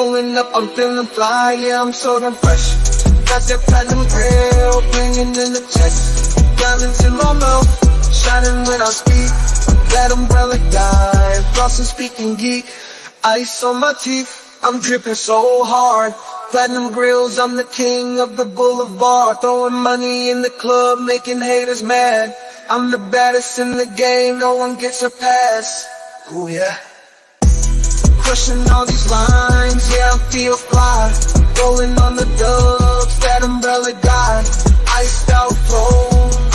Rolling up, I'm feeling fly, yeah, I'm so damn fresh. Got that platinum grill, blinging in the chest. Diamonds in my mouth, shining when I speak. That umbrella guy, flossing speaking geek. Ice on my teeth, I'm dripping so hard. Platinum grills, I'm the king of the boulevard. Throwing money in the club, making haters mad. I'm the baddest in the game, no one gets a pass. Ooh yeah. Crushing all these lines, yeah, I feel fly. Rolling on the dubs, that umbrella guy. Iced out flow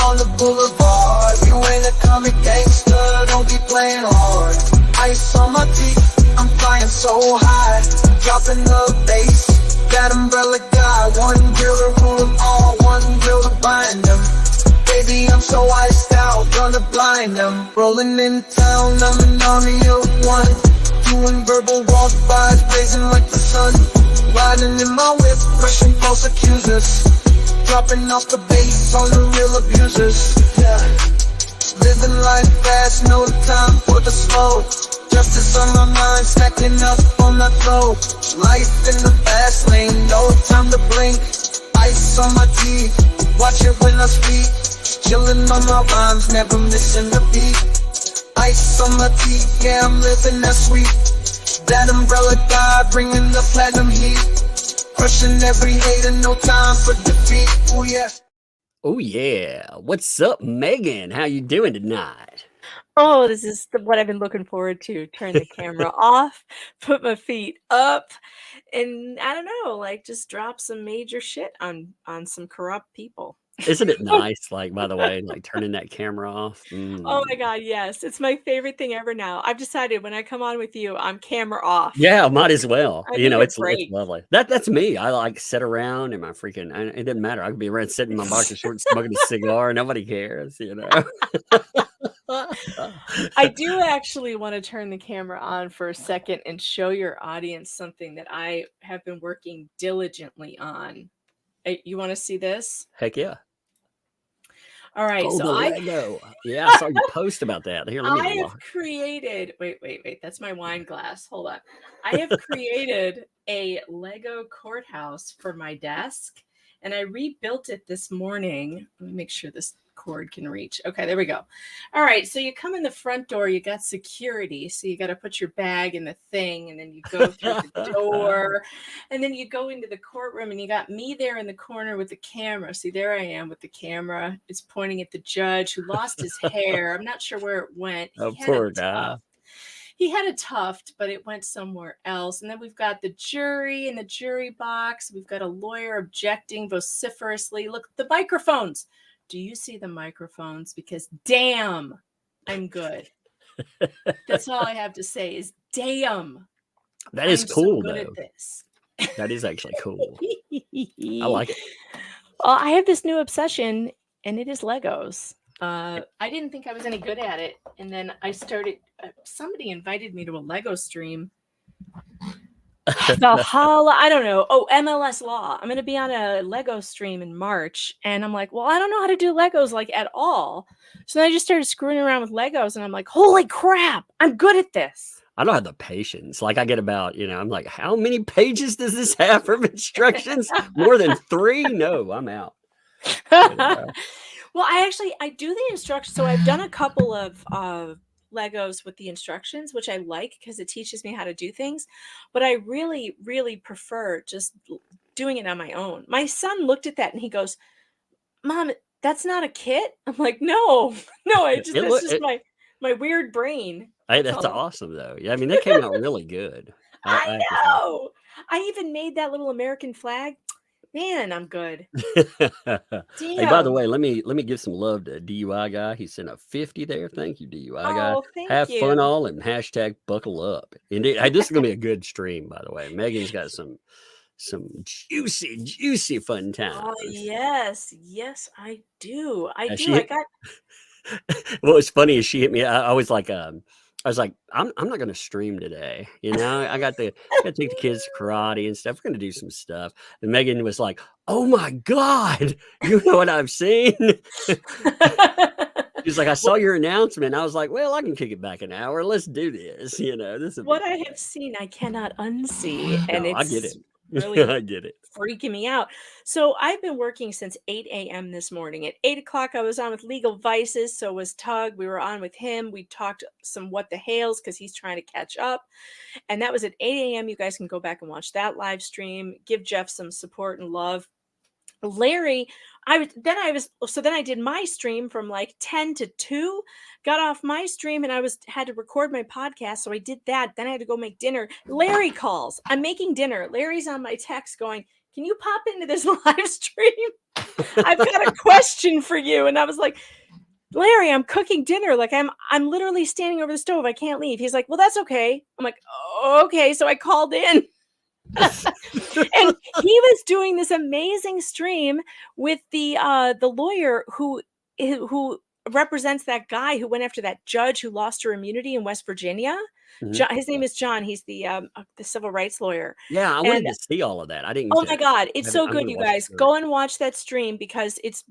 on the boulevard. You ain't a comic gangster, don't be playing hard. Ice on my teeth, I'm flying so high. Dropping the bass, that umbrella guy. One drill to rule them all, one drill to bind them. Baby, I'm so iced out, gonna blind them. Rolling in town, I'm an army of one. Doing verbal walk-bys, blazing like the sun. Riding in my whip, crushing false accusers. Dropping off the bass on the real abusers. Yeah. Living life fast, no time for the slow. Justice on my mind, stacking up on my flow. Life in the fast lane, no time to blink. Ice on my teeth, watch it when I speak. Chillin' on my rhymes, never missing a beat. Ice on my teeth, yeah, I'm living that sweet. That umbrella guy, bringing the platinum heat. Crushing every hater, no time for defeat. Oh yeah. Oh yeah. What's up, Megan? How you doing tonight? Oh, this is what I've been looking forward to. Turn the camera off, put my feet up, and I don't know, like just drop some major shit on some corrupt people. Isn't it nice, like, by the way, like turning that camera off? Oh my God, yes. It's my favorite thing ever now. I've decided when I come on with you, I'm camera off. Yeah, might as well. I You need know, a it's break. lovely. That's me. I like sit around in my freaking. It doesn't matter. I could be around sitting in my boxer shorts, smoking a cigar. Nobody cares. You know. I do actually want to turn the camera on for a second and show your audience something that I have been working diligently on. You want to see this? Heck yeah. All right, Oh, so the Lego. Yeah, I saw you post about that. Here, let I me have look. created, wait, that's my wine glass. Hold on. I have created a Lego courthouse for my desk, and I rebuilt it this morning. Let me make sure this cord can reach. Okay, there we go. All right, so you come in the front door, you got security, so you got to put your bag in the thing, and then you go through the door, and then you go into the courtroom, and you got me there in the corner with the camera. See, there I am with the camera. It's pointing at the judge who lost his hair. I'm not sure where it went. Oh, poor guy. He had a tuft, but it went somewhere else. And then we've got the jury in the jury box. We've got a lawyer objecting vociferously. Look, the microphones. Do you see the microphones? Because damn, I'm good. That's all I have to say is damn. That is cool, so good though. at this. That is actually cool. I like it. Well, I have this new obsession, and it is Legos. I didn't think I was any good at it, and then I started. Somebody invited me to a Lego stream. Valhalla, I don't know. Oh, MLS Law. I'm going to be on a Lego stream in March, and I'm like, well, I don't know how to do Legos like at all. So then I just started screwing around with Legos, and I'm like, holy crap, I'm good at this. I don't have the patience. Like I get about, I'm like, how many pages does this have of instructions? More than 3? No, I'm out. Well, I do the instructions. So I've done a couple of Legos with the instructions, which I like because it teaches me how to do things. But I really, really prefer just doing it on my own. My son looked at that and he goes, Mom, that's not a kit? I'm like, no, that's just my weird brain. Hey, that's awesome, though. Yeah, I mean, that came out really good. I know. I even made that little American flag. Man, I'm good. Hey, by the way, let me give some love to DUI guy. He sent a 50 there. Thank you, DUI guy. Thank Have you. fun all and hashtag buckle up. Indeed. Hey, this is gonna be a good stream, by the way. Megan's got some juicy fun times. Oh yes, I do. I got. What was funny is she hit me. I was like, I'm not gonna stream today. I got to take the kids to karate and stuff. We're gonna do some stuff. And Megan was like, "Oh my God, you know what I've seen?" He's like, I saw your announcement. I was like, well, I can kick it back an hour. Let's do this. You know, this is What I have seen, I cannot unsee, and no, I get it. it's really I get it. freaking me out. So I've been working since 8 a.m. this morning. At 8 o'clock, I was on with Legal Vices. So was Tug. We were on with him. We talked some What the Hales because he's trying to catch up. And that was at 8 a.m. You guys can go back and watch that live stream. Give Jeff some support and love. Larry, then I did my stream from like 10 to 2, got off my stream, and had to record my podcast. So I did that. Then I had to go make dinner. Larry calls. I'm making dinner. Larry's on my text going, can you pop into this live stream? I've got a question for you. And I was like, Larry, I'm cooking dinner. Like I'm literally standing over the stove. I can't leave. He's like, well, that's okay. I'm like, oh, okay. So I called in. And he was doing this amazing stream with the lawyer who represents that guy who went after that judge who lost her immunity in West Virginia. John, his name is John. He's the civil rights lawyer. Yeah, I wanted to see all of that. I didn't. Oh my God, it's so good, you guys. Go and watch that stream because it's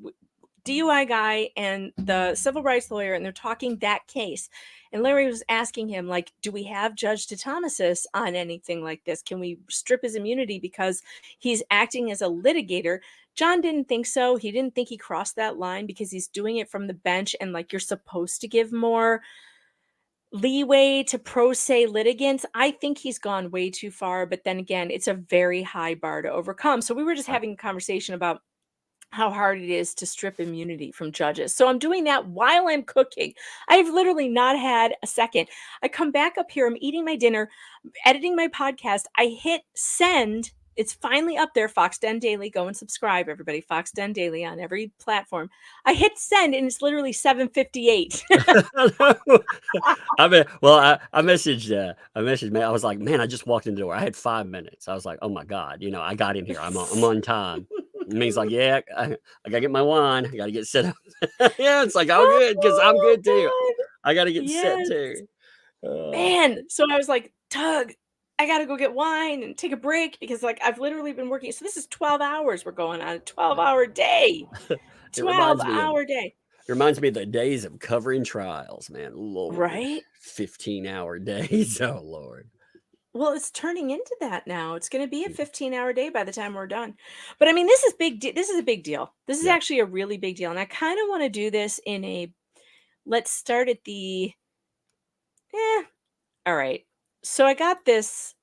DUI guy and the civil rights lawyer, and they're talking that case. And Larry was asking him, like, do we have Judge DeThomasis on anything like this? Can we strip his immunity because he's acting as a litigator? John didn't think so. He didn't think he crossed that line because he's doing it from the bench. And like, you're supposed to give more leeway to pro se litigants. I think he's gone way too far. But then again, it's a very high bar to overcome. So we were just having a conversation about how hard it is to strip immunity from judges. So I'm doing that while I'm cooking. I've literally not had a second. I come back up here, I'm eating my dinner, editing my podcast. I hit send. It's finally up there. Fox Den Daily. Go and subscribe, everybody. Fox Den Daily on every platform. I hit send and it's literally 7:58. I mean, well, I messaged man. I was like, man, I just walked in the door. I had 5 minutes. I was like, oh my God, you know, I got in here. I'm on time. And he's like, yeah, I gotta get my wine. I gotta get set up. Yeah, it's like, oh, good, because I'm good too. I gotta get set too. Man, so I was like, Tug, I gotta go get wine and take a break because like I've literally been working. So this is 12 hours. We're going on a 12-hour day. 12-hour day. It reminds me of the days of covering trials, man. Lord, right? 15-hour days. Oh Lord. Well, it's turning into that now. It's going to be a 15-hour day by the time we're done. But I mean, this is big. This is a big deal. This is actually a really big deal. And I kind of want to do this in a, let's start at the, all right. So I got this.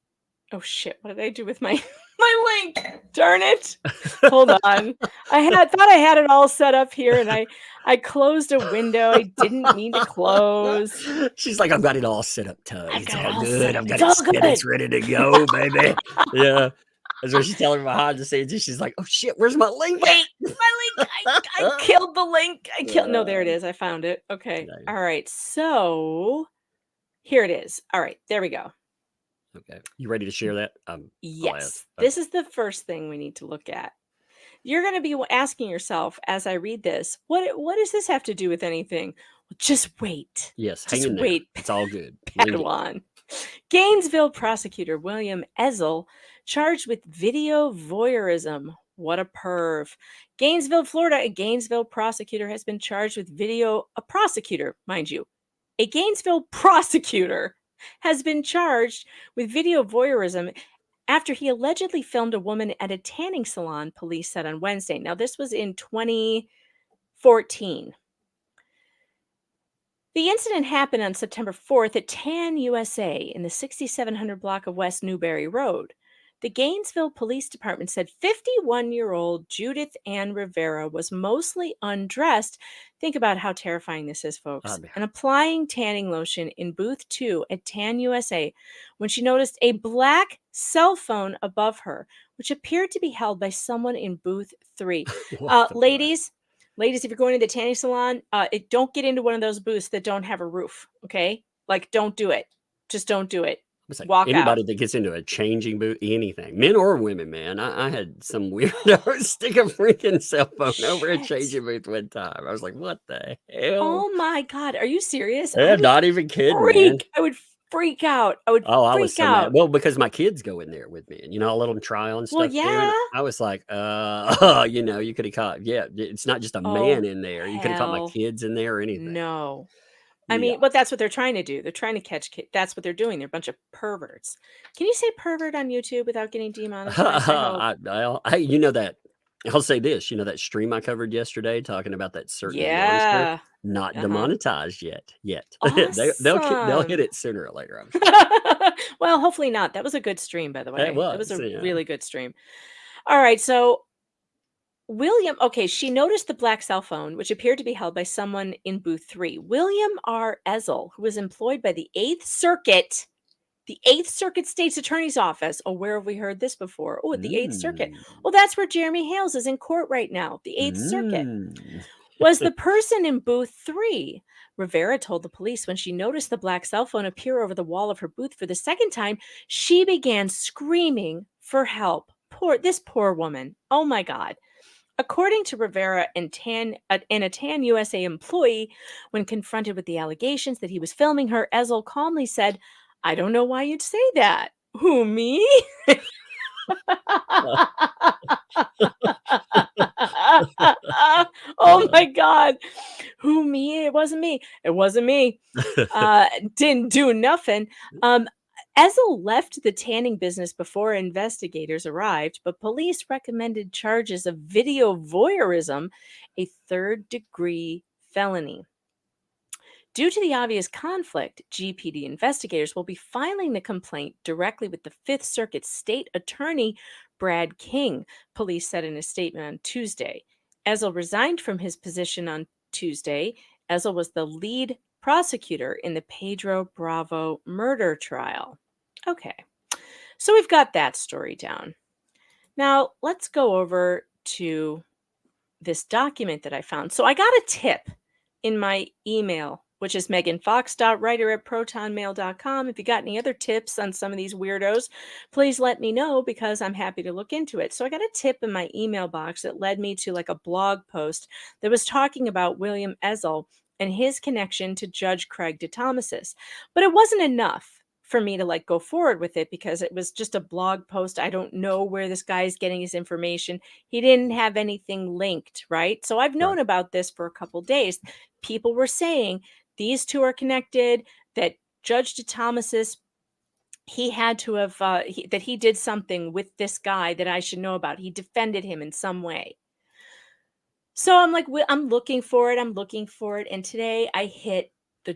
Oh shit. What did I do with my link? Darn it. Hold on. I thought I had it all set up here and I closed a window I didn't mean to close. She's like, I've got it all set up, Tug. It's all good. I've got it set. It's ready to go, baby. Yeah. That's what she's telling me behind the scenes. She's like, oh shit, where's my link? Wait, my link. I killed the link. No, there it is. I found it. Okay. Nice. All right. So here it is. All right. There we go. Okay. You ready to share that? Yes. This is the first thing we need to look at. You're going to be asking yourself as I read this, what does this have to do with anything? Well, just wait. Yes. Just wait. It's all good. Padawan. Gainesville prosecutor William Ezzell charged with video voyeurism. What a perv. Gainesville, Florida. A Gainesville prosecutor has been charged with a prosecutor, mind you. A Gainesville prosecutor has been charged with video voyeurism after he allegedly filmed a woman at a tanning salon, police said on Wednesday. Now, this was in 2014. The incident happened on September 4th at Tan USA in the 6700 block of West Newberry Road. The Gainesville Police Department said 51-year-old Judith Ann Rivera was mostly undressed. Think about how terrifying this is, folks. And applying tanning lotion in booth 2 at Tan USA when she noticed a black cell phone above her, which appeared to be held by someone in booth 3. Ladies, if you're going to the tanning salon, don't get into one of those booths that don't have a roof, okay? Like, don't do it. Just don't do it. Like anybody that gets into a changing booth, anything, men or women, man. I had some weirdo stick a freaking cell phone over a changing booth one time. I was like, what the hell? Oh my God. Are you serious? Yeah, not even kidding, man. I would freak out. I would Oh, I was freak so mad. out. Well, because my kids go in there with me, and I let them try on Well, stuff too. And yeah. I was like, you could have caught. Yeah, it's not just a Oh, man in there. You could have caught my hell kids in there or anything. no. I Yeah. mean, well, that's what they're trying to do. They're trying to catch kids. That's what they're doing. They're a bunch of perverts. Can you say pervert on YouTube without getting demonetized? I hope. You know that. I'll say this. You know that stream I covered yesterday talking about that certain youngster, Yeah. not Uh-huh. demonetized yet. They'll hit it sooner or later. I'm sure. Well, hopefully not. That was a good stream, by the way. It That was was. a Yeah. really good stream. All right, so William, okay, she noticed the black cell phone, which appeared to be held by someone in booth 3. William R. Ezzell, who was employed by the 8th Circuit State's Attorney's Office. Oh, where have we heard this before? Oh, at the 8th Circuit. Well, that's where Jeremy Hales is in court right now, the 8th Circuit. Was the person in booth 3. Rivera told the police when she noticed the black cell phone appear over the wall of her booth for the second time, she began screaming for help. This poor woman. Oh my God. According to Rivera and a TAN USA employee, when confronted with the allegations that he was filming her, Ezzell calmly said, "I don't know why you'd say that." Who, me? Oh my God. Who, me? It wasn't me. It wasn't me. Didn't do nothing. Ezzell left the tanning business before investigators arrived, but police recommended charges of video voyeurism, a third-degree felony. Due to the obvious conflict, GPD investigators will be filing the complaint directly with the Fifth Circuit State Attorney Brad King, police said in a statement on Tuesday. Ezzell resigned from his position on Tuesday. Ezzell was the lead prosecutor in the Pedro Bravo murder trial. Okay, so we've got that story down. Now, let's go over to this document that I found. So I got a tip in my email, which is meganfox.writer@protonmail.com. If you got any other tips on some of these weirdos, please let me know because I'm happy to look into it. So I got a tip in my email box that led me to like a blog post that was talking about William Ezzell and his connection to Judge Craig DeThomasis. But it wasn't enough for me to like go forward with it because it was just a blog post. I don't know where this guy is getting his information. He didn't have anything linked, right? So I've known about this for a couple days. People were saying these two are connected, that Judge DeThomasis, he had to have, that he did something with this guy that I should know about. He defended him in some way. So I'm like, I'm looking for it. And today I hit the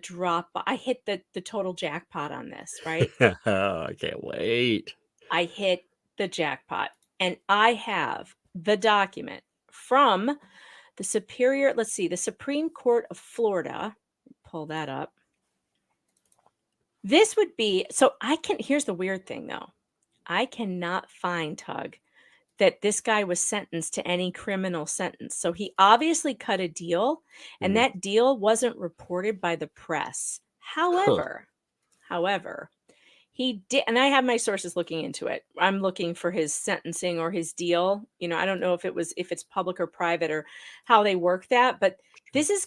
total jackpot on this, right? I can't wait. I hit the jackpot and I have the document from the Supreme Court of Florida. Pull that up. This would be, here's the weird thing though. I cannot find, Tug, that this guy was sentenced to any criminal sentence. So he obviously cut a deal, and that deal wasn't reported by the press. However, he did, and I have my sources looking into it. I'm looking for his sentencing or his deal. I don't know if it's public or private or how they work that, but this is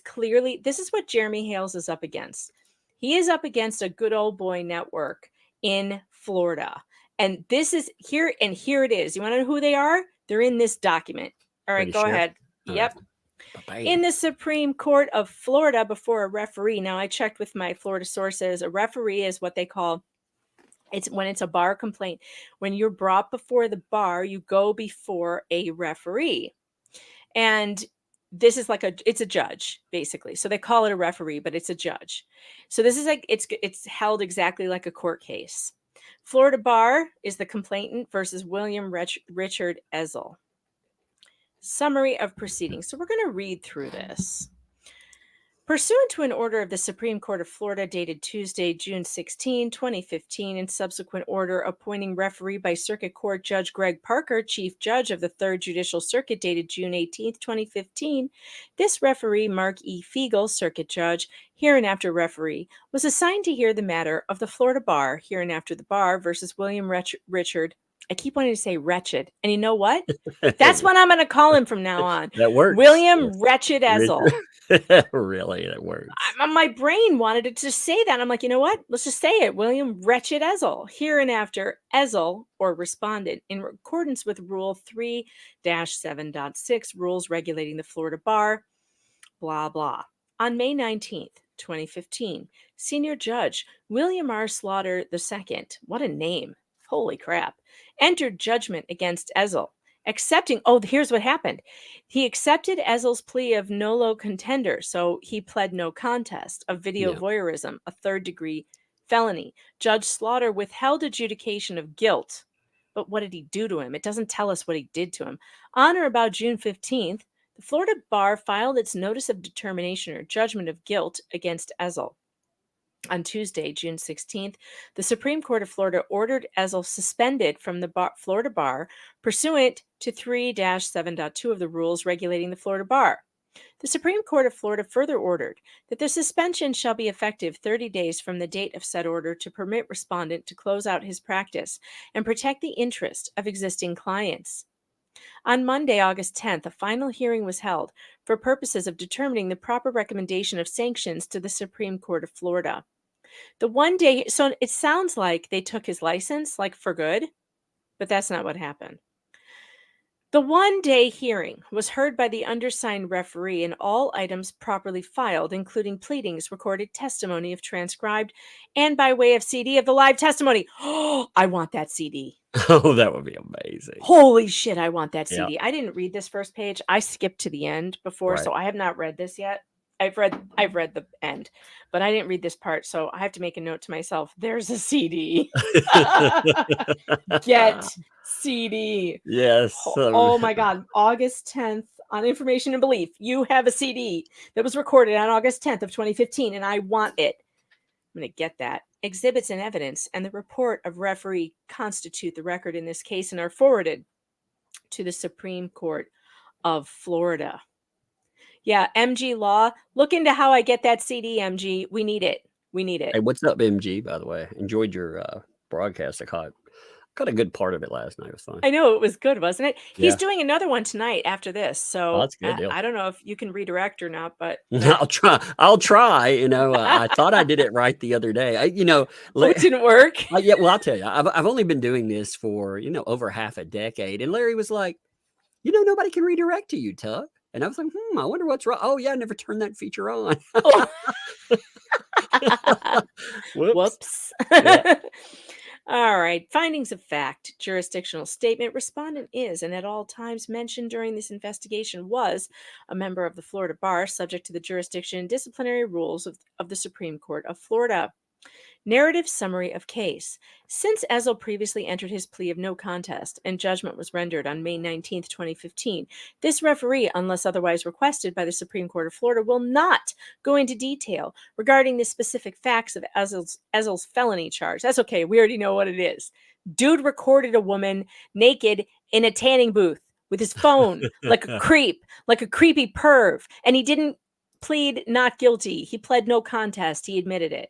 what Jeremy Hales is up against. He is up against a good old boy network in Florida. And this is here, and here it is. You want to know who they are? They're in this document. All right, go ahead. Yep. In the Supreme Court of Florida before a referee. Now, I checked with my Florida sources. A referee is what they call, when it's a bar complaint. When you're brought before the bar, you go before a referee. And this is it's a judge, basically. So they call it a referee, but it's a judge. So this is it's held exactly like a court case. Florida bar is the complainant versus William Richard Ezzell. Summary of proceedings. So we're going to read through this. Pursuant to an order of the Supreme Court of Florida dated Tuesday, June 16, 2015, and subsequent order appointing referee by Circuit Court Judge Greg Parker, Chief Judge of the 3rd Judicial Circuit dated June 18, 2015, this referee, Mark E. Fiegel, Circuit Judge, hereinafter referee, was assigned to hear the matter of the Florida Bar, hereinafter the Bar, versus William Richard I keep wanting to say wretched. And you know what? That's what I'm going to call him from now on. That works. William Wretched Ezzell. Really, that works. My brain wanted it to say that. I'm like, you know what? Let's just say it. William Wretched Ezzell. Hereinafter, Ezzell, or respondent, in accordance with Rule 3-7.6, rules regulating the Florida bar, blah, blah. On May 19th, 2015, Senior Judge William R. Slaughter II, what a name, holy crap, entered judgment against Ezzell, accepting, here's what happened. He accepted Ezzell's plea of nolo contender, so he pled no contest, of video voyeurism, a third-degree felony. Judge Slaughter withheld adjudication of guilt. But what did he do to him? It doesn't tell us what he did to him. On or about June 15th, the Florida bar filed its notice of determination or judgment of guilt against Ezzell. On Tuesday, June 16th, the Supreme Court of Florida ordered Ezzell suspended from the Florida bar pursuant to 3-7.2 of the rules regulating the Florida bar. The Supreme Court of Florida further ordered that the suspension shall be effective 30 days from the date of said order to permit respondent to close out his practice and protect the interest of existing clients. On Monday, August 10th, a final hearing was held for purposes of determining the proper recommendation of sanctions to the Supreme Court of Florida. The one day, so it sounds like they took his license, like for good, but that's not what happened. The one-day hearing was heard by the undersigned referee and all items properly filed, including pleadings, recorded testimony of transcribed, and by way of CD of the live testimony. Oh, I want that CD. Oh, that would be amazing. Holy shit, I want that CD. Yeah. I didn't read this first page. I skipped to the end before, Right. so I have not read this yet. I've read the end, but I didn't read this part, so I have to make a note to myself. There's a CD. Get CD. Yes. Oh my God. August 10th on Information and Belief. You have a CD that was recorded on August 10th of 2015, and I want it. I'm going to get that. Exhibits and evidence and the report of referee constitute the record in this case and are forwarded to the Supreme Court of Florida. Yeah, MG Law, look into how I get that CD, MG. We need it. We need it. Hey, what's up, MG, by the way? Enjoyed your broadcast. I caught a good part of it last night. It was fun. I know, it was good, wasn't it? He's Yeah. doing another one tonight after this. So that's a good deal. I don't know if you can redirect or not, but I'll try. You know, I thought I did it right the other day. it didn't work. Yeah, well, I'll tell you, I've only been doing this for, over half a decade. And Larry was like, nobody can redirect to you, Tuck. And I was like, I wonder what's wrong. Oh, yeah, I never turned that feature on. Whoops. Yeah. All right. Findings of fact. Jurisdictional statement. Respondent is and at all times mentioned during this investigation was a member of the Florida bar subject to the jurisdiction and disciplinary rules of the Supreme Court of Florida. Narrative summary of case. Since Ezzell previously entered his plea of no contest and judgment was rendered on May 19th, 2015, this referee, unless otherwise requested by the Supreme Court of Florida, will not go into detail regarding the specific facts of Ezzell's felony charge. That's okay. We already know what it is. Dude recorded a woman naked in a tanning booth with his phone like a creep, like a creepy perv. And he didn't plead not guilty. He pled no contest. He admitted it.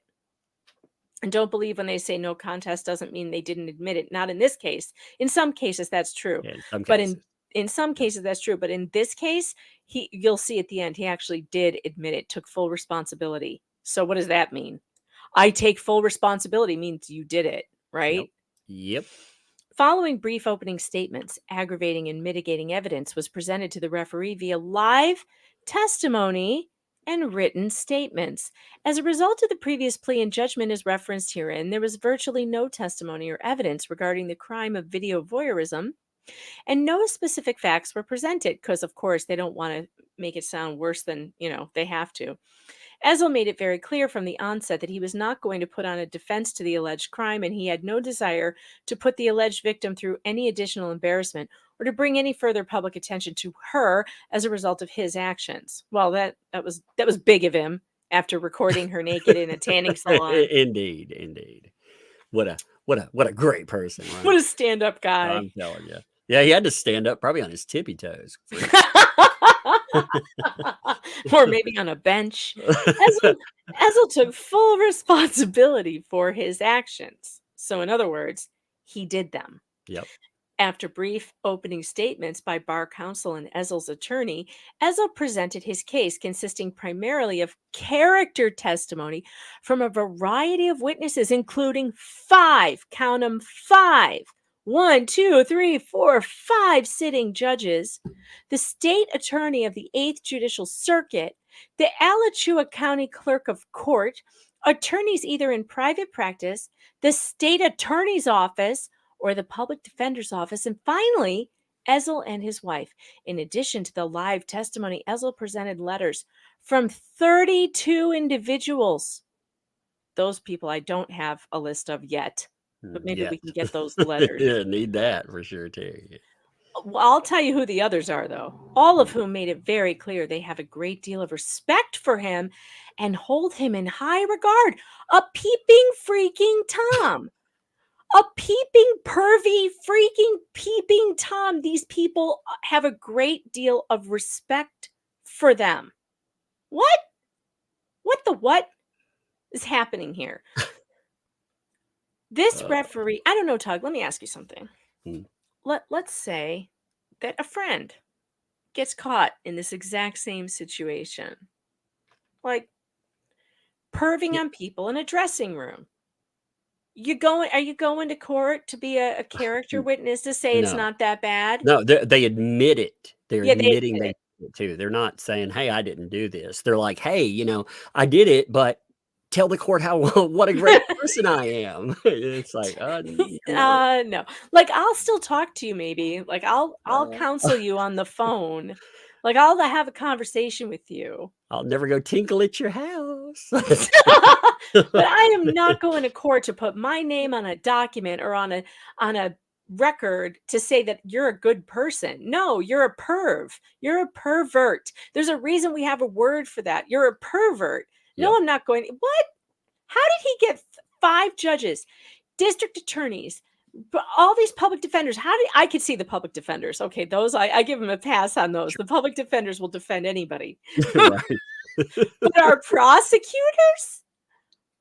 And don't believe when they say no contest doesn't mean they didn't admit it. Not in this case. In some cases, that's true. Yeah, in some but cases. in some cases, that's true. But in this case, you'll see at the end, he actually did admit it, took full responsibility. So what does that mean? I take full responsibility means you did it, right? Yep. Following brief opening statements, aggravating and mitigating evidence was presented to the referee via live testimony and written statements. As a result of the previous plea and judgment as referenced herein, there was virtually no testimony or evidence regarding the crime of video voyeurism, and no specific facts were presented because, of course, they don't want to make it sound worse than, they have to. Ezzell made it very clear from the onset that he was not going to put on a defense to the alleged crime, and he had no desire to put the alleged victim through any additional embarrassment or to bring any further public attention to her as a result of his actions. Well, that was big of him after recording her naked in a tanning salon. Indeed. What a great person. Right? What a stand-up guy. I'm telling you. Yeah, he had to stand up probably on his tippy toes. Or maybe on a bench. Ezzell took full responsibility for his actions. So in other words, he did them. Yep. After brief opening statements by bar counsel and Ezzell's attorney, Ezzell presented his case consisting primarily of character testimony from a variety of witnesses, including 5, count 'em, 5, 1, 2, 3, 4, 5 sitting judges, the state attorney of the 8th Judicial Circuit, the Alachua County Clerk of Court, attorneys either in private practice, the state attorney's office, or the public defender's office, and finally, Ezzell and his wife. In addition to the live testimony, Ezzell presented letters from 32 individuals. Those people I don't have a list of yet, but maybe we can get those letters. Yeah, need that for sure, Terry. Well, I'll tell you who the others are, though, all of whom made it very clear they have a great deal of respect for him and hold him in high regard. A peeping freaking Tom. A peeping, pervy, freaking peeping Tom. These people have a great deal of respect for them. What? What is happening here? This referee, I don't know, Tug, let me ask you something. Let's say that a friend gets caught in this exact same situation, like perving on people in a dressing room. Are you going to court to be a character witness to say it's No. not that bad? No, they admit it. They're Yeah, they admitting admit they did it too. They're not saying, "Hey, I didn't do this." They're like, "Hey, I did it, but tell the court how what a great person I am." It's like, no. No. Like, I'll still talk to you maybe. Like, I'll counsel you on the phone. Like, I'll have a conversation with you. I'll never go tinkle at your house. But I am not going to court to put my name on a document or on a record to say that you're a good person. No, you're a perv. You're a pervert. There's a reason we have a word for that. You're a pervert. No, Yep. I'm not going. What? How did he get 5 judges, district attorneys, all these public defenders? I could see the public defenders? Okay, those I give them a pass on those. The public defenders will defend anybody. Right. But our prosecutors?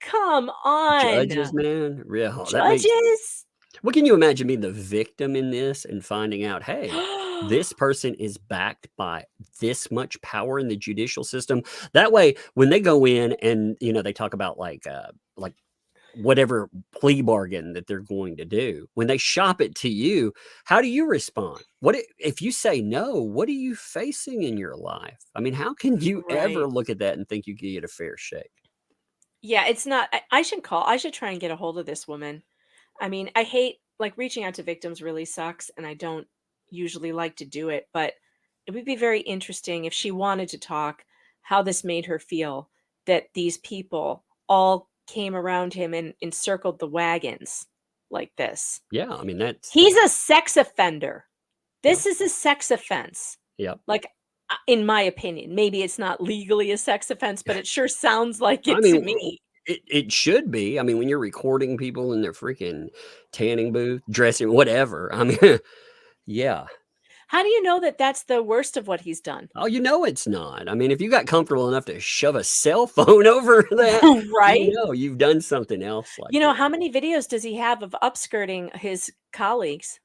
Come on. Judges, man. Real. Judges? What can you imagine being the victim in this and finding out, hey, this person is backed by this much power in the judicial system? That way, when they go in and they talk about like whatever plea bargain that they're going to do, when they shop it to you, how do you respond? What if you say no? What are you facing in your life? I mean, how can you ever look at that and think you can get a fair shake? Yeah, it's not. I should try and get a hold of this woman. I mean, I hate, like, reaching out to victims really sucks, and I don't usually like to do it, but it would be very interesting if she wanted to talk, how this made her feel that these people all came around him and encircled the wagons like this. Yeah, I mean, he's a sex offender. This is a sex offense. Yeah. Like, in my opinion, maybe it's not legally a sex offense, but it sure sounds like it to me. It should be. I mean, when you're recording people in their freaking tanning booth, dressing, whatever. I mean, yeah. How do you know that that's the worst of what he's done? Oh, it's not. I mean, if you got comfortable enough to shove a cell phone over that, right? You've done something else. Like how many videos does he have of upskirting his colleagues?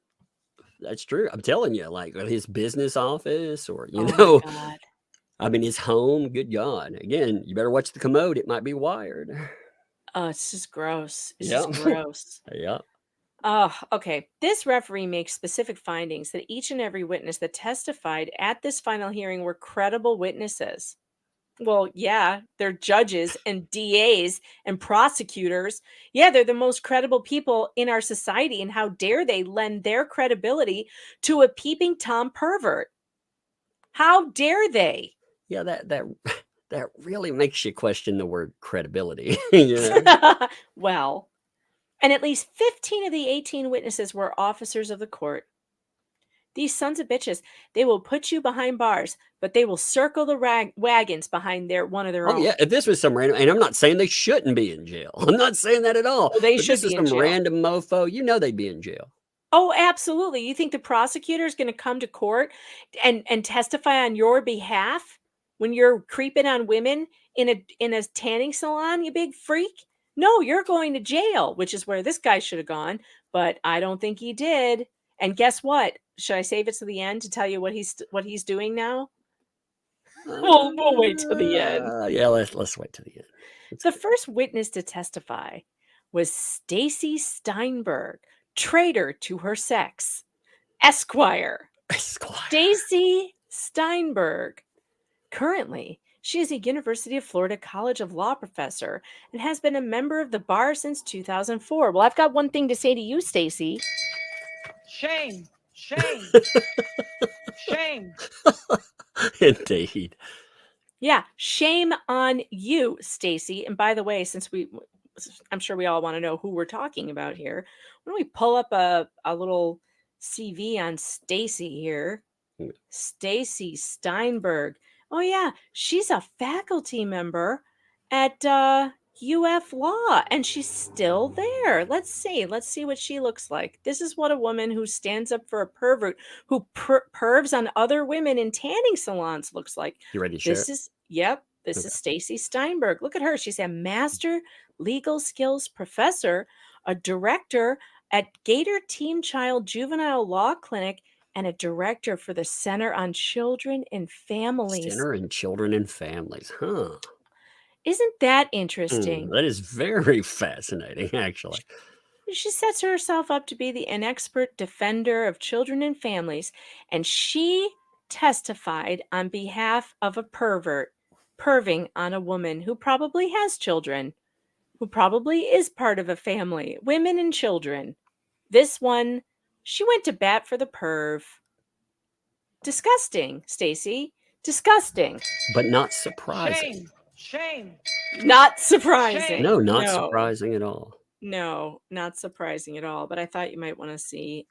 That's true. I'm telling you, like his business office or, Oh my God. I mean, his home. Good God. Again, you better watch the commode. It might be wired. Oh, it's just gross. It's just gross. Yeah. Oh, okay. This referee makes specific findings that each and every witness that testified at this final hearing were credible witnesses. Well, yeah, they're judges and DAs and prosecutors. Yeah, they're the most credible people in our society. And how dare they lend their credibility to a peeping Tom pervert? How dare they? Yeah, that really makes you question the word credibility. Well, and at least 15 of the 18 witnesses were officers of the court. These sons of bitches, they will put you behind bars, but they will circle the wagons behind one of their own. Oh, yeah. If this was some random, and I'm not saying they shouldn't be in jail. I'm not saying that at all. Well, they should be in jail. Some random mofo, they'd be in jail. Oh, absolutely. You think the prosecutor is going to come to court and testify on your behalf when you're creeping on women in a tanning salon, you big freak? No, you're going to jail, which is where this guy should have gone. but I don't think he did. And guess what? Should I save it to the end to tell you what he's doing now? We'll wait till the end. Yeah, let's wait till the end. The first witness to testify was Stacey Steinberg, traitor to her sex, Esquire. Stacey Steinberg. Currently, she is a University of Florida College of Law professor and has been a member of the bar since 2004. Well, I've got one thing to say to you, Stacey. Shame, shame, shame. Indeed. Yeah, shame on you, Stacey. And by the way, since I'm sure we all want to know who we're talking about here, why don't we pull up a little CV on Stacey here? Stacey Steinberg. Oh yeah, she's a faculty member at UF Law, and she's still there. Let's see what she looks like. This is what a woman who stands up for a pervert who pervs on other women in tanning salons looks like. You ready to share? This is Stacey Steinberg. Look at her. She's a master legal skills professor, a director at Gator Team Child Juvenile Law Clinic, and a director for the Center on Children and Families. Center on Children and Families, huh? Isn't that interesting? That is very fascinating, actually. She sets herself up to be an expert defender of children and families, and she testified on behalf of a pervert perving on a woman who probably has children, who probably is part of a family, women and children. This one, she went to bat for the perv. Disgusting, Stacey. Disgusting. But not surprising. Shame. Not surprising. Shame. No, not surprising at all. No, not surprising at all. But I thought you might want to see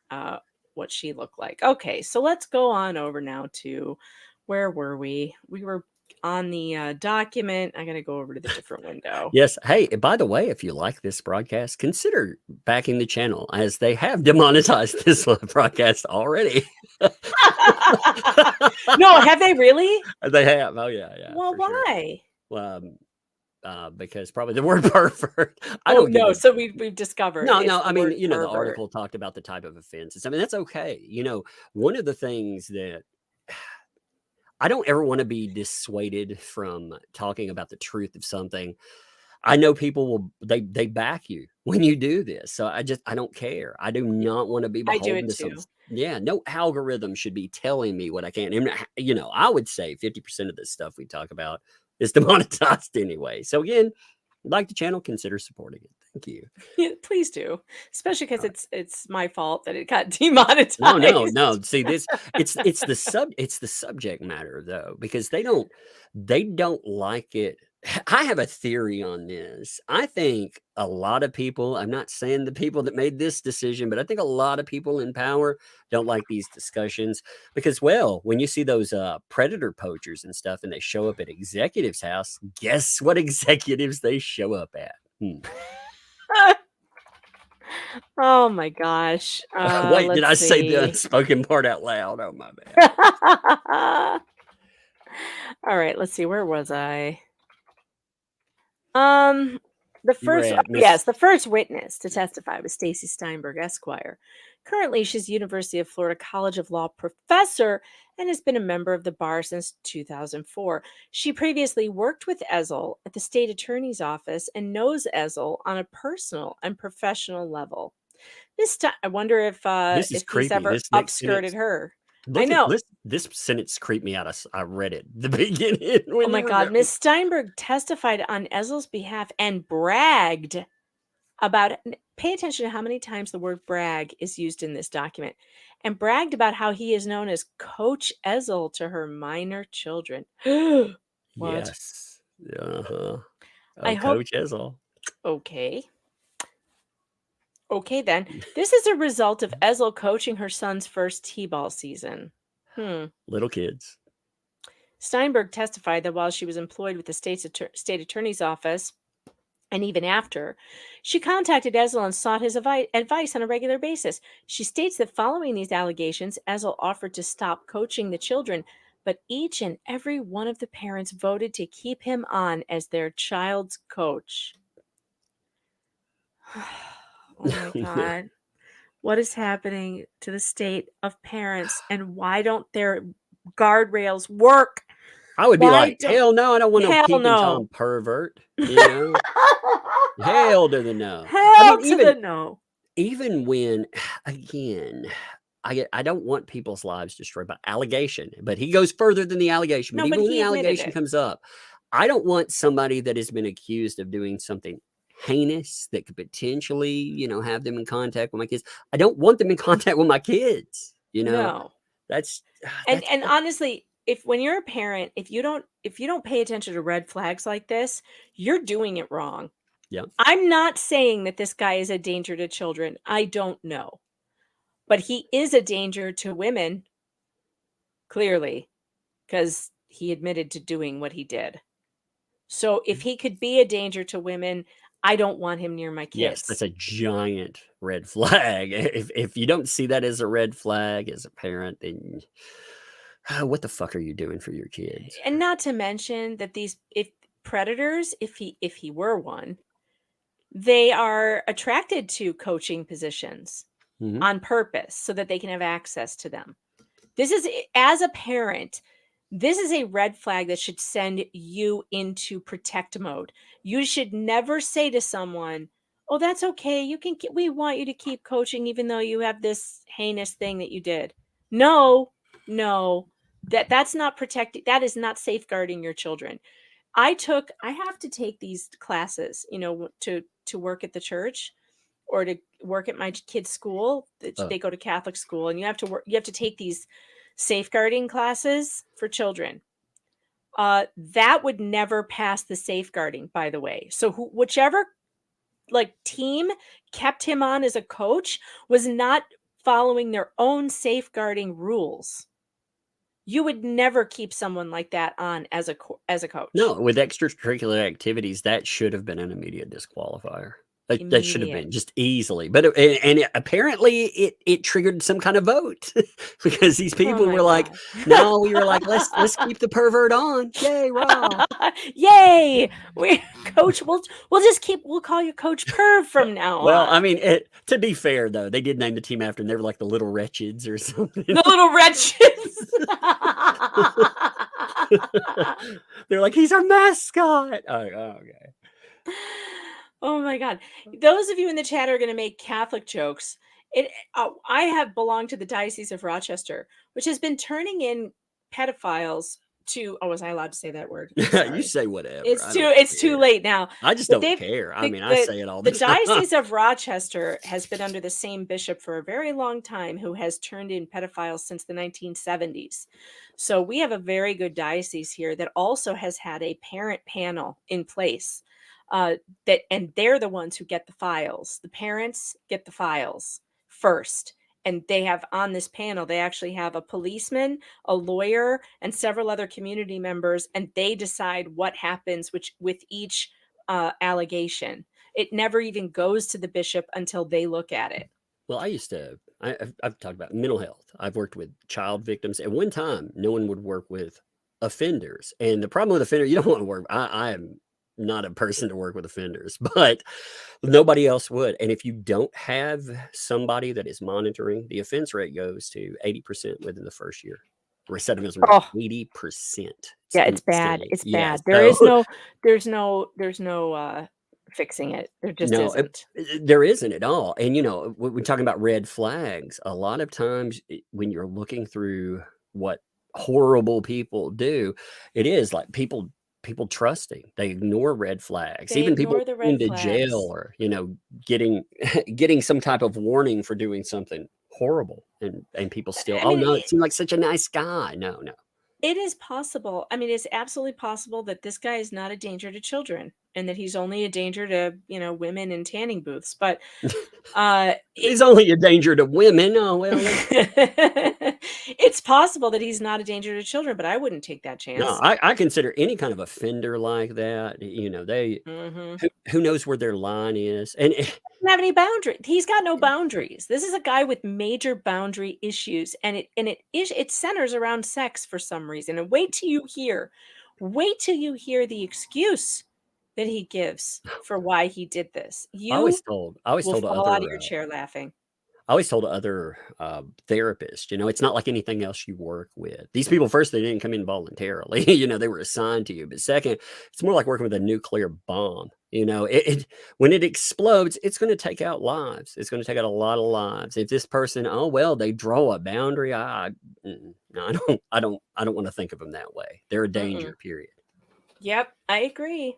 what she looked like. Okay, so let's go on over now to, where were we? We were on the document. I got to go over to the different window. Yes. Hey, by the way, if you like this broadcast, consider backing the channel, as they have demonetized this broadcast already. No, have they really? They have. Oh, yeah. Well, why? Sure. Because probably the word pervert. So we've discovered. No. I mean, the pervert. article talked about the type of offenses. I mean, that's okay. One of the things that I don't ever want to be dissuaded from talking about the truth of something. I know people they back you when you do this. So I don't care. I do not want to be beholden to something. Yeah, no algorithm should be telling me what I can. And, I would say 50% of this stuff we talk about is demonetized anyway. So again, like the channel, consider supporting it. Thank you. Yeah, please do, especially because it's my fault that it got demonetized. No. See, it's the subject matter though, because they don't like it. I have a theory on this. I think a lot of people, I'm not saying the people that made this decision, but I think a lot of people in power don't like these discussions because, well, when you see those predator poachers and stuff and they show up at executives' house, guess what executives they show up at? Oh my gosh. Wait, did I say the unspoken part out loud? Oh my bad. All right, let's see. Where was I? The first witness to testify was Stacey Steinberg, Esquire. Currently, she's University of Florida College of Law professor and has been a member of the bar since 2004. She previously worked with Ezzell at the state attorney's office and knows Ezzell on a personal and professional level. I wonder if he's ever upskirted her. I know. This sentence creeped me out. I read it at the beginning. Oh my God. Ms. Steinberg testified on Ezzell's behalf and bragged about it. Pay attention to how many times the word brag is used in this document. And bragged about how he is known as Coach Ezzell to her minor children. What? Yes. Uh-huh. Coach Ezzell. Okay, then. This is a result of Ezzell coaching her son's first T-ball season. Little kids. Steinberg testified that while she was employed with the state attorney's office, and even after, she contacted Ezzell and sought his advice on a regular basis. She states that following these allegations, Ezzell offered to stop coaching the children, but each and every one of the parents voted to keep him on as their child's coach. Oh my God. what is happening to the state of parents, and why don't their guardrails work? I would be Why like, don't- hell no, I don't want no Hell peeping no. Tom pervert. You know, hell to the no. Hell to the no. Even when, again, I don't want people's lives destroyed by allegation, but he goes further than the allegation. No, But but even when he the admitted allegation it. comes up, I don't want somebody that has been accused of doing something heinous that could potentially, you know, have them in contact with my kids. I don't want them in contact with my kids. You know, No. that's And honestly, when you're a parent, if you don't pay attention to red flags like this, you're doing it wrong. Yeah. I'm not saying that this guy is a danger to children. I don't know. But he is a danger to women, clearly, because he admitted to doing what he did. So if he could be a danger to women, I don't want him near my kids. Yes, that's a giant red flag. If you don't see that as a red flag as a parent, then what the fuck are you doing for your kids? And not to mention that these predators, if he were one, they are attracted to coaching positions on purpose so that they can have access to them. This is, as a parent, this is a red flag that should send you into protect mode. You should never say to someone, "Oh, that's okay. We want you to keep coaching even though you have this heinous thing that you did." No, that's not protecting. That is not safeguarding your children. I have to take these classes, you know, to work at the church or to work at my kids' school. They go to Catholic school, and you have to take these safeguarding classes for children. That would never pass the safeguarding, by the way. So whichever team kept him on as a coach was not following their own safeguarding rules. You would never keep someone like that on as a coach. No, with extracurricular activities, that should have been an immediate disqualifier. That should have been just easily. But apparently it triggered some kind of vote because these people were like, no, we were like, let's keep the pervert on. Yay, raw. Yay. Coach, we'll call you Coach Perv from now on. Well, I mean, to be fair though, they did name the team after him. They were like the Little Wretches or something. The Little Wretches. They're like, he's our mascot. Oh, okay. Oh my God. Those of you in the chat are going to make Catholic jokes. I have belonged to the Diocese of Rochester, which has been turning in pedophiles to, was I allowed to say that word? You say whatever. It's too late now. I just don't care. I mean, I say it all the time. The Diocese of Rochester has been under the same bishop for a very long time, who has turned in pedophiles since the 1970s. So we have a very good diocese here that also has had a parent panel in place. And they're the ones who get the files. The parents get the files first. And they have on this panel, they actually have a policeman, a lawyer, and several other community members, and they decide what happens with each allegation. It never even goes to the bishop until they look at it. Well, I've talked about mental health. I've worked with child victims. At one time, no one would work with offenders. And the problem with offenders, you don't want to work. I am not a person to work with offenders, but nobody else would. And if you don't have somebody that is monitoring, the offense rate goes to 80% within the first year. Recidivism rate 80%. Yeah, it's bad. It's bad. There's no fixing it. There just isn't. There isn't at all. And when we're talking about red flags, a lot of times when you're looking through what horrible people do, it is like people trusting. They ignore red flags. Even people into jail or getting some type of warning for doing something horrible, and people still no, it seemed like such a nice guy. No. It is possible. I mean, it's absolutely possible that this guy is not a danger to children and that he's only a danger to, women in tanning booths. But he's only a danger to women. Oh, well. It's possible that he's not a danger to children, but I wouldn't take that chance. No, I consider any kind of offender like that, they who knows where their line is. And doesn't have any boundary. He's got no boundaries. This is a guy with major boundary issues, and it centers around sex for some reason. And wait till you hear the excuse that he gives for why he did this. You I was told will fall out of your chair laughing. I always told other therapists, it's not like anything else you work with. These people, first, they didn't come in voluntarily. They were assigned to you. But second, it's more like working with a nuclear bomb. When it explodes, it's going to take out lives. It's going to take out a lot of lives. If this person, oh well, they draw a boundary. No, I don't want to think of them that way. They're a danger. Period. Yep, I agree.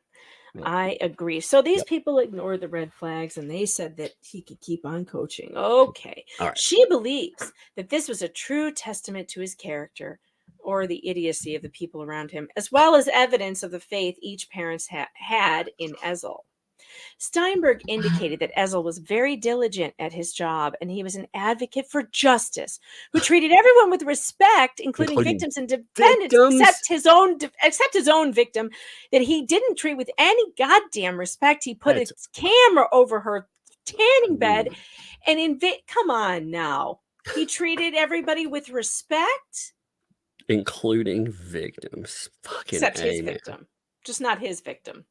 Yep. I agree. So these Yep. people ignored the red flags and they said that he could keep on coaching. Okay. All right. She believes that this was a true testament to his character or the idiocy of the people around him, as well as evidence of the faith each parent had in Ezzell. Steinberg indicated that Ezzell was very diligent at his job and he was an advocate for justice who treated everyone with respect, including victims and defendants, except his own victim, that he didn't treat with any goddamn respect. He put his camera over her tanning bed and come on now. He treated everybody with respect. Including victims. Fucking except his man. victim. Just not his victim.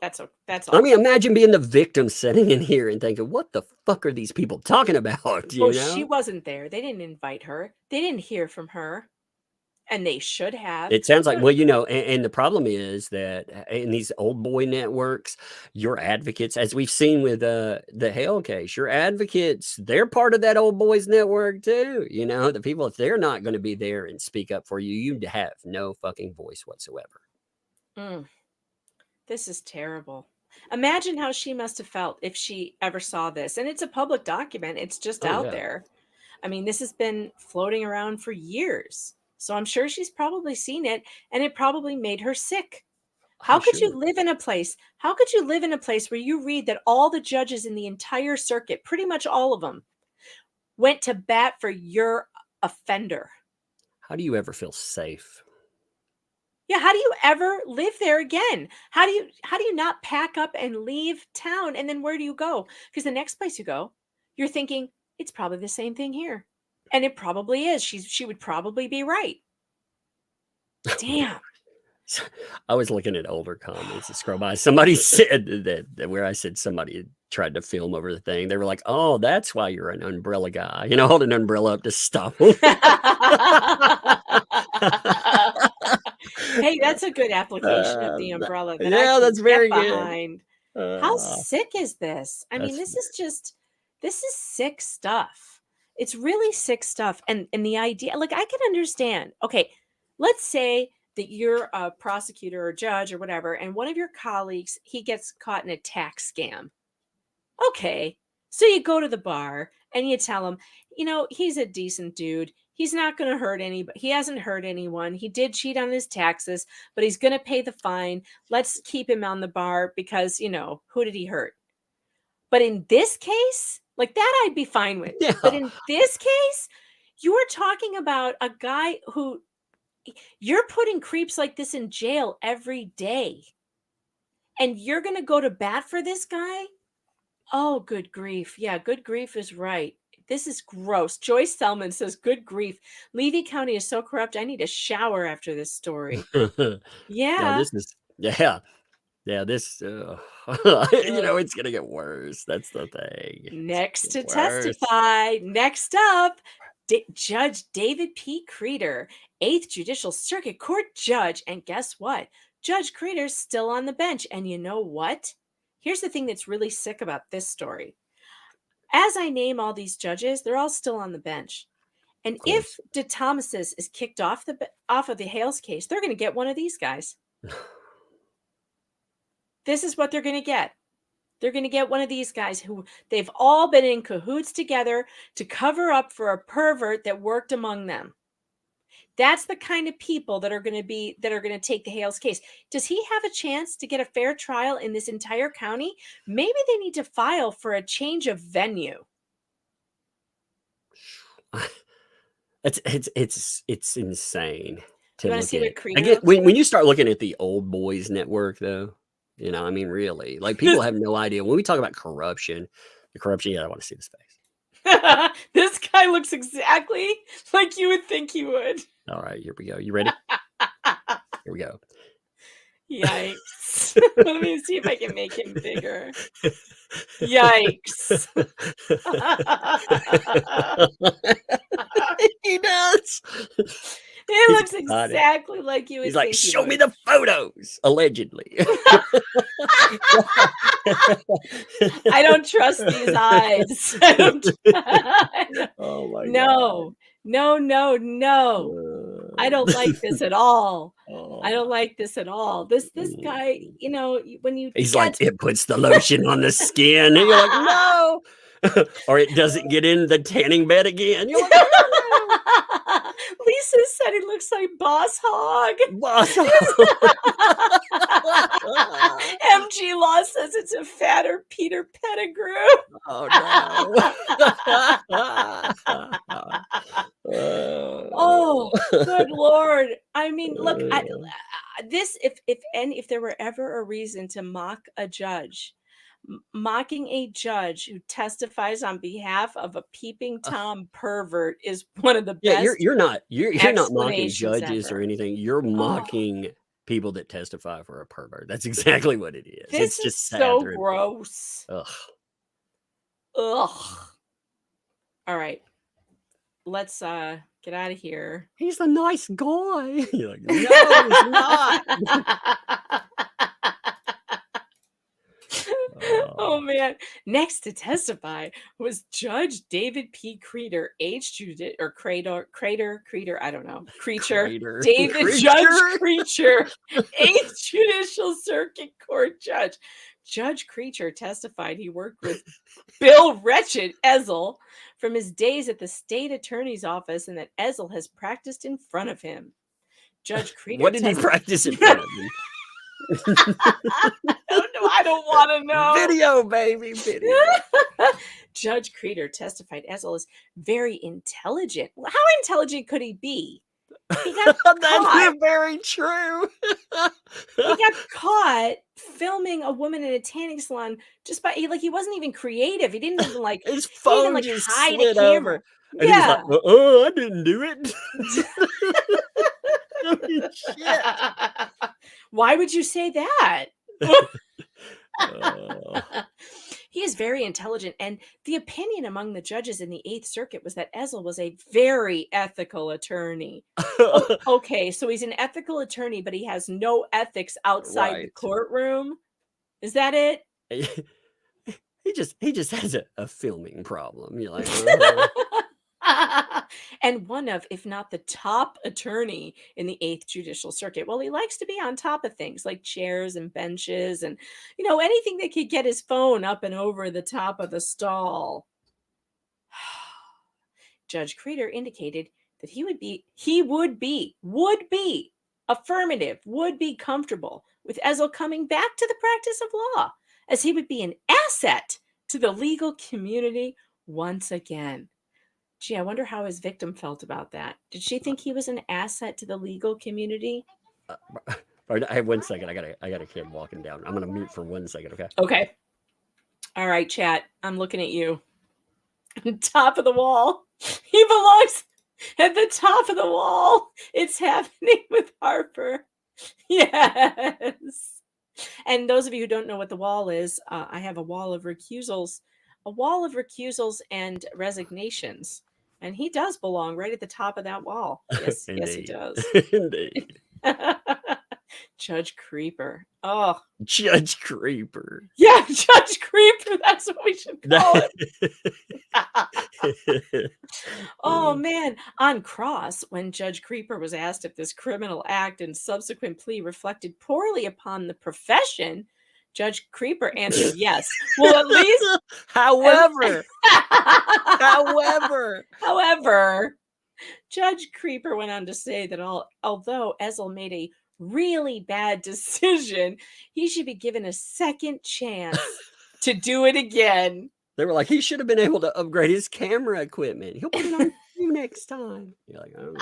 That's all. I mean, imagine being the victim sitting in here and thinking, what the fuck are these people talking about? You know? She wasn't there. They didn't invite her. They didn't hear from her. And they should have. It sounds like, well, and the problem is that in these old boy networks, your advocates, as we've seen with the Hale case, your advocates, they're part of that old boys network too. The people, if they're not going to be there and speak up for you, you have no fucking voice whatsoever. This is terrible. Imagine how she must have felt if she ever saw this. And it's a public document. It's just out there. I mean, this has been floating around for years. So I'm sure she's probably seen it, and it probably made her sick. How could you live in a place? How could you live in a place where you read that all the judges in the entire circuit, pretty much all of them, went to bat for your offender? How do you ever feel safe? Yeah, how do you ever live there again? How do you not pack up and leave town? And then where do you go? Because the next place you go, you're thinking it's probably the same thing here. And it probably is. She would probably be right. Damn. I was looking at older comments to scroll by. Somebody said that where I said somebody had tried to film over the thing. They were like, "Oh, that's why you're an umbrella guy." Hold an umbrella up to stop them. Hey, that's a good application of the umbrella. That's very good. How sick is this? I mean, this is sick stuff. It's really sick stuff. And the idea, like, I can understand. Okay, let's say that you're a prosecutor or judge or whatever, and one of your colleagues, he gets caught in a tax scam. Okay, so you go to the bar and you tell him, he's a decent dude. He's not going to hurt anybody. He hasn't hurt anyone. He did cheat on his taxes, but he's going to pay the fine. Let's keep him on the bar because, who did he hurt? But in this case, like that, I'd be fine with. Yeah. But in this case, you are talking about a guy who you're putting creeps like this in jail every day. And you're going to go to bat for this guy? Oh, good grief. Yeah, good grief is right. This is gross. Joyce Selman says, good grief. Levy County is so corrupt. I need a shower after this story. Yeah. This, it's going to get worse. That's the thing. Next to testify. Next up, Judge David P. Creider, 8th Judicial Circuit Court Judge. And guess what? Judge Creider's still on the bench. And you know what? Here's the thing that's really sick about this story. As I name all these judges, they're all still on the bench. And if DeThomasis is kicked off of the Hales case, they're going to get one of these guys. This is what they're going to get. They're going to get one of these guys who they've all been in cahoots together to cover up for a pervert that worked among them. That's the kind of people that are going to take the Hales case. Does he have a chance to get a fair trial in this entire county? Maybe they need to file for a change of venue. It's insane. You want to see what Creider again, when you start looking at the old boys network, though, really, like people have no idea when we talk about corruption. The corruption, I want to see this face. This guy looks exactly like you would think he would. All right, here we go. You ready? Here we go. Yikes. Let me see if I can make him bigger. Yikes. He does. It He's looks excited. exactly like you would He's like, think he show me would. the photos, allegedly. I don't trust these eyes. I don't Oh my No, no, no, no. God. I don't like this at all. Oh I don't my. like this at all. This guy, you know, when you He's get like, it puts the lotion on the skin. And you're like, no. Or it doesn't get in the tanning bed again. You're like, no. Lisa said he looks like Boss Hog. Boss. MG Law says it's a fatter Peter Pettigrew. Oh no. Oh, good Lord. I mean, look, this, if there were ever a reason to mock a judge, mocking a judge who testifies on behalf of a peeping Tom pervert is one of the Yeah, best. you're not mocking explanations judges or ever. anything. You're mocking people that testify for a pervert. That's exactly what it is. This It's is just sad. so They're- gross. Ugh. Ugh. All right. Let's get out of here. He's a nice guy. You're like, no, he's not. Oh man! Next to testify was Judge David P. Creider, Creider. I don't know. Creider. David Creature? Judge Creider, 8th Judicial Circuit Court Judge. Judge Creider testified he worked with Bill Wretched Ezzell from his days at the state attorney's office, and that Ezzell has practiced in front of him. Judge Creider. What did he practice in front of him? I don't know. I don't want to know. Video, baby, video. Judge Creider testified Ezzell is very intelligent. Well, how intelligent could he be? He got That's very true. he got caught filming a woman in a tanning salon just by he wasn't even creative. He didn't even like his he phone didn't, like, just hide a slid camera. over. And he was like, oh, I didn't do it. Shit. Why would you say that? Oh. He is very intelligent, and the opinion among the judges in the 8th Circuit was that Ezzell was a very ethical attorney. Okay, so he's an ethical attorney, but he has no ethics outside the Right. courtroom. Is that it? He just has a filming problem. You're like, And one of, if not the top attorney in the 8th Judicial Circuit. Well, he likes to be on top of things like chairs and benches and, anything that could get his phone up and over the top of the stall. Judge Creider indicated that he would be comfortable with Ezzell coming back to the practice of law, as he would be an asset to the legal community once again. Gee, I wonder how his victim felt about that. Did she think he was an asset to the legal community? I have 1 second. I got a kid walking down. I'm gonna mute for 1 second. Okay. Okay. All right, chat. I'm looking at you. Top of the wall. He belongs at the top of the wall. It's happening with Harper. Yes. And those of you who don't know what the wall is, I have a wall of recusals and resignations. And he does belong right at the top of that wall. Yes, yes, he does. Indeed. Judge Creeper. Oh, Judge Creeper. yeah, Judge Creeper. That's what we should call him. Oh, man. On cross, when Judge Creeper was asked if this criminal act and subsequent plea reflected poorly upon the profession, Judge Creeper answered yes. Well, at least. However, Judge Creeper went on to say that although Ezzell made a really bad decision, he should be given a second chance to do it again. They were like, he should have been able to upgrade his camera equipment. He'll put it on you next time. You're like, oh.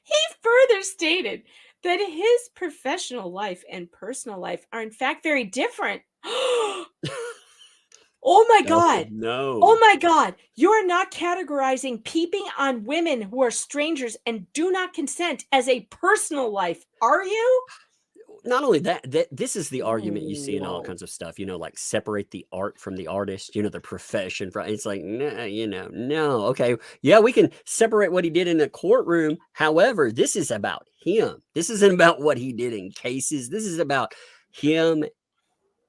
He further stated that his professional life and personal life are in fact very different. Oh my God. No. Oh my God. You're not categorizing peeping on women who are strangers and do not consent as a personal life, are you? not only that, this is the argument you see in all Whoa. kinds of stuff, like separate the art from the artist, the profession from it's like, no, no. Okay. Yeah, we can separate what he did in the courtroom. However, this is about him. This isn't about what he did in cases. This is about him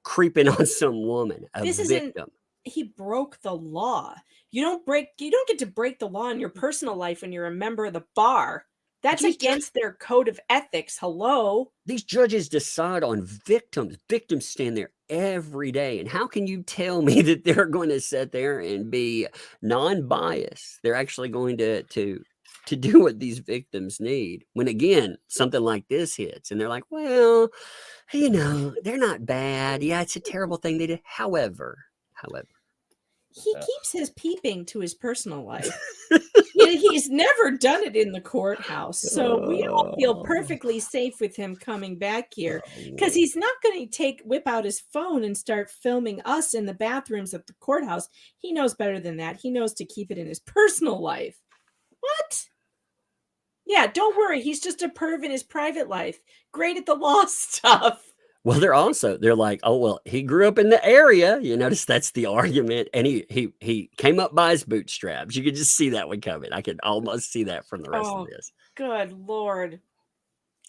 creeping on some woman, a This isn't victim. he broke the law. You don't get to break the law in your personal life when you're a member of the bar. That's These against their code of ethics. Hello. These judges decide on victims. Victims stand there every day. And how can you tell me that they're going to sit there and be non-biased? They're actually going to do what these victims need. When again, something like this hits and they're like, well, they're not bad. Yeah, it's a terrible thing they did. However, He keeps his peeping to his personal life. He's never done it in the courthouse. So we all feel perfectly safe with him coming back here because he's not going to whip out his phone and start filming us in the bathrooms at the courthouse. He knows better than that. He knows to keep it in his personal life. What? Yeah, don't worry. He's just a perv in his private life. Great at the law stuff. Well, they're like, oh, well, he grew up in the area. You notice that's the argument. And he came up by his bootstraps. You could just see that one coming. I could almost see that from the rest of this. Good Lord.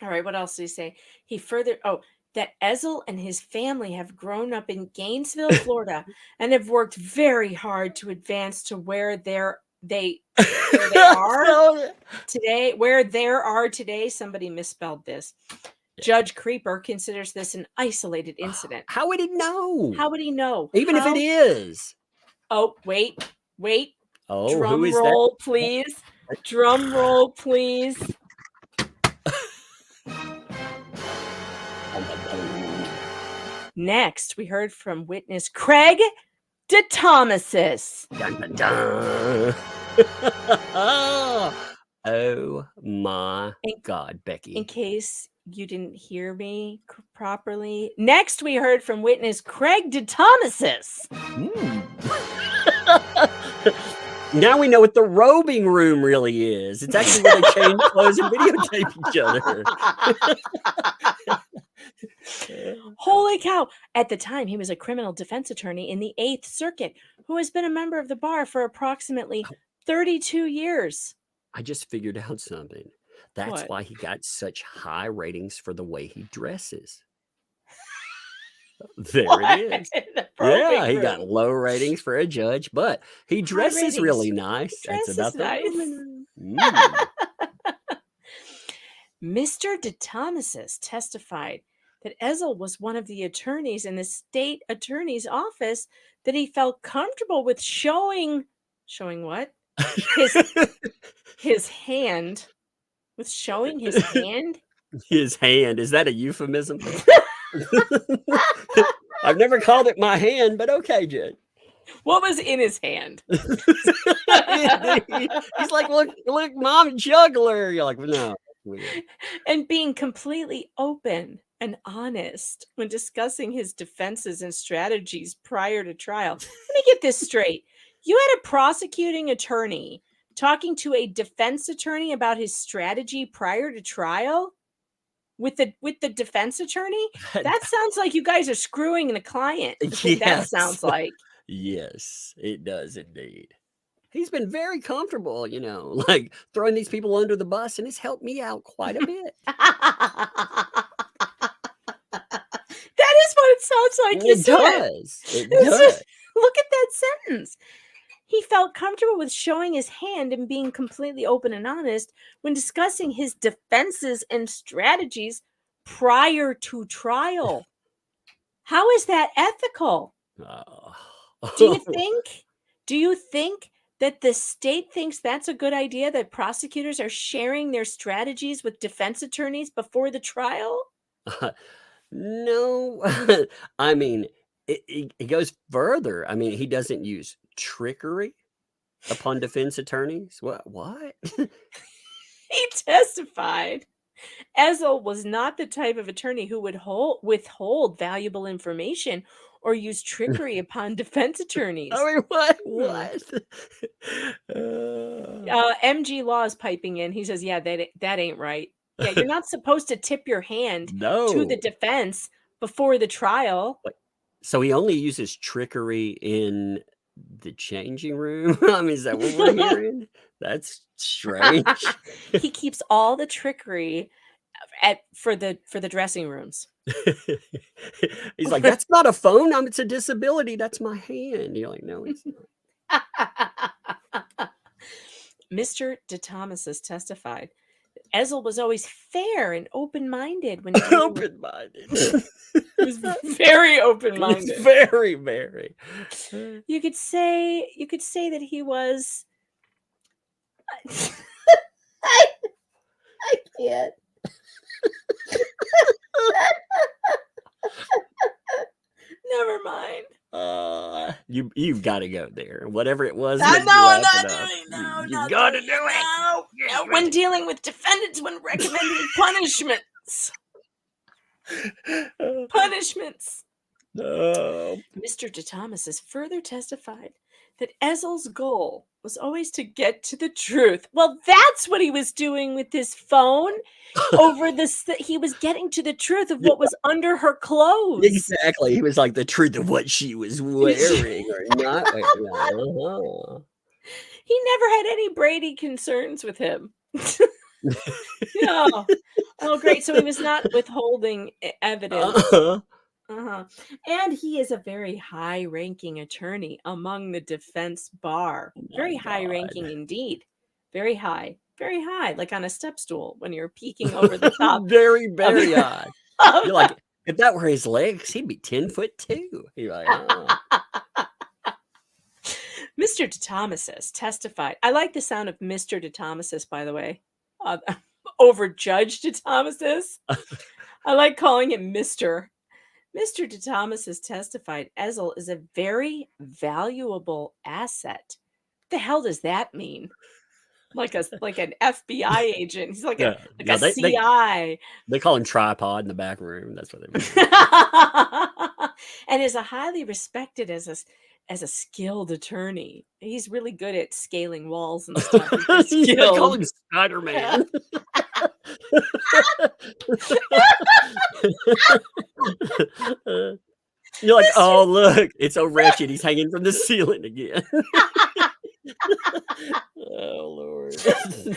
All right, what else did he say? He further, that Ezzell and his family have grown up in Gainesville, Florida, and have worked very hard to advance to where they are today. Somebody misspelled this. Judge Creider considers this an isolated incident. How would he know? How would he know? Even if it is. Oh, wait. Oh, Drum who is roll, that? please. Drum roll, please. Next, we heard from witness Craig DeThomasis. Dun, dun, dun. Oh my God, Becky. In case you didn't hear me properly. Next, we heard from witness Craig DeThomasis. Now we know what the robing room really is. It's actually where they change clothes and videotape each other. Holy cow. At the time, he was a criminal defense attorney in the 8th Circuit who has been a member of the bar for approximately 32 years. I just figured out something. That's why he got such high ratings for the way he dresses. There it is. Yeah, he got low ratings for a judge, but he dresses really nice. That's about nice. Mr. DeThomasis testified that Ezzell was one of the attorneys in the state attorney's office that he felt comfortable with showing what? His hand. With showing his hand? His hand. Is that a euphemism? I've never called it my hand, but okay, Jed. What was in his hand? He's like, look, mom, juggler. You're like, no. And being completely open and honest when discussing his defenses and strategies prior to trial. Let me get this straight. You had a prosecuting attorney talking to a defense attorney about his strategy prior to trial with the defense attorney? That sounds like you guys are screwing the client. Yes. That sounds like. Yes, it does indeed. He's been very comfortable, like throwing these people under the bus, and it's helped me out quite a bit. That is what it sounds like. It does. It does. Look at that sentence. He felt comfortable with showing his hand and being completely open and honest when discussing his defenses and strategies prior to trial. How is that ethical? Do you think that the state thinks that's a good idea, that prosecutors are sharing their strategies with defense attorneys before the trial? No. I mean, it goes further. I mean, he doesn't use trickery upon defense attorneys. What? He testified Ezzell was not the type of attorney who would withhold valuable information or use trickery upon defense attorneys. I mean, what? MG Law is piping in. He says, yeah, that ain't right. Yeah, you're not supposed to tip your hand to No. the defense before the trial. So he only uses trickery in the changing room? I mean, is that what we're hearing? That's strange. He keeps all the trickery for the dressing rooms. He's like, that's not a phone. It's a disability. That's my hand. You're like, no, it's not. Mr. DeThomasis testified that Ezzell was always fair and open-minded when dealing with- Open-minded. He was very open-minded. He's very, very. You could say that he was. I can't. Never mind. You've got to go there. Whatever it was. No, that you I'm laughed not it up, doing. No, you got to do it. No, when dealing with defendants, when recommending punishments. Punishments. No. Mr. DeThomasis further testified that Ezzell's goal was always to get to the truth. Well, that's what he was doing with his phone over this. He was getting to the truth of what was under her clothes. Exactly. He was like the truth of what she was wearing or not wearing. Uh-huh. He never had any Brady concerns with him. No. Oh, great. So he was not withholding evidence. And he is a very high-ranking attorney among the defense bar. Very high-ranking indeed. Very high. Very high, like on a step stool when you're peeking over the top. Very, very high. You're like, if that were his legs, he'd be 10'2". You're like, oh. Mr. DeThomasis testified. I like the sound of Mr. DeThomasis, by the way, over Judge DeThomasis. I like calling him Mr. Mr. DeThomasis testified Ezzell is a very valuable asset. What the hell does that mean? Like an FBI agent. He's like a CI. They call him tripod in the back room. That's what they mean. And is a highly respected as a skilled attorney. He's really good at scaling walls and stuff. They call him Spider-Man. You're like, oh, look, it's so wretched. He's hanging from the ceiling again. Oh, Lord. A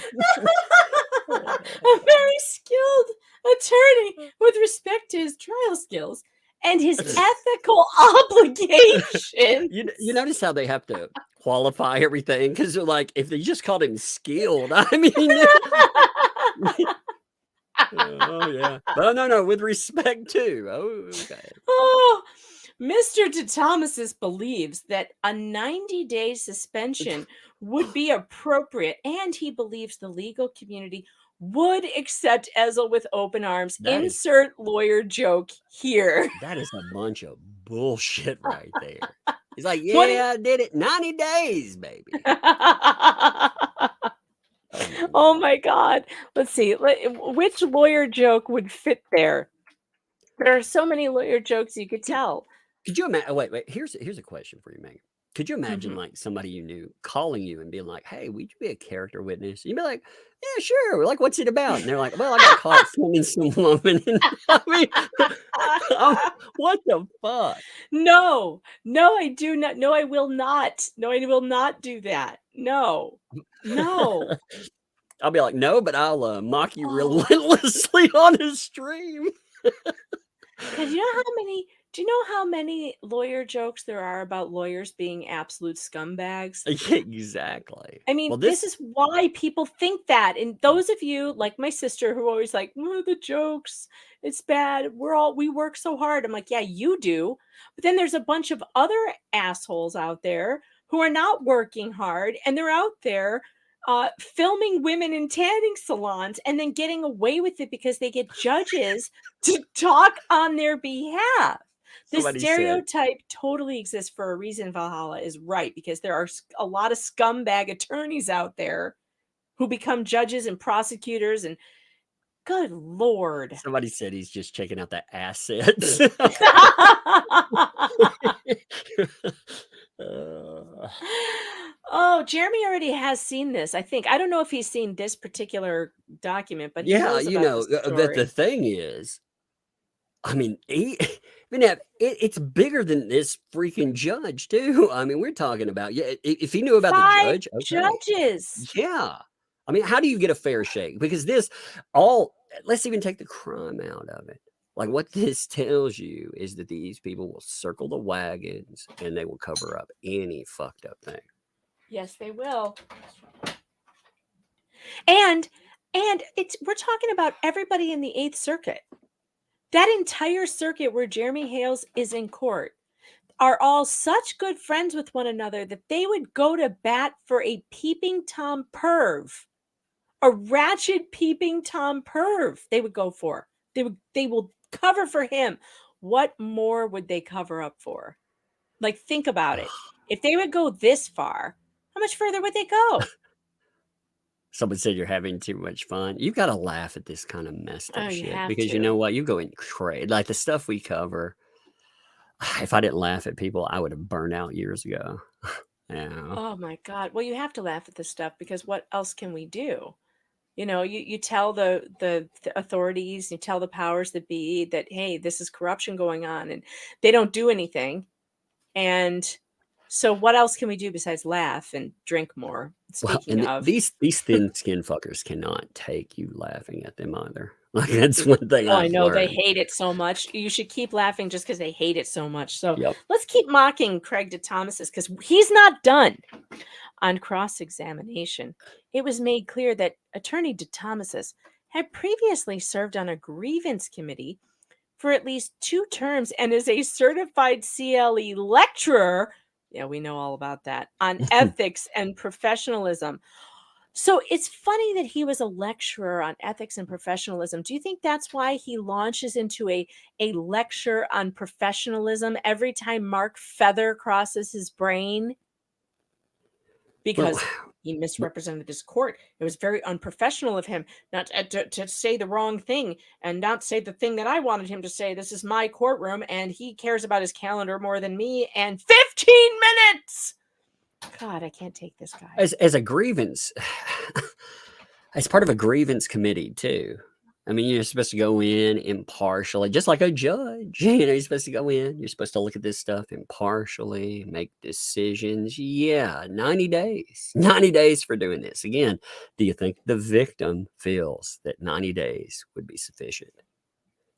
very skilled attorney with respect to his trial skills and his ethical obligation. You notice how they have to qualify everything? Because they're like, if they just called him skilled, I mean... Oh, yeah. Oh, no, with respect too. Oh, okay. Oh, Mr. DeThomasis believes that a 90-day suspension would be appropriate, and he believes the legal community would accept Ezzell with open arms. Insert lawyer joke here. That is a bunch of bullshit right there. He's like, yeah, I did it. 90 days, baby. Oh my God. Let's see. Which lawyer joke would fit there? There are so many lawyer jokes you could tell. Could you imagine? Wait. Here's a question for you, Megan. Could you imagine like somebody you knew calling you and being like, "Hey, would you be a character witness?" You'd be like, "Yeah, sure." Like, what's it about? And they're like, "Well, I got caught filming some woman." And I mean, what the fuck? No, I do not. No, I will not. No, I will not do that. No. I'll be like, no, but I'll mock you relentlessly on his stream. Because do you know how many lawyer jokes there are about lawyers being absolute scumbags? Exactly. I mean, this is why people think that. And those of you like my sister who are always like, the jokes, it's bad. We work so hard. I'm like, yeah, you do. But then there's a bunch of other assholes out there who are not working hard, and they're out there filming women in tanning salons and then getting away with it because they get judges to talk on their behalf. This stereotype totally exists for a reason. Valhalla is right, because there are a lot of scumbag attorneys out there who become judges and prosecutors, and good Lord. Somebody said he's just checking out the assets. Oh, Jeremy already has seen this, I think. I don't know if he's seen this particular document, but he Yeah, knows you about know, this but the story. thing is, I mean, it's bigger than this freaking judge too. I mean, we're talking about, yeah, if he knew about the 5 judge, okay. judges. Yeah. I mean, how do you get a fair shake? Because this all, let's even take the crime out of it. Like what this tells you is that these people will circle the wagons and they will cover up any fucked up thing. Yes, they will. And we're talking about everybody in the Eighth Circuit. That entire circuit where Jeremy Hales is in court are all such good friends with one another that they would go to bat for a peeping Tom perv. A ratchet peeping Tom perv they would go for. They will cover for him. What more would they cover up for? Like, think about it. If they would go this far, how much further would they go? Someone said you're having too much fun. You got to laugh at this kind of messed Oh, up you shit have because you to. know what? You go in crazy. Like the stuff we cover. If I didn't laugh at people, I would have burned out years ago. Yeah. Oh my God. Well, you have to laugh at this stuff because what else can we do? You know, you tell the authorities, you tell the powers that be that, hey, this is corruption going on, and they don't do anything. And so what else can we do besides laugh and drink more? Well, Speaking and of, these thin skin fuckers cannot take you laughing at them either. Like that's one thing oh, I I've know they learned. hate it so much. You should keep laughing just because they hate it so much. So Yep. let's keep mocking Craig DeThomasis because he's not done. On cross-examination, it was made clear that Attorney DeThomasis had previously served on a grievance committee for at least 2 terms and is a certified CLE lecturer. Yeah, we know all about that on ethics and professionalism. So it's funny that he was a lecturer on ethics and professionalism. Do you think that's why he launches into a lecture on professionalism every time Mark Feather crosses his brain? Well, Because he misrepresented his court. It was very unprofessional of him not to say the wrong thing and not say the thing that I wanted him to say. This is my courtroom, and he cares about his calendar more than me. And 15 minutes. God, I can't take this guy. as a grievance, as part of a grievance committee too. I mean, you're supposed to go in impartially, just like a judge. You know, you're supposed to go in. You're supposed to look at this stuff impartially, make decisions. Yeah, 90 days. 90 days for doing this. Again, do you think the victim feels that 90 days would be sufficient?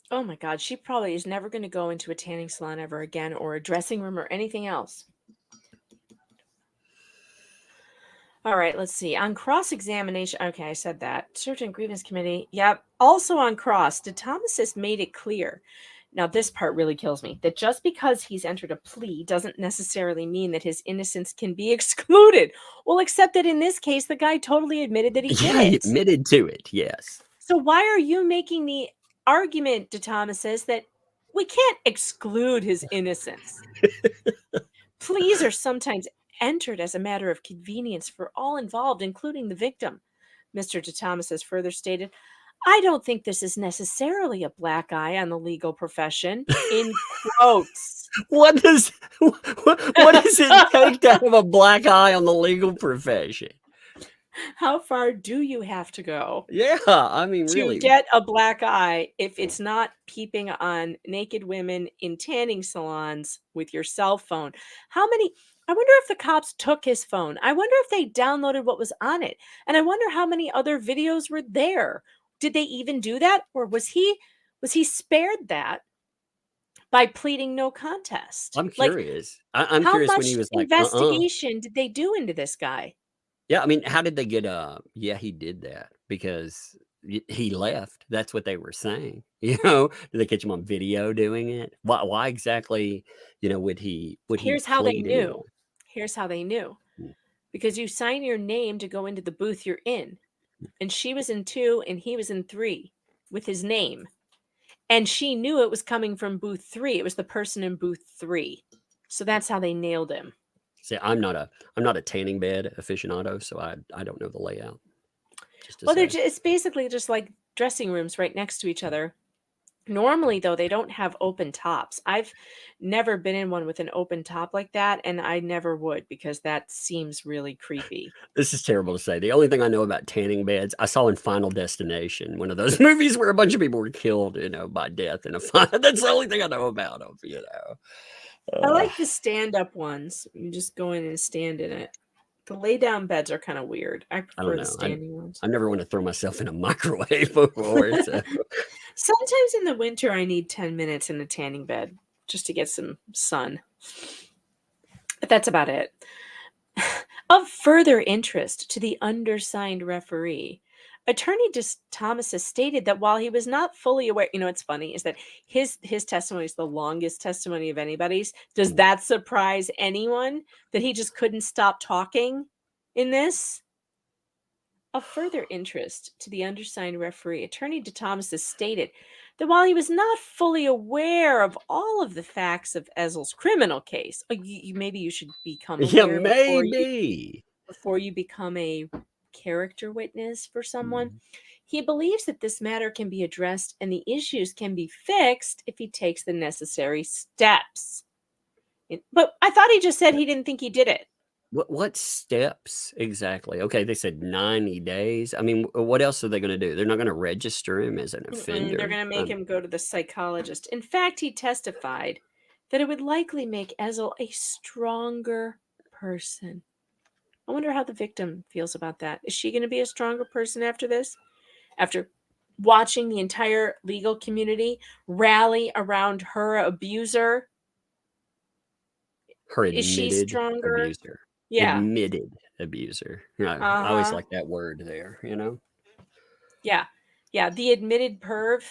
Oh my God, she probably is never going to go into a tanning salon ever again or a dressing room or anything else. All right, let's see. On cross-examination, okay, I said that. Search and Grievance Committee. Yep. Also on cross, DeThomasis made it clear. Now, this part really kills me. That just because he's entered a plea doesn't necessarily mean that his innocence can be excluded. Well, except that in this case, the guy totally admitted that he did Yeah, he it. admitted to it. Yes. So why are you making the argument, DeThomasis, that we can't exclude his innocence? Pleas are sometimes entered as a matter of convenience for all involved, including the victim. Mr. DeThomasis further stated, I don't think this is necessarily a black eye on the legal profession, in quotes. What does it take to have a black eye on the legal profession? How far do you have to go? Yeah, I mean, to really. get a black eye if it's not peeping on naked women in tanning salons with your cell phone? How many? I wonder if the cops took his phone. I wonder if they downloaded what was on it. And I wonder how many other videos were there. Did they even do that? Or was he spared that by pleading no contest? I'm Like, curious. I'm how curious when much he was like, investigation did they do into this guy? Yeah, I mean, how did they get yeah, he did that because he left. That's what they were saying. You know, did they catch him on video doing it? Why exactly, you know, would he Here's how they plead knew. anyway? Here's how they knew. Hmm. Because you sign your name to go into the booth you're in. And she was in 2 and he was in 3 with his name. And she knew it was coming from booth 3. It was the person in booth 3. So that's how they nailed him. See, I'm not a tanning bed aficionado, so I don't know the layout. Well, it's basically just like dressing rooms right next to each other. Normally, though, they don't have open tops. I've never been in one with an open top like that, and I never would because that seems really creepy. This is terrible to say. The only thing I know about tanning beds, I saw in Final Destination, one of those movies where a bunch of people were killed, by death in a fire. That's the only thing I know about them. I like the stand-up ones. You just go in and stand in it. The lay-down beds are kind of weird. I I prefer don't the know. standing ones. I never want to throw myself in a microwave before. So. Sometimes in the winter, I need 10 minutes in a tanning bed just to get some sun. But that's about it. Of further interest to the undersigned referee, Attorney DeThomasis stated that while he was not fully aware, what's funny is that his testimony is the longest testimony of anybody's. Does that surprise anyone that he just couldn't stop talking in this? Of further interest to the undersigned referee, Attorney DeThomasis stated that while he was not fully aware of all of the facts of Ezzell's criminal case, maybe you should become aware Maybe. before you become a character witness for someone. Mhm. He believes that this matter can be addressed and the issues can be fixed if he takes the necessary steps. But I thought he just said he didn't think he did it. What steps exactly? Okay, they said 90 days. I mean, what else are they going to do? They're not going to register him as an offender. They're going to make him go to the psychologist. In fact, he testified that it would likely make Ezzell a stronger person. I wonder how the victim feels about that. Is she going to be a stronger person after this? After watching the entire legal community rally around her abuser? Her Is she admitted stronger? abuser. Yeah. Admitted abuser. I always like that word there, Yeah. Yeah. The admitted perv.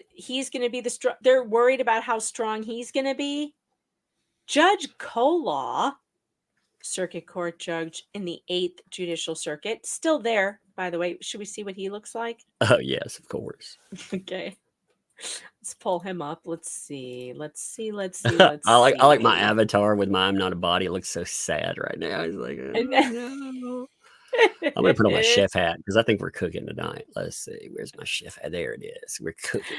He's going to be they're worried about how strong he's going to be. Judge Colaw, circuit court judge in the 8th Judicial Circuit, still there, by the way. Should we see what he looks like? Oh, yes, of course. Okay. Let's pull him up. Let's see. I like my avatar with my I'm not a body. It looks so sad right now. He's like, oh, no. I'm going to put on my chef hat because I think we're cooking tonight. Let's see. Where's my chef hat? There it is. We're cooking.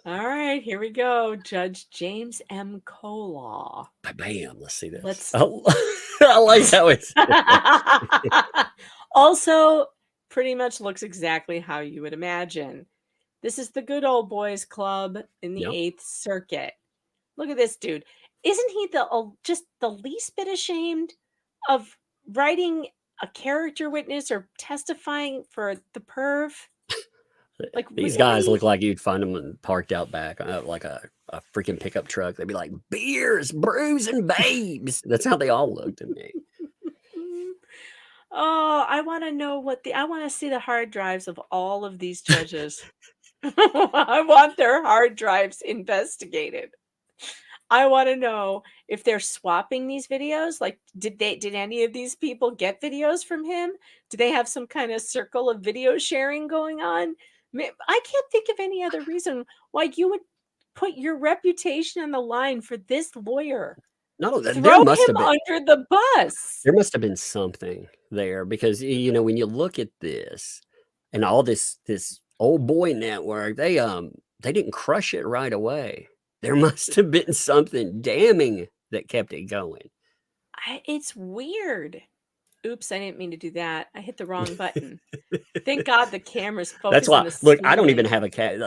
All right, here we go. Judge James M. Colaw. Bam. Let's see this. I like how it's. Also, pretty much looks exactly how you would imagine. This is the good old boys club in the 8th Circuit. Look at this dude. Isn't he just the least bit ashamed of writing a character witness or testifying for the perv? Like these guys look like you'd find them parked out back, like a freaking pickup truck. They'd be like, beers, brews, and babes. That's how they all look to me. Oh, I want to know I want to see the hard drives of all of these judges. I want their hard drives investigated. I want to know if they're swapping these videos. Like, did any of these people get videos from him? Do they have some kind of circle of video sharing going on? I can't think of any other reason why you would put your reputation on the line for this lawyer. No, throw him under the bus. There must have been something there because when you look at this and all this old boy network, they didn't crush it right away. There must have been something damning that kept it going. It's weird. Oops, I didn't mean to do that. I hit the wrong button. Thank God the camera's focused. That's why. On the look, I don't even have a cat.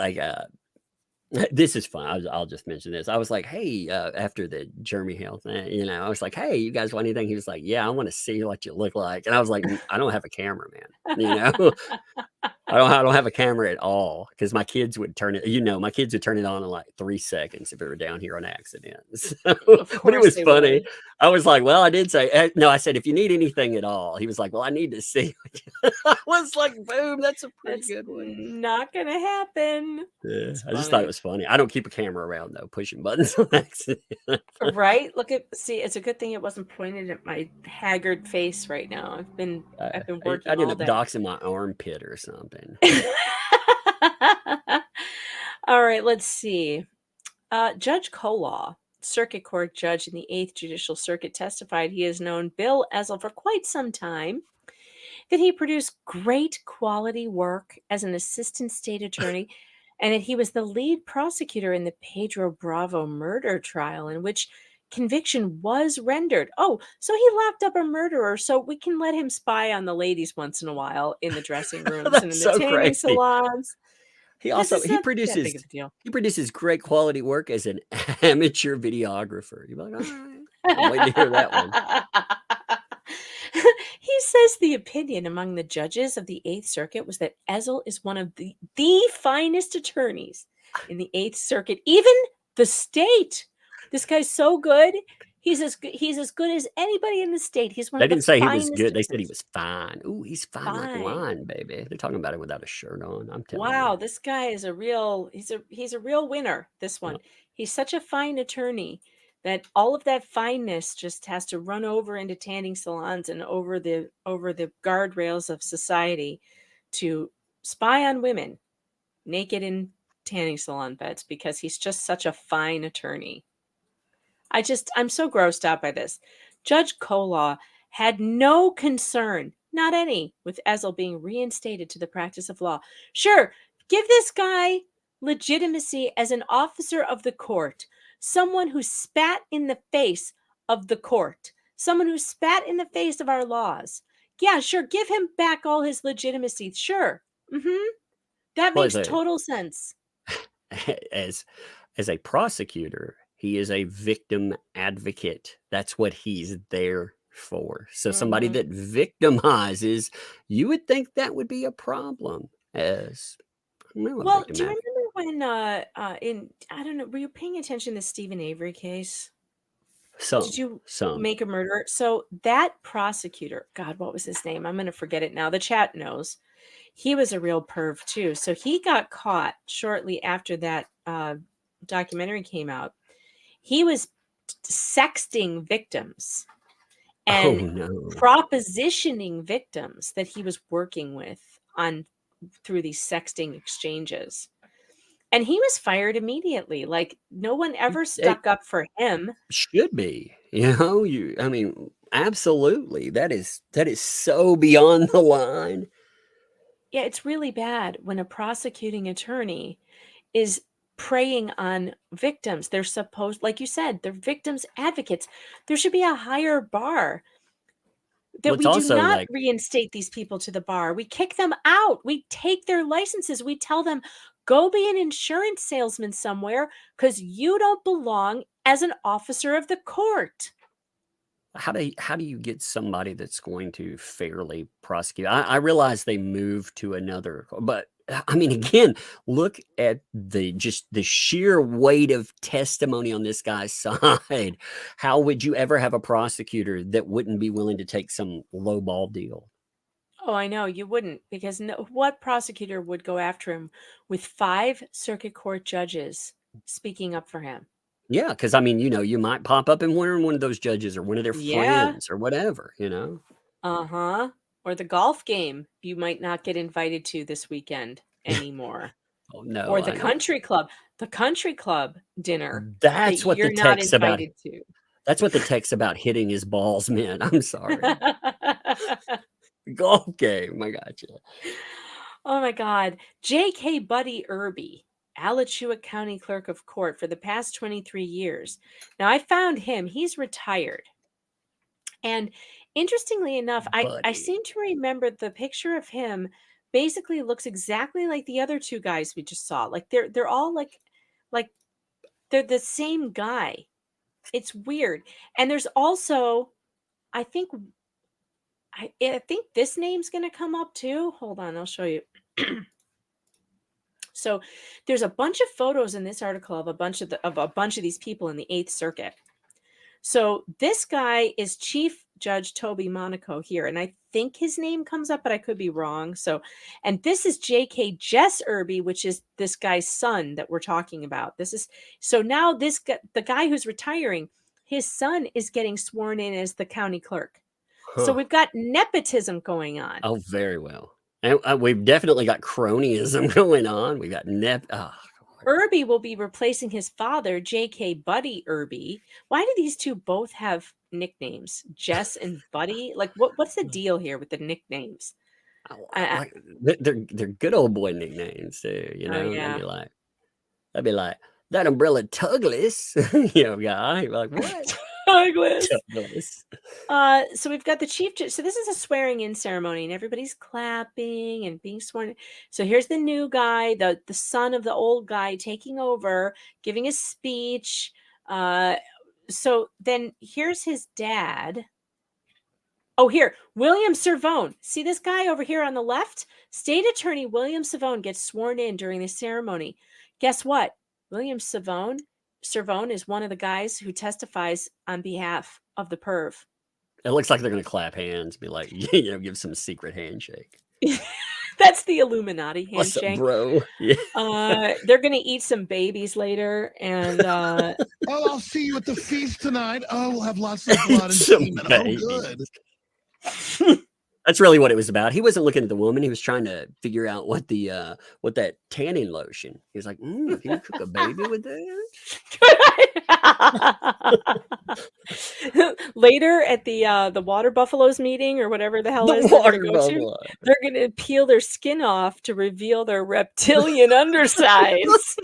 This is fun. I'll just mention this. I was like, hey, after the Jeremy Hill thing, I was like, hey, you guys want anything? He was like, yeah, I want to see what you look like. And I was like, I don't have a camera, man. I don't have a camera at all because my kids would turn it. My kids would turn it on in like 3 seconds if it were down here on accident. So, but it was funny. Would. I was like, well, I did say no. I said, if you need anything at all, he was like, well, I need to see. I was like, boom, that's a pretty good one. Not gonna happen. Yeah, I just thought it was funny. I don't keep a camera around though, pushing buttons on accident. Right? It's a good thing it wasn't pointed at my haggard face right now. I've been working. I ended up doxing my armpit or something. All right, let's see. Judge Colaw, circuit court judge in the 8th Judicial Circuit, testified he has known Bill Ezzell for quite some time, that he produced great quality work as an assistant state attorney, and that he was the lead prosecutor in the Pedro Bravo murder trial, in which conviction was rendered. Oh, so he locked up a murderer so we can let him spy on the ladies once in a while in the dressing rooms and That's in the so tanning crazy. salons. He This also is not that big of a deal. he produces great quality work as an amateur videographer. You're like, all right. I'm waiting to hear that one. He says the opinion among the judges of the Eighth Circuit was that Ezzell is one of the finest attorneys in the Eighth Circuit, even the state. This guy's so good. He's as good as anybody in the state. He's one They of the didn't say he finest was good. They said he attorneys. was fine. Ooh, he's fine like Fine. wine, baby. They're talking about it without a shirt on. I'm telling Wow, you. this guy is a real he's a real winner, this one. Yep. He's such a fine attorney that all of that fineness just has to run over into tanning salons and over the guardrails of society to spy on women naked in tanning salon beds because he's just such a fine attorney. I'm so grossed out by this. Judge Colaw had no concern, not any, with Ezzell being reinstated to the practice of law. Sure, give this guy legitimacy as an officer of the court, someone who spat in the face of the court, someone who spat in the face of our laws. Yeah, sure, give him back all his legitimacy. Sure. That Well, makes total sense. as a prosecutor, he is a victim advocate. That's what he's there for. So somebody that victimizes, you would think that would be a problem as Well, do you remember when I don't know, were you paying attention to the Stephen Avery case? Did you make a murderer? So that prosecutor, God, what was his name? I'm going to forget it now. The chat knows. He was a real perv too. So he got caught shortly after that documentary came out. He was sexting victims and propositioning victims that he was working with through these sexting exchanges. And he was fired immediately. Like no one ever stuck up for him. Should be, I mean, absolutely. That is so beyond the line. Yeah, it's really bad when a prosecuting attorney is preying on victims. They're supposed, like you said, they're victims advocates. There should be a higher bar that we do not reinstate these people to the bar. We kick them out. We take their licenses. We tell them, go be an insurance salesman somewhere because you don't belong as an officer of the court. How do you get somebody that's going to fairly prosecute? I realize they moved to another, but I mean, again, look at the sheer weight of testimony on this guy's side. How would you ever have a prosecutor that wouldn't be willing to take some lowball deal? Oh, I know you wouldn't, because what prosecutor would go after him with 5 circuit court judges speaking up for him? Yeah, because I mean, you might pop up and one of those judges or one of their friends or whatever, Or the golf game you might not get invited to this weekend anymore. Oh no. Or the country club dinner. That's what the text about. To. That's what the text about hitting his balls meant. I'm sorry. Golf game. I got you. Oh my God. J.K. Buddy Irby, Alachua County Clerk of Court for the past 23 years. Now I found him. He's retired. And interestingly enough, I seem to remember the picture of him basically looks exactly like the other 2 guys we just saw. Like they're all like they're the same guy. It's weird. And there's also, I think this name's going to come up too. Hold on, I'll show you. So there's a bunch of photos in this article of a bunch of these people in the 8th Circuit. So this guy is Chief Judge Toby Monaco here, and I think his name comes up, but I could be wrong. So, and this is J.K. Jess Irby, which is this guy's son that we're talking about. So now the guy who's retiring, his son is getting sworn in as the county clerk. Huh. So we've got nepotism going on. Oh, very well. And we've definitely got cronyism going on. We got Irby will be replacing his father, J.K. Buddy Irby. Why do these 2 both have nicknames? Jess and Buddy? Like, what's the deal here with the nicknames? I- They're good old boy nicknames too. You Oh, know, yeah. I'd be like that umbrella tugless, guy. Like what? Douglas. Tugless. So we've got the chief judge. So this is a swearing in ceremony, and everybody's clapping and being sworn in. So here's the new guy, the son of the old guy, taking over, giving a speech. So then here's his dad. Oh, here, William Cervone. See this guy over here on the left? State Attorney William Cervone gets sworn in during the ceremony. Guess what? William Cervone is one of the guys who testifies on behalf of the perv. It looks like they're gonna clap hands, be like, give some secret handshake. That's the Illuminati What's up, handshake. bro? Yeah. They're gonna eat some babies later, and Oh, I'll see you at the feast tonight. Oh, we'll have lots of blood and Some semen. Oh, babies. good. That's really what it was about. He wasn't looking at the woman. He was trying to figure out what that tanning lotion. He was like, can you cook a baby with that? Later at the water buffaloes meeting or whatever the hell The it is they're gonna water go to, buffalo. they're gonna peel their skin off to reveal their reptilian undersides.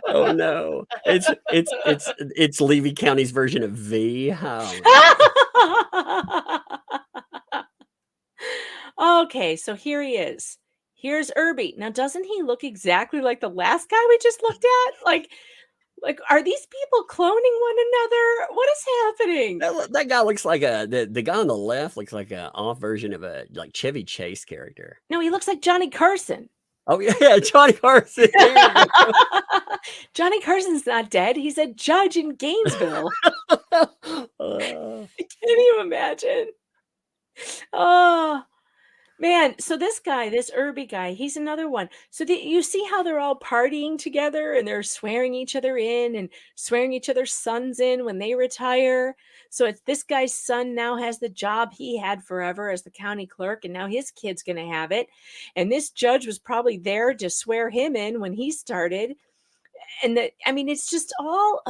Oh no. It's Levy County's version of V. Oh, Okay, so here he is. Here's Irby. Now, doesn't he look exactly like the last guy we just looked at? Like, are these people cloning one another? What is happening? that guy looks like the guy on the left looks like an off version of a like Chevy Chase character. No, he looks like Johnny Carson. Oh yeah, Johnny Carson. There you go. Johnny Carson's not dead. He's a judge in Gainesville. Can you imagine? Oh, man. So this guy, this Irby guy, he's another one. So you see how they're all partying together and they're swearing each other in and swearing each other's sons in when they retire. So it's this guy's son now has the job he had forever as the county clerk, and now his kid's going to have it. And this judge was probably there to swear him in when he started. And it's just all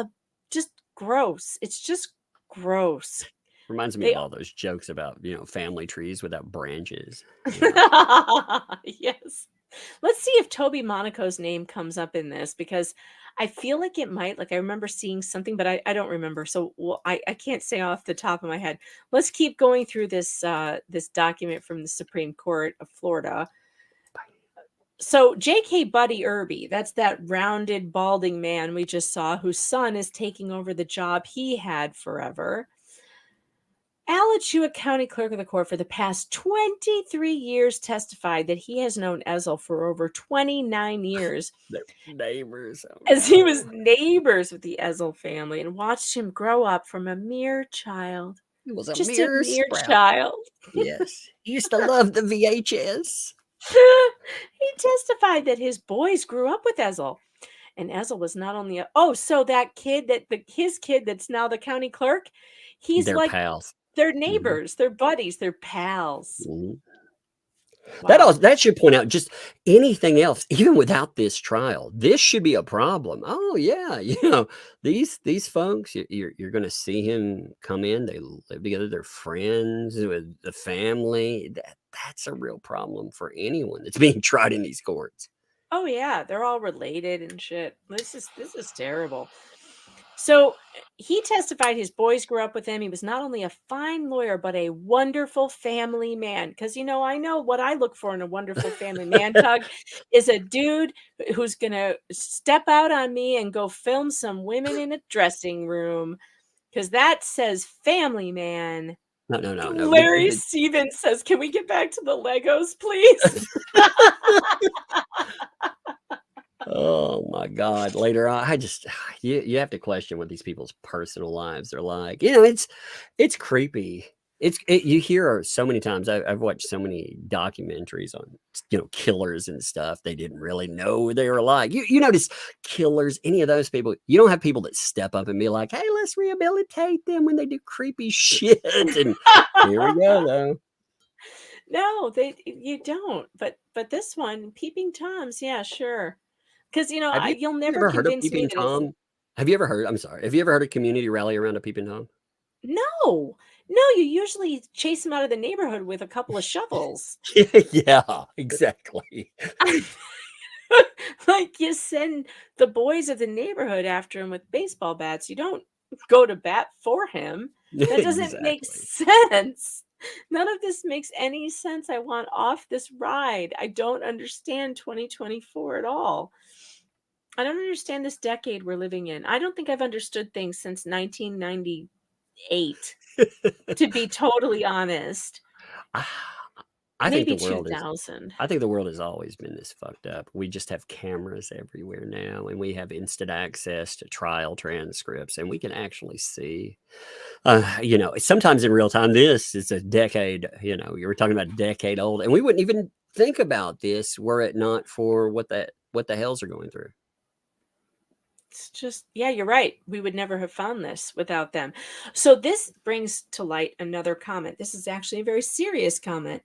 just gross. It's just gross. Reminds me of all those jokes about, family trees without branches. Yes. Let's see if Toby Monaco's name comes up in this, because I feel like it might. Like I remember seeing something, but I don't remember. So I can't say off the top of my head. Let's keep going through this document from the Supreme Court of Florida. So J.K. Buddy Irby, that's that rounded, balding man we just saw, whose son is taking over the job he had forever. Alachua County Clerk of the Court for the past 23 years testified that he has known Ezzell for over 29 years. They're neighbors. As he was neighbors with the Ezzell family and watched him grow up from a mere child. He was a Just mere a mere sprout. child. Yes. He used to love the VHS. He testified that his boys grew up with Ezzell. And Ezzell was not only so that kid his kid that's now the county clerk, he's They're like pals. they're neighbors, they're buddies, they're pals. Mhm. Wow. That should point out just anything else, even without this trial. This should be a problem. Oh yeah, these folks, you're going to see him come in. They live together. They're friends with the family. That's a real problem for anyone that's being tried in these courts. Oh yeah, they're all related and shit. This is terrible. So he testified his boys grew up with him. He was not only a fine lawyer, but a wonderful family man. Because, I know what I look for in a wonderful family man, Tug, is a dude who's going to step out on me and go film some women in a dressing room. Because that says family man. No. Larry Stevens says, can we get back to the Legos, please? Oh my God! Later on, you have to question what these people's personal lives are like. It's creepy. You hear so many times. I've watched so many documentaries on killers and stuff. They didn't really know who they were like. You notice killers, any of those people. You don't have people that step up and be like, "Hey, let's rehabilitate them when they do creepy shit." And here we go, though. No, you don't. But this one, Peeping Toms, yeah, sure. Because you'll never heard of convince me Peeping that Tom? Have you ever heard? I'm sorry. Have you ever heard a community rally around a Peeping Tom? No, No, you usually chase them out of the neighborhood with a couple of shovels. Yeah, exactly. Like you send the boys of the neighborhood after him with baseball bats. You don't go to bat for him. That doesn't make sense. None of this makes any sense. I want off this ride. I don't understand 2024 at all. I don't understand this decade we're living in. I don't think I've understood things since 1998, to be totally honest. I think Maybe the world is 2000. I think the world has always been this fucked up. We just have cameras everywhere now, and we have instant access to trial transcripts, and we can actually see, sometimes in real time. This is a decade, you were talking about a decade old, and we wouldn't even think about this were it not for what the hells are going through. It's just, yeah, you're right. We would never have found this without them. So this brings to light another comment. This is actually a very serious comment.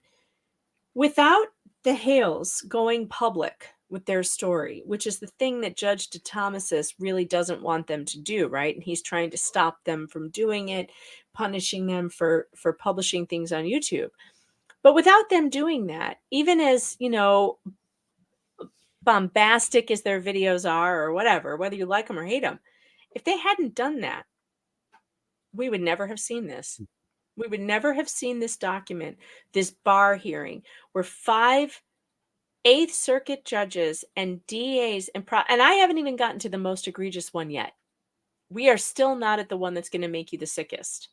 Without the Hales going public with their story, which is the thing that Judge DeThomasis really doesn't want them to do, right? And he's trying to stop them from doing it, punishing them for publishing things on YouTube. But without them doing that, even as, bombastic as their videos are or whatever, whether you like them or hate them, if they hadn't done that, we would never have seen this. We would never have seen this document, this bar hearing, where 5 Eighth Circuit judges and DAs and I haven't even gotten to the most egregious one yet. We are still not at the one that's going to make you the sickest.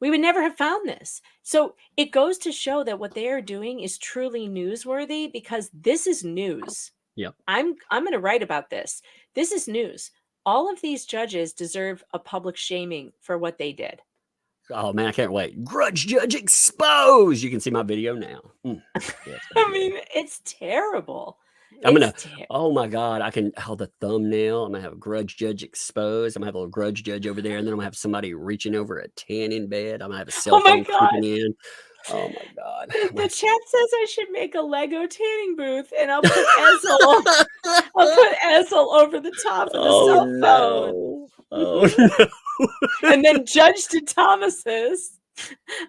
We would never have found this. So it goes to show that what they are doing is truly newsworthy, because this is news. Yep. I'm going to write about this. This is news. All of these judges deserve a public shaming for what they did. Oh man, I can't wait. Grudge Judge exposed. You can see my video now. I mean, it's terrible. Oh my God, the thumbnail. I'm gonna have a Grudge Judge exposed. I'm gonna have a little Grudge Judge over there, and then I'm gonna have somebody reaching over a tan in bed. I'm gonna have a cell phone creeping in. Oh my God. The chat says I should make a Lego tanning booth, and I'll put Ezzell. I'll put Ezzell over the top of the cell phone. Oh no. And then Judge DeThomasis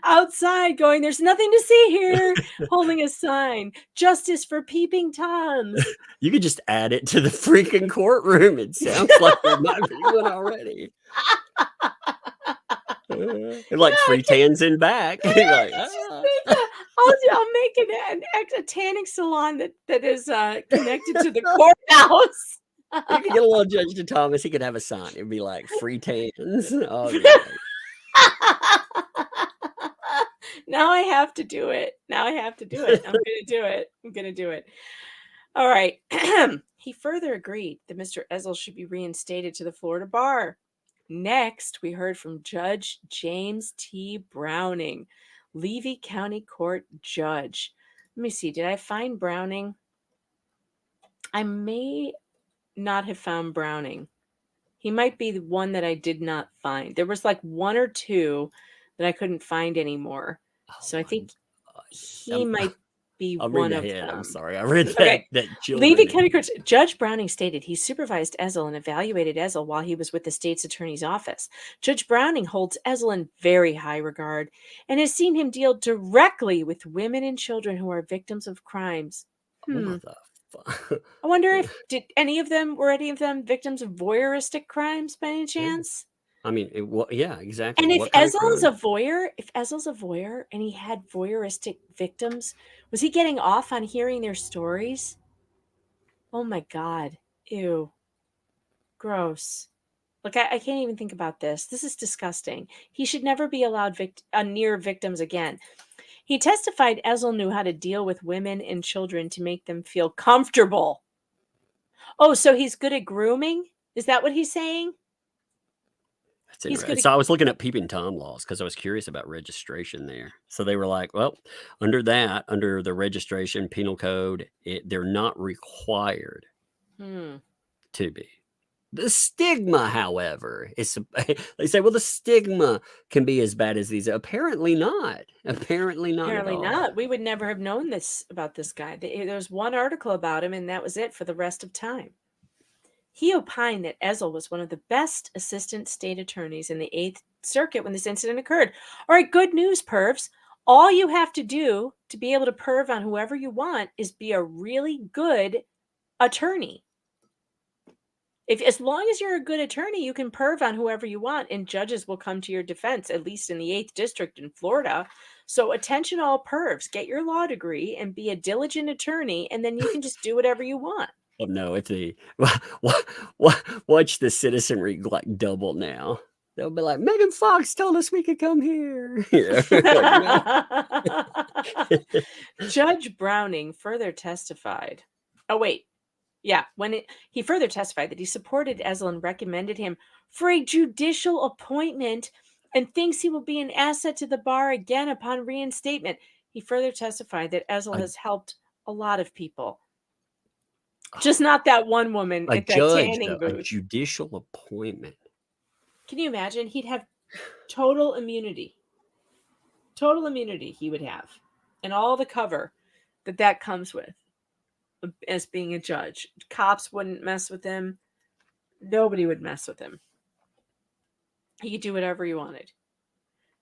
outside going, "There's nothing to see here," holding a sign, "Justice for peeping Toms." You could just add it to the freaking courtroom. It sounds like there might be one already. Like free tans in back. Like, I'll make a tanning salon that is connected to the courthouse. You could get a little Judge DeThomas. He could have a sign. It'd be like free tans. Oh, yeah. Now I have to do it. I'm going to do it. All right. He further agreed that Mr. Ezzell should be reinstated to the Florida bar. Next, we heard from Judge James T. Browning, Levy County Court Judge. Let me see. Did I find Browning? I may not have found Browning. He might be the one that I did not find. There was like 1 or 2 that I couldn't find anymore. So I think he might be one of them. I'm sorry. I read that. Okay. That Levy County Court Judge Browning stated he supervised Ezzell and evaluated Ezzell while he was with the state's attorney's office. Judge Browning holds Ezzell in very high regard and has seen him deal directly with women and children who are victims of crimes. I wonder if were any of them victims of voyeuristic crimes by any chance? I mean, yeah, exactly. And if Ezzell's a voyeur and he had voyeuristic victims, was he getting off on hearing their stories? Oh my God. Ew. Gross. Look, I can't even think about this. This is disgusting. He should never be allowed near victims again. He testified Ezzell knew how to deal with women and children to make them feel comfortable. Oh, so he's good at grooming? Is that what he's saying? So I was looking at peeping Tom laws because I was curious about registration there. So they were like, well, under the registration penal code, they're not required to be. The stigma, however, is they say, well, the stigma can be as bad as these. Apparently not. Apparently not. We would never have known this about this guy. There's one article about him, and that was it for the rest of time. He opined that Ezzell was one of the best assistant state attorneys in the 8th Circuit when this incident occurred. All right, good news, pervs. All you have to do to be able to perv on whoever you want is be a really good attorney. As long as you're a good attorney, you can perv on whoever you want, and judges will come to your defense, at least in the 8th District in Florida. So attention all pervs, get your law degree and be a diligent attorney, and then you can just do whatever you want. Oh no, if the watch the citizenry like double now. They'll be like, Megan Fox told us we could come here. Judge Browning further testified. Oh, wait. Yeah, he further testified that he supported Ezzell and recommended him for a judicial appointment and thinks he will be an asset to the bar again upon reinstatement. He further testified that Ezzell has helped a lot of people. Just not that one woman A at that judge, tanning though, a booth. judicial appointment. Can you imagine? He'd have total immunity. Total immunity he would have. And all the cover that comes with as being a judge. Cops wouldn't mess with him. Nobody would mess with him. He could do whatever he wanted.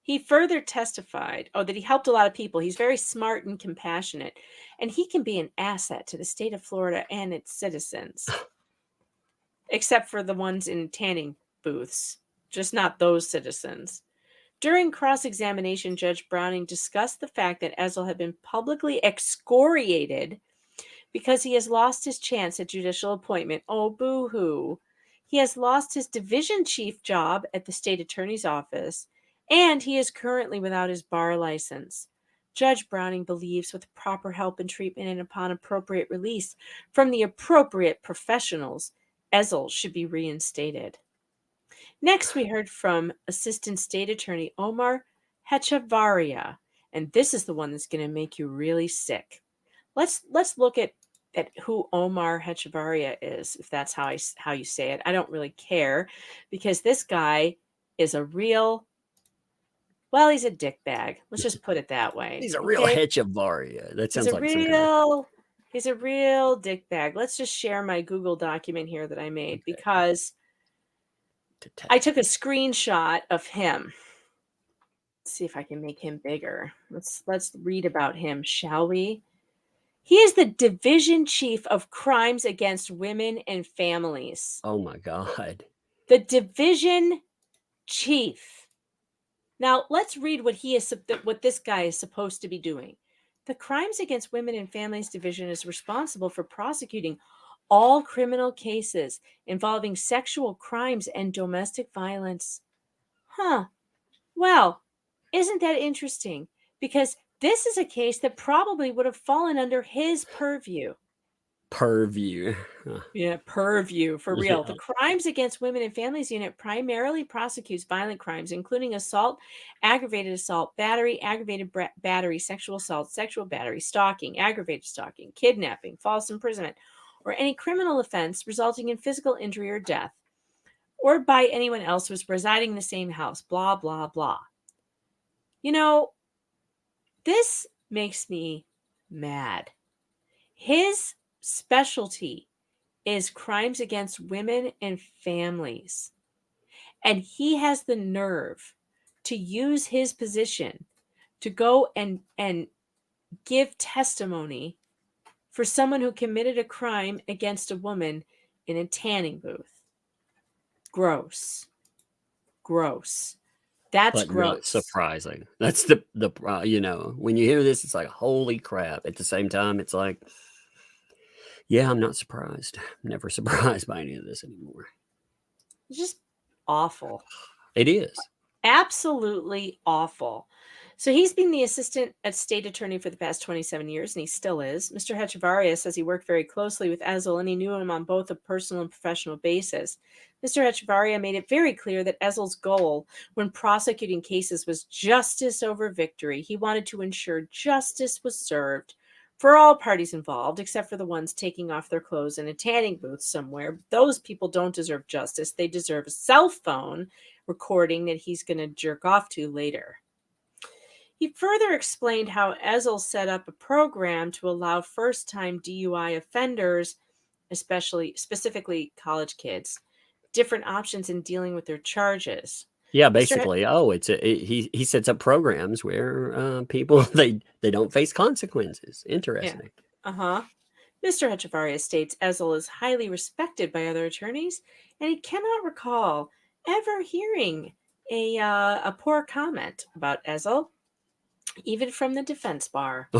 He further testified, that he helped a lot of people. He's very smart and compassionate, and he can be an asset to the state of Florida and its citizens, except for the ones in tanning booths, just not those citizens. During cross-examination, Judge Browning discussed the fact that Ezzell had been publicly excoriated because he has lost his chance at judicial appointment. Oh, boo-hoo. He has lost his division chief job at the state attorney's office, and he is currently without his bar license. Judge Browning believes with proper help and treatment and upon appropriate release from the appropriate professionals, Ezzell should be reinstated. Next, we heard from Assistant State Attorney Omar Hechavarria, and this is the one that's going to make you really sick. Let's look at who Omar Hechavarria is, if that's how you say it. I don't really care, because this guy is a real, well, he's a dickbag. Let's just put it that way. He's a real Hechavarria. That sounds like he's a real dickbag. Let's just share my Google document here that I made, because I took a screenshot of him. Let's see if I can make him bigger. Let's read about him, shall we? He is the division chief of crimes against women and families. Oh my God. The division chief. Now let's read what this guy is supposed to be doing. The Crimes Against Women and Families Division is responsible for prosecuting all criminal cases involving sexual crimes and domestic violence. Well, isn't that interesting? Because this is a case that probably would have fallen under his purview. Purview. Yeah, purview, for real. Yeah. The Crimes Against Women and Families Unit primarily prosecutes violent crimes, including assault, aggravated assault, battery, aggravated battery, sexual assault, sexual battery, stalking, aggravated stalking, kidnapping, false imprisonment, or any criminal offense resulting in physical injury or death, or by anyone else who is residing in the same house, blah, blah, blah. You know, this makes me mad. His specialty is crimes against women and families. And he has the nerve to use his position to go and give testimony for someone who committed a crime against a woman in a tanning booth. Gross. That's but gross. Not surprising. That's the when you hear this, it's like, holy crap. At the same time, it's like, yeah, I'm not surprised. I'm never surprised by any of this anymore. It's just awful. It is. Absolutely awful. So he's been the assistant state attorney for the past 27 years, and he still is. Mr. Hechavarria says he worked very closely with Ezzell, and he knew him on both a personal and professional basis. Mr. Hechavarria made it very clear that Ezzell's goal when prosecuting cases was justice over victory. He wanted to ensure justice was served for all parties involved, except for the ones taking off their clothes in a tanning booth somewhere. Those people don't deserve justice. They deserve a cell phone recording that he's going to jerk off to later. He further explained how Ezzell set up a program to allow first-time DUI offenders, specifically college kids, different options in dealing with their charges. Yeah, Mr. basically. Oh, he sets up programs where people they don't face consequences. Interesting. Uh-huh. Mr. Echevarria states Ezzell is highly respected by other attorneys, and he cannot recall ever hearing a poor comment about Ezzell, even from the defense bar.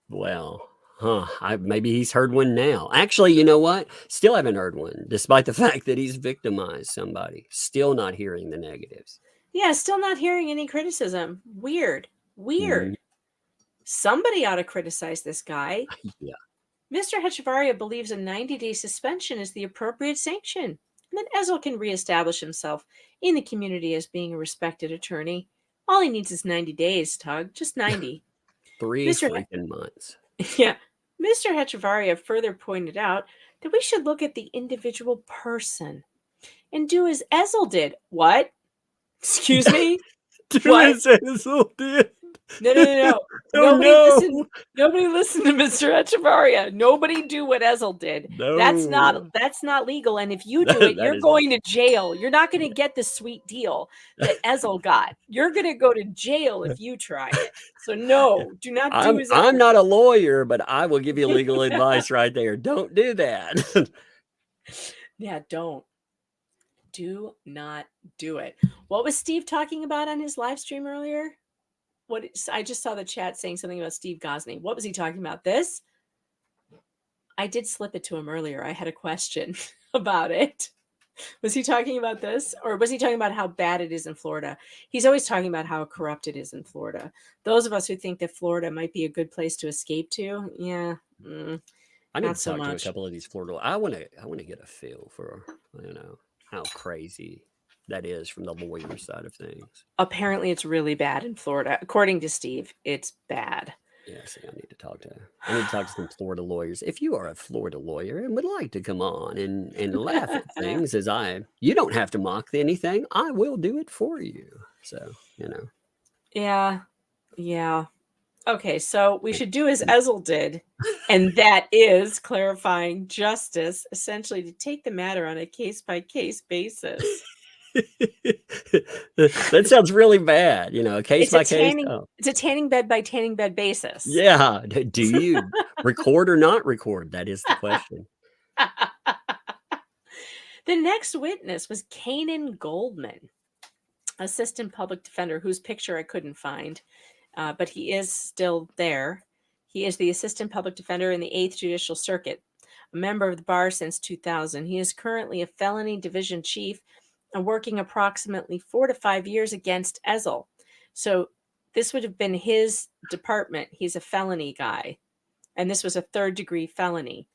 Well, maybe he's heard one now. Actually, you know what? Still haven't heard one, despite the fact that he's victimized somebody. Still not hearing the negatives. Yeah, still not hearing any criticism. Weird. Mm, Somebody ought to criticize this guy. yeah. Mr. Echevarria believes a 90-day suspension is the appropriate sanction, and that Ezzell can reestablish himself in the community as being a respected attorney. All he needs is 90 days, Tug. Just 90. 3 Mr. freaking months. Yeah. Mr. Echevarria further pointed out that we should look at the individual person and do as Ezzell did. What? Excuse me? What? Ezzell did. No. Oh, Nobody listen to Mr. Echevarria. Nobody do what Ezzell did. no. That's not legal. And if you do it, That you're is going to jail. You're not going to get the sweet deal that Ezzell got. You're going to go to jail if you try it. So no, do not do as I'm Ezzell not a lawyer, but I will give you legal advice right there. Don't do that. Yeah, don't. Do not do it. What was Steve talking about on his live stream earlier? I just saw the chat saying something about Steve Gosney. What was he talking about? This? I did slip it to him earlier. I had a question about it. Was he talking about this? Or was he talking about how bad it is in Florida? He's always talking about how corrupt it is in Florida. Those of us who think that Florida might be a good place to escape to, yeah. I need Not to so talk to a much. couple of these Florida. I want to get a feel for how crazy that is from the lawyer side of things. Apparently, it's really bad in Florida. According to Steve, it's bad. Yeah, see, I need to talk to some Florida lawyers. If you are a Florida lawyer and would like to come on and laugh at things you don't have to mock anything. I will do it for you. So, Yeah. Okay, so we should do as Ezzell did, and that is clarifying justice, essentially to take the matter on a case-by-case basis. That sounds really bad. A case by case. It's a tanning bed by tanning bed basis. Yeah. Do you record or not record? That is the question. The next witness was Kanan Goldman, assistant public defender, whose picture I couldn't find, but he is still there. He is the assistant public defender in the 8th Judicial Circuit, a member of the bar since 2000. He is currently a felony division chief and working approximately 4 to 5 years against Ezzell. So this would have been his department. He's a felony guy, and this was a 3rd-degree felony.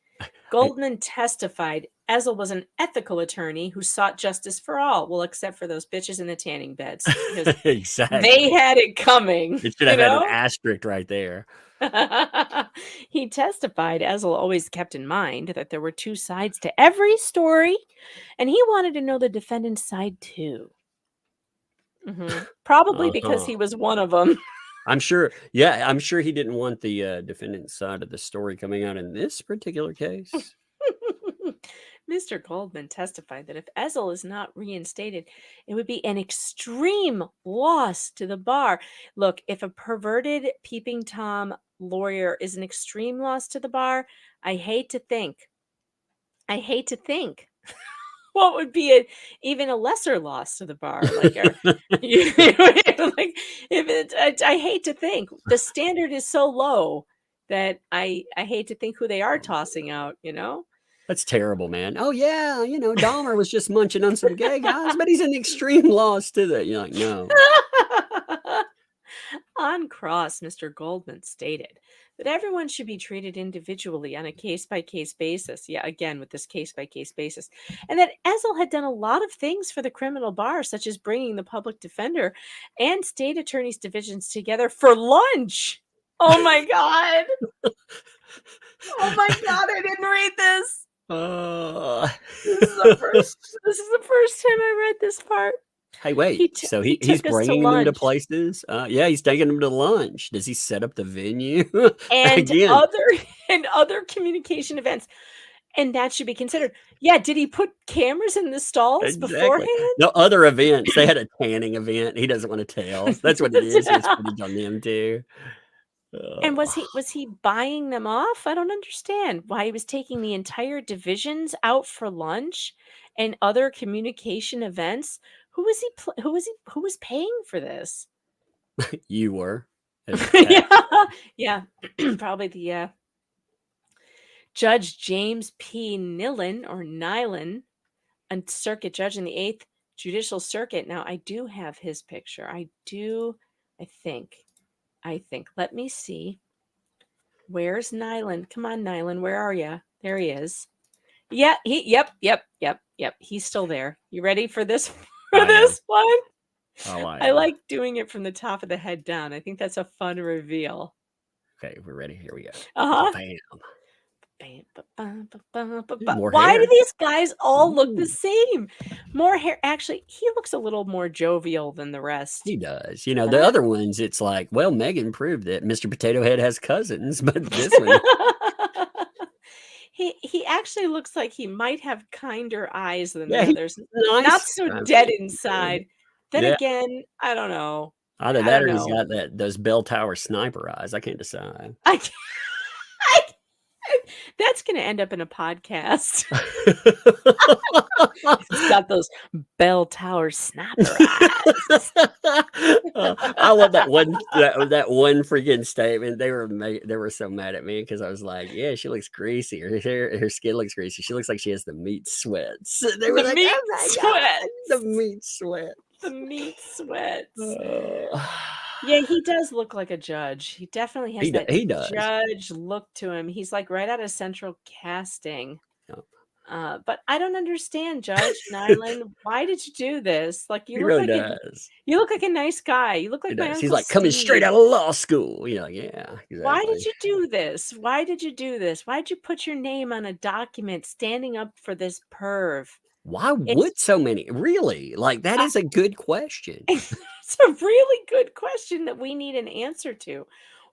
Goldman testified Ezzell was an ethical attorney who sought justice for all, well, except for those bitches in the tanning beds. Exactly. They had it coming. It should have had an asterisk right there. He testified Ezzell always kept in mind that there were 2 sides to every story, and he wanted to know the defendant's side too. Probably because he was one of them. I'm sure. Yeah, I'm sure he didn't want the defendant's side of the story coming out in this particular case. Mr. Goldman testified that if Ezzell is not reinstated, it would be an extreme loss to the bar. Look, if a perverted peeping Tom lawyer is an extreme loss to the bar, I hate to think what would be even a lesser loss to the bar. I hate to think. The standard is so low that I hate to think who they are tossing out, That's terrible, man. Oh, yeah, Dahmer was just munching on some gay guys, but he's an extreme loss to that. You're like, no. On cross, Mr. Goldman stated that everyone should be treated individually on a case-by-case basis. Yeah, again, with this case-by-case basis. And that Ezzell had done a lot of things for the criminal bar, such as bringing the public defender and state attorney's divisions together for lunch. Oh, my God. Oh, my God, I didn't read this. This is the first time I read this part. Hey, wait. So he's bringing them to places? Yeah, he's taking them to lunch. Does he set up the venue? And other communication events. And that should be considered. Yeah, did he put cameras in the stalls beforehand? No other events. They had a tanning event. He doesn't want to tell. That's what it is. It's footage on them too. And was he buying them off? I don't understand why he was taking the entire divisions out for lunch and other communication events. Who was paying for this? You were. Yeah, probably the Judge James P. Nylon, a circuit judge in the 8th Judicial Circuit. Now, I do have his picture. I think. Let me see. Where's Nylon? Come on, Nylon. Where are you? There he is. Yeah, yep. He's still there. You ready for this one? Oh, I like doing it from the top of the head down. I think that's a fun reveal. Okay, we're ready. Here we go. Uh-huh. Bam. Why hair. do these guys all look the same? More hair. Actually, he looks a little more jovial than the rest. He does. You know, the other ones, it's like, well, Megan proved that Mr. Potato Head has cousins, but this one. He actually looks like he might have kinder eyes than Yeah, the others. Not so dead inside. Then again, I don't know. Either that or he's got those bell tower sniper eyes. I can't decide. That's going to end up in a podcast. He's got those bell tower sniper eyes. I love that one freaking statement. They were so mad at me because I was like, "Yeah, she looks greasy. Her skin looks greasy. She looks like she has the meat sweats." They were like, "Oh my God, the meat sweats." The meat sweats. Yeah, he does look like a judge. He definitely has He does. judge look to him. He's like right out of Central Casting. Yep. But I don't understand, Judge Nylon. Why did you do this? Like He really does. You look like a nice guy. You look like my Uncle He's like coming straight out of law school. You're like, yeah. Exactly. Why did you do this? Why did you put your name on a document standing up for this perv? Why would so many? Really? Like, that is a good question. It's a really good question that we need an answer to.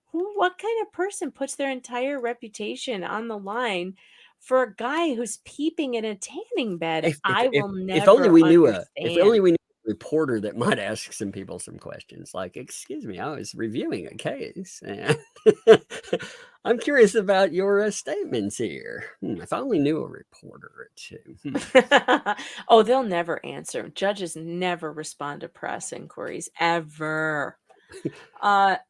What kind of person puts their entire reputation on the line for a guy who's peeping in a tanning bed? If only we knew a reporter that might ask some people some questions. Like, excuse me, I was reviewing a case. And I'm curious about your statements here. If I only knew a reporter or two. Oh, they'll never answer. Judges never respond to press inquiries, ever.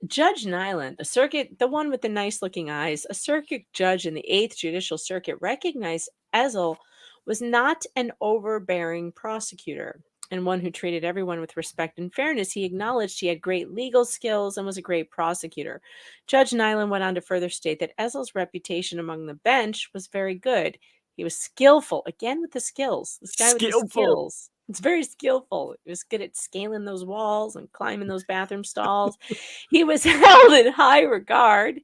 Judge Nylon, the one with the nice looking eyes, a circuit judge in the 8th Judicial Circuit, recognized Ezzell was not an overbearing prosecutor and one who treated everyone with respect and fairness. He acknowledged he had great legal skills and was a great prosecutor. Judge Nylon went on to further state that Ezzell's reputation among the bench was very good. He was skillful, again with the skills. This guy with the skills. It's very skillful. He was good at scaling those walls and climbing those bathroom stalls. He was held in high regard,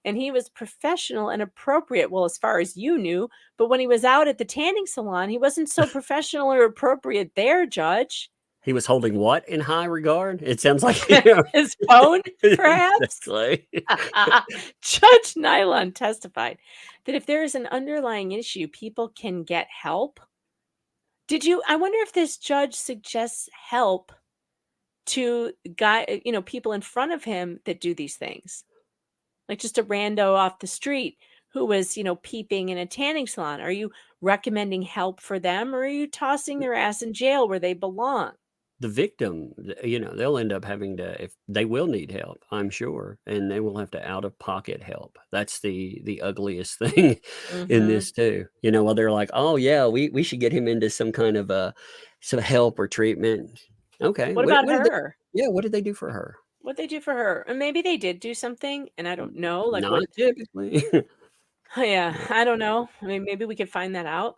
and he was professional and appropriate. Well, as far as you knew, but when he was out at the tanning salon, he wasn't so professional or appropriate there, Judge. He was holding what in high regard? It sounds like his phone, perhaps. Judge Nylon testified that if there is an underlying issue, people can get help. I wonder if this judge suggests help to people in front of him that do these things. Like just a rando off the street who was, peeping in a tanning salon. Are you recommending help for them, or are you tossing their ass in jail where they belong? The victim, they'll end up having to, if they will need help, I'm sure, and they will have to out-of-pocket help. That's the ugliest thing in this too. While they're like, oh yeah, we should get him into some kind of some help or treatment. Okay. What about her? What did they do for her? What they do for her? And maybe they did do something, and I don't know. Like not typically. Yeah, I don't know. I mean, maybe we could find that out.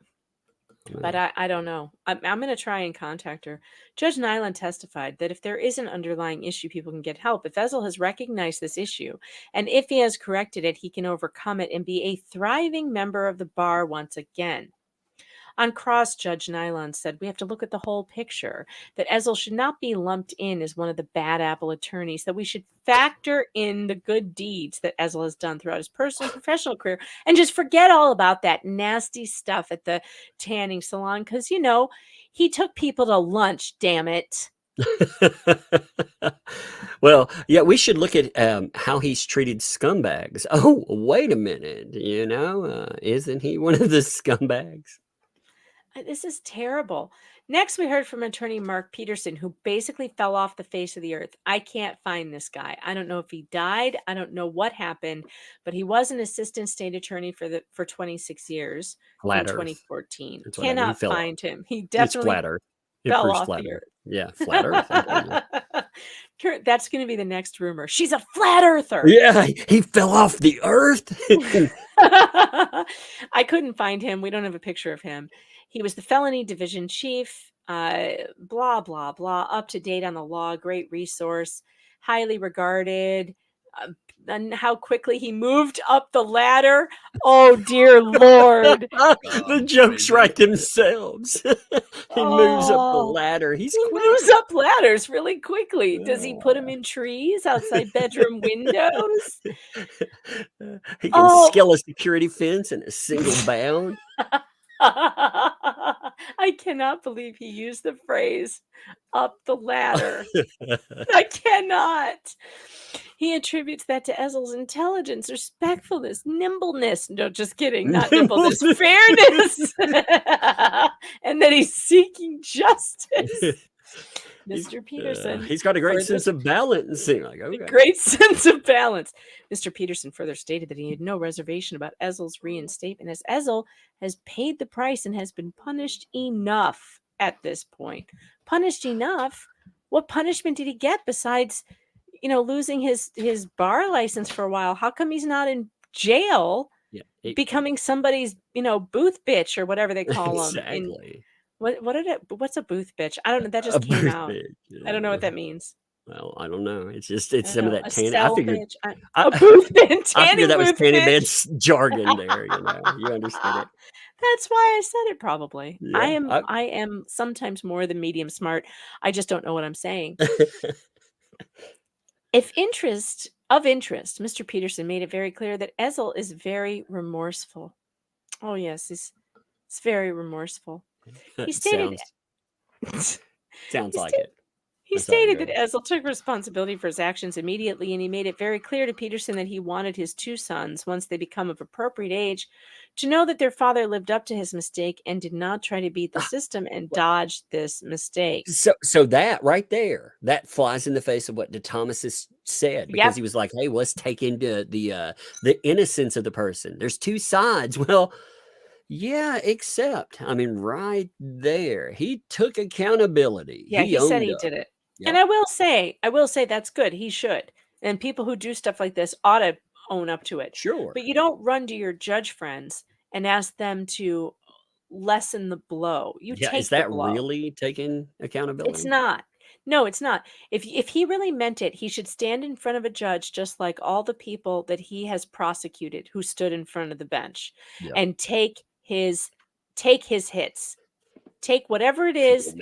But I don't know. I'm going to try and contact her. Judge Nylon testified that if there is an underlying issue, people can get help. If Ezzell has recognized this issue, and if he has corrected it, he can overcome it and be a thriving member of the bar once again. On cross, Judge Nylon said, we have to look at the whole picture, that Ezzell should not be lumped in as one of the bad apple attorneys, that we should factor in the good deeds that Ezzell has done throughout his personal and professional career and just forget all about that nasty stuff at the tanning salon because, you know, he took people to lunch, damn it. Well, yeah, we should look at how he's treated scumbags. Oh, wait a minute. You know, isn't he one of the scumbags? This is terrible. Next, we heard from attorney Mark Peterson, who basically fell off the face of the earth. I can't find this guy. I don't know if he died. I don't know what happened, but he was an assistant state attorney for 26 years Flat from Earth. 2014. That's what I mean. He Cannot fell off. find him. He It's definitely Flat Earth. It fell proves off Flat the Earth. earth. Yeah, Flat Earth. I'm telling you. That's going to be the next rumor. She's a flat earther. Yeah, he fell off the earth. I couldn't find him. We don't have a picture of him. He was the felony division chief, blah, blah, blah, up to date on the law, great resource, highly regarded. And how quickly he moved up the ladder. Oh, dear Lord. The jokes write themselves. He moves up the ladder. He's He quick. moves up ladders really quickly. Does he put him in trees outside bedroom windows? He can scale a security fence in a single bound. I cannot believe he used the phrase up the ladder. I cannot. He attributes that to Ezzell's intelligence, respectfulness, nimbleness. No, just kidding. Not nimbleness, fairness. And that he's seeking justice. Mr. Peterson. He's got a great sense of balance. Like, okay. Great sense of balance. Mr. Peterson further stated that he had no reservation about Ezzell's reinstatement, as Ezzell has paid the price and has been punished enough at this point. Punished enough? What punishment did he get besides, you know, losing his bar license for a while? How come he's not in jail, becoming somebody's, you know, booth bitch or whatever they call them? Exactly. What's a booth bitch? I don't know. That just came out. I don't know what that means. Well, I don't know. It's some of that tanning. I figured a booth bitch. I figured that was tanning bed bitch. jargon there. You know, you understood it. That's why I said it. Probably. Yeah, I am sometimes more than medium smart. I just don't know what I'm saying. Of interest, Mr. Peterson made it very clear that Ezzell is very remorseful. Oh yes, he's very remorseful. He stated sounds like it. He stated that Ezzell took responsibility for his actions immediately, and he made it very clear to Peterson that he wanted his two sons, once they become of appropriate age, to know that their father lived up to his mistake and did not try to beat the system and dodge this mistake. So that right there, that flies in the face of what DeThomasis said, because he was like, hey, let's take into the innocence of the person. There's two sides. Well, yeah, except, I mean, right there, he took accountability. Yeah, he said he up. did it. Yep. And I will say that's good. He should. And people who do stuff like this ought to own up to it. Sure. But you don't run to your judge friends and ask them to lessen the blow. You take is that the blow. really taking accountability? It's not. No, it's not. If he really meant it, he should stand in front of a judge just like all the people that he has prosecuted who stood in front of the bench and take his hits. Take whatever it is.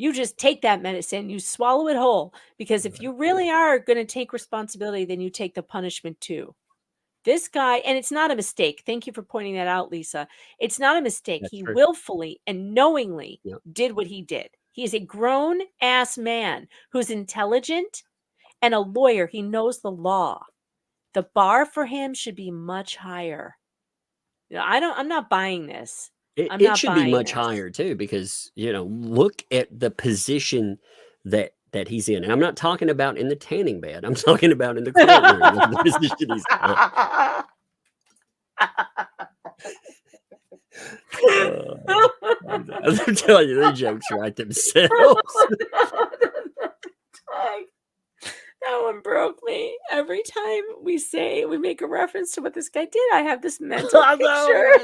You just take that medicine, you swallow it whole, because if you really are going to take responsibility, then you take the punishment too. This guy, and it's not a mistake. Thank you for pointing that out, Lisa. It's not a mistake. He willfully and knowingly did what he did. He is a grown ass man who's intelligent and a lawyer. He knows the law. The bar for him should be much higher. I'm not buying this. It should be much higher too, because, you know, look at the position that he's in. And I'm not talking about in the tanning bed. I'm talking about in the courtroom. The position he's in. I'm telling you, the jokes write themselves. That one broke me. Every time we make a reference to what this guy did, I have this mental picture.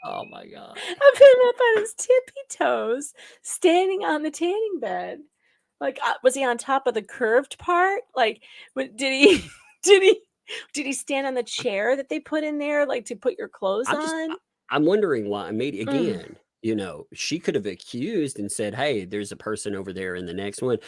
Oh my God. Of him up on his tippy toes, standing on the tanning bed. Like, was he on top of the curved part? Like, did he stand on the chair that they put in there, like to put your clothes on? I'm wondering why. Maybe again, You know, she could have accused and said, hey, there's a person over there in the next one.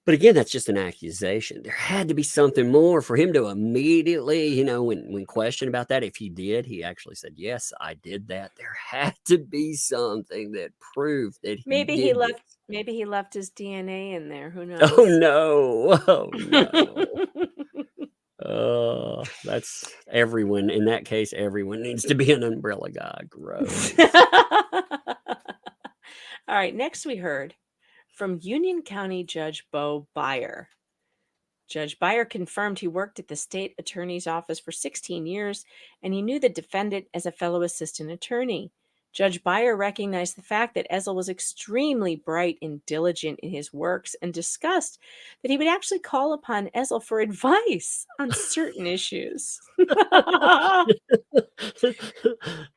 But again, that's just an accusation. There had to be something more for him to immediately, you know, when questioned about that, if he did, he actually said, yes, I did that. There had to be something that proved that he Maybe he did left. this. Maybe he left his DNA in there. Who Oh knows? no. Oh no. That's everyone. In that case, everyone needs to be an umbrella guy. Gross. All right. Next, we heard from Union County Judge Bo Beyer. Judge Beyer confirmed he worked at the state attorney's office for 16 years and he knew the defendant as a fellow assistant attorney. Judge Beyer recognized the fact that Ezzell was extremely bright and diligent in his works and discussed that he would actually call upon Ezzell for advice on certain issues.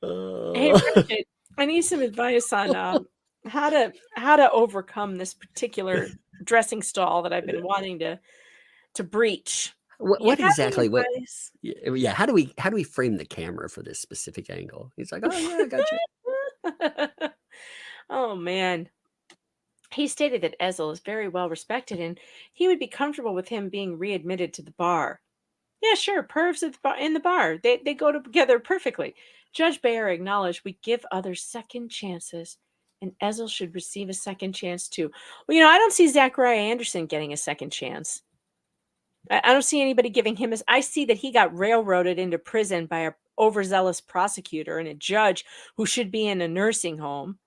Hey, Bridget, I need some advice on how to overcome this particular dressing stall that I've been wanting to breach. What You got any exactly? What? advice? Yeah. How do we frame the camera for this specific angle? He's like, oh yeah, I got you. Oh man. He stated that Ezzell is very well respected and he would be comfortable with him being readmitted to the bar. Yeah, sure. Pervs at in the bar. They go together perfectly. Judge Beyer acknowledged we give others second chances, and Ezzell should receive a second chance too. Well, I don't see Zachariah Anderson getting a second chance. I don't see anybody giving him I see that he got railroaded into prison by a overzealous prosecutor and a judge who should be in a nursing home.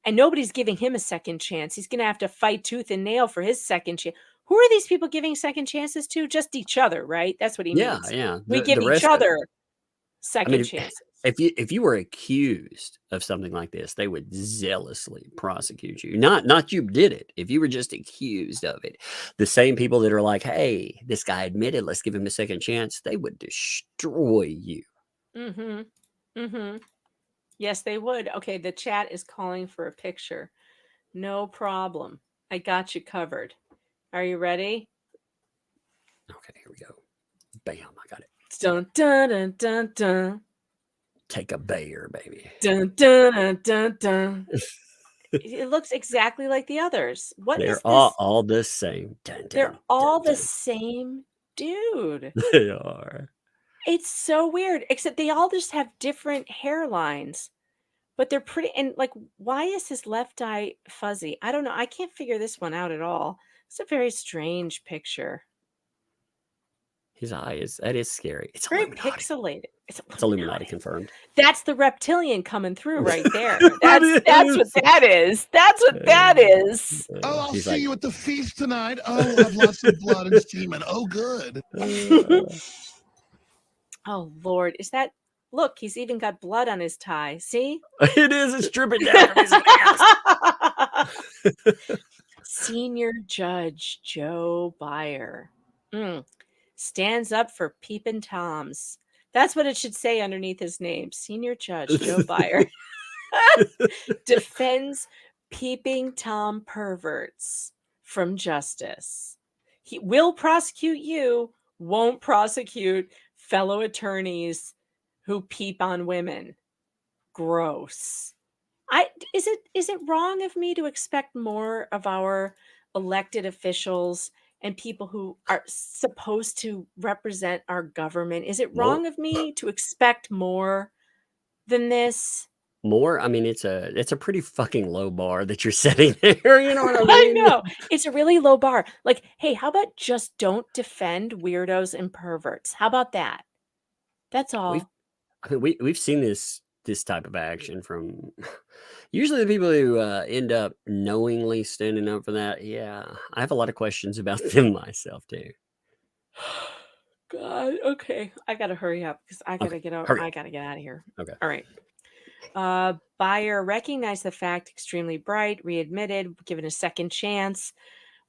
And nobody's giving him a second chance. He's going to have to fight tooth and nail for his second chance. Who are these people giving second chances to? Just each other, right? That's what he Yeah, means. yeah. We give The each rest of other I second mean, chances. if you were accused of something like this, they would zealously prosecute you. Not you did it. If you were just accused of it, the same people that are like, hey, this guy admitted, let's give him a second chance, they would destroy you. Mm-hmm. Mm-hmm. Yes, they would. Okay, the chat is calling for a picture. No problem. I got you covered. Are you ready? Okay, here we go. Bam, I got it. Dun dun dun dun dun. Take a bear, baby. Dun dun dun dun dun. It looks exactly like the others. What is They're this? all the same. Dun, They're dun, all dun, the same dude. dun. They are. It's so weird, except they all just have different hairlines, but they're pretty. And like, why is his left eye fuzzy? I don't know. I can't figure this one out at all. It's a very strange picture. His eye that is scary. It's Very Illuminati. pixelated. It's It's Illuminati confirmed. That's the reptilian coming through right there. That That's is. what that is. That's what that is. Oh, I'll He's see like, you at the feast tonight. Oh, we'll have lots of blood and semen. Oh, good. Oh Lord, is that? Look, he's even got blood on his tie. See? it is. It's dripping down from his mask. Senior Judge Joe Beyer stands up for peeping toms. That's what it should say underneath his name. Senior Judge Joe Beyer defends peeping tom perverts from justice. He will prosecute you, won't prosecute fellow attorneys who peep on women. Gross. Is it wrong of me to expect more of our elected officials and people who are supposed to represent our government? Is it wrong of me to expect more than this? More? I mean, it's a pretty fucking low bar that you're setting there. You know what I I mean? know. It's a really low bar. Like, hey, how about just don't defend weirdos and perverts? How about that? That's all. We've seen this type of action from usually the people who end up knowingly standing up for that. Yeah, I have a lot of questions about them myself too. God. Okay. I gotta hurry up because I gotta get out. hurry. I gotta get out of here. Okay. All right. Beyer recognized the fact, extremely bright, readmitted, given a second chance.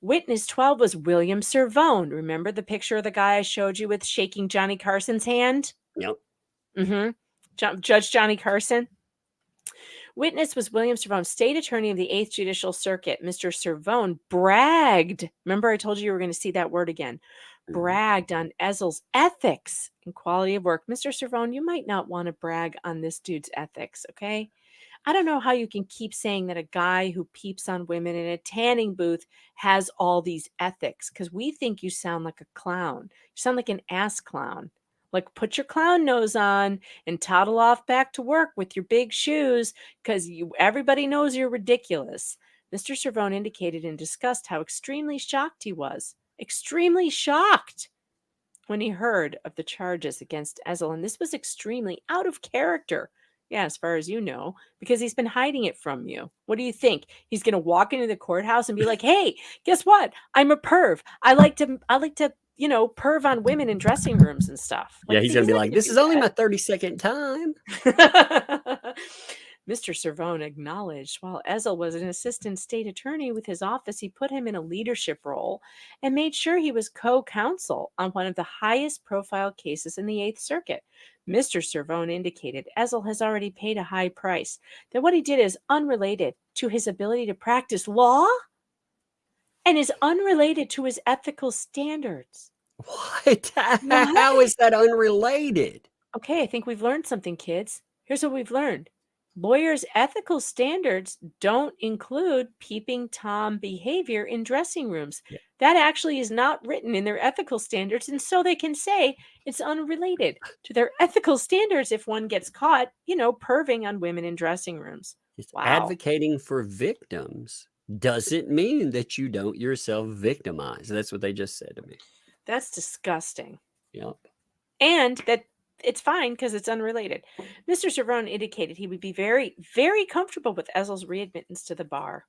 Witness 12 was William Servone. Remember the picture of the guy I showed you with shaking Johnny Carson's hand? Yep. Mm-hmm. Judge Johnny Carson. Witness was William Servone, state attorney of the 8th Judicial Circuit. Mr. Servone bragged. Remember I told you were going to see that word again. Bragged on Ezzell's ethics and quality of work. Mr. Servone, you might not want to brag on this dude's ethics, okay? I don't know how you can keep saying that a guy who peeps on women in a tanning booth has all these ethics, because we think you sound like a clown. You sound like an ass clown. Like, put your clown nose on and toddle off back to work with your big shoes, because everybody knows you're ridiculous. Mr. Cervone indicated in disgust how extremely shocked he was. Extremely shocked when he heard of the charges against Ezzell. And this was extremely out of character. Yeah, as far as you know, because he's been hiding it from you. What do you think? He's going to walk into the courthouse and be like, "Hey, guess what? I'm a perv. I like to, perv on women in dressing rooms and stuff." Yeah, he's going to be like, "This is only my 32nd time." Mr. Cervone acknowledged while Ezzell was an assistant state attorney with his office, he put him in a leadership role and made sure he was co-counsel on one of the highest profile cases in the Eighth Circuit. Mr. Cervone indicated Ezzell has already paid a high price, that what he did is unrelated to his ability to practice law and is unrelated to his ethical standards. What? How is that unrelated? Okay, I think we've learned something, kids. Here's what we've learned. Lawyers' ethical standards don't include peeping Tom behavior in dressing rooms. Yeah. That actually is not written in their ethical standards, and so they can say it's unrelated to their ethical standards if one gets caught, perving on women in dressing rooms. It's Wow. Advocating for victims doesn't mean that you don't yourself victimize. That's what they just said to me. That's disgusting. Yep. And that it's fine because it's unrelated. Mr. Cervone indicated he would be very, very comfortable with Ezzell's readmittance to the bar.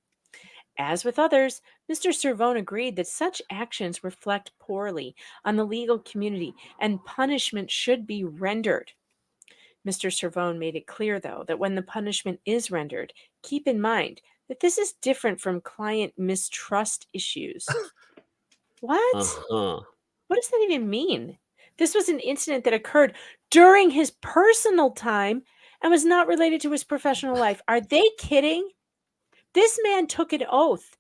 As with others, Mr. Cervone agreed that such actions reflect poorly on the legal community and punishment should be rendered. Mr. Cervone made it clear, though, that when the punishment is rendered, keep in mind that this is different from client mistrust issues. What? Uh-huh. What does that even mean? This was an incident that occurred during his personal time and was not related to his professional life. Are they kidding? This man took an oath.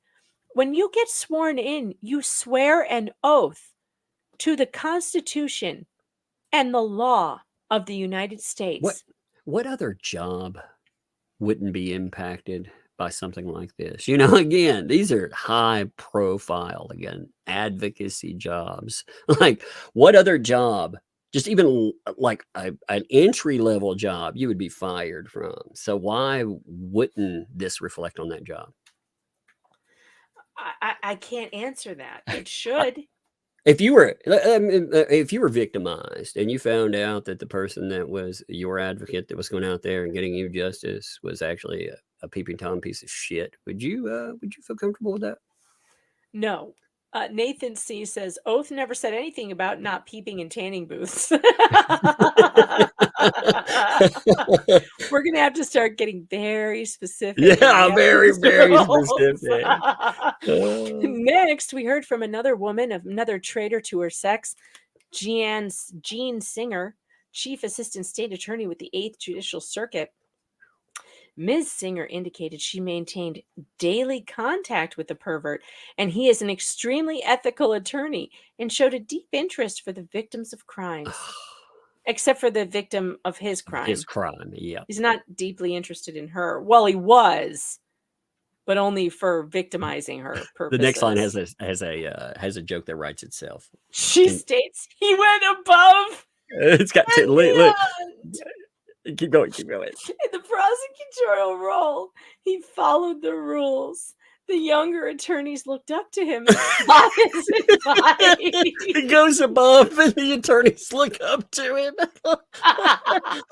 When you get sworn in, you swear an oath to the Constitution and the law of the United States. What other job wouldn't be impacted by something like this? Again, these are high profile, again, advocacy jobs. Like, what other job, just even like an entry level job, you would be fired from? So why wouldn't this reflect on that job? I can't answer that. It should. If you were victimized and you found out that the person that was your advocate that was going out there and getting you justice was actually a peeping Tom piece of shit, would you feel comfortable with that? No. Nathan C says, oath never said anything about not peeping in tanning booths. We're going to have to start getting very specific. Yeah, very, very specific. Next, we heard from another woman, another traitor to her sex, Jean Singer, Chief Assistant State Attorney with the 8th Judicial Circuit. Ms. Singer indicated she maintained daily contact with the pervert, and he is an extremely ethical attorney and showed a deep interest for the victims of crimes. Except for the victim of his crime. His crime, yeah. He's not deeply interested in her. Well, he was, but only for victimizing her purposes. The next line has a joke that writes itself. She states he went above. It's got look. Keep going. In the prosecutorial role, he followed the rules. The younger attorneys looked up to him and sought his advice. He goes above and the attorneys look up to him.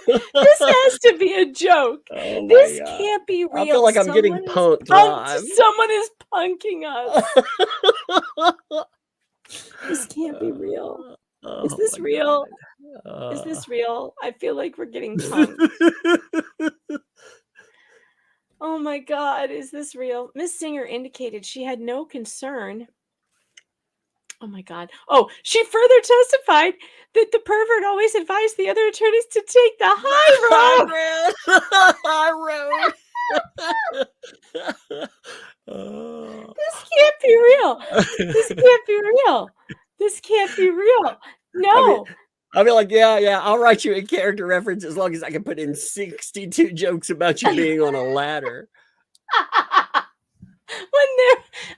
This has to be a joke. Oh this God. Can't be real. I feel like I'm getting punked live. Someone is punking us. This can't be real. Is this real? Is this real? I feel like we're getting punked. Oh my God, is this real? Miss Singer indicated she had no concern. Oh my God. Oh, she further testified that the pervert always advised the other attorneys to take the high road. This can't be real. This can't be real. This can't be real. No. I'll be like, yeah, I'll write you a character reference as long as I can put in 62 jokes about you being on a ladder.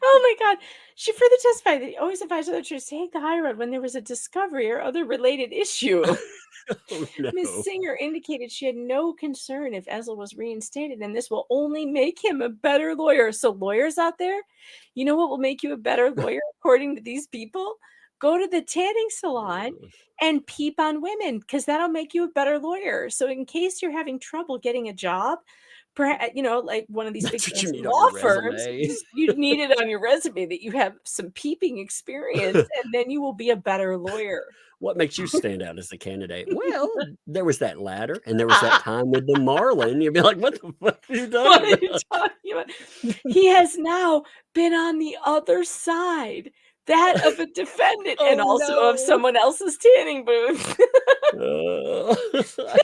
Oh my God. She further testified that he always advised other jurors to take the high road when there was a discovery or other related issue. Oh, no. Ms. Singer indicated she had no concern if Ezzell was reinstated, and this will only make him a better lawyer. So, lawyers out there, you know what will make you a better lawyer, according to these people? Go to the tanning salon and peep on women, because that'll make you a better lawyer. So, in case you're having trouble getting a job, perhaps, like one of these big That's what you fancy need on law your firms, resume. you need it on your resume that you have some peeping experience, and then you will be a better lawyer. What makes you stand out as a candidate? Well, there was that ladder, and there was that time with the Marlin. You'd be like, what the fuck are you What talking are you about? talking about? He has now been on the other side, that of a defendant and Oh, also of no. someone else's tanning booth.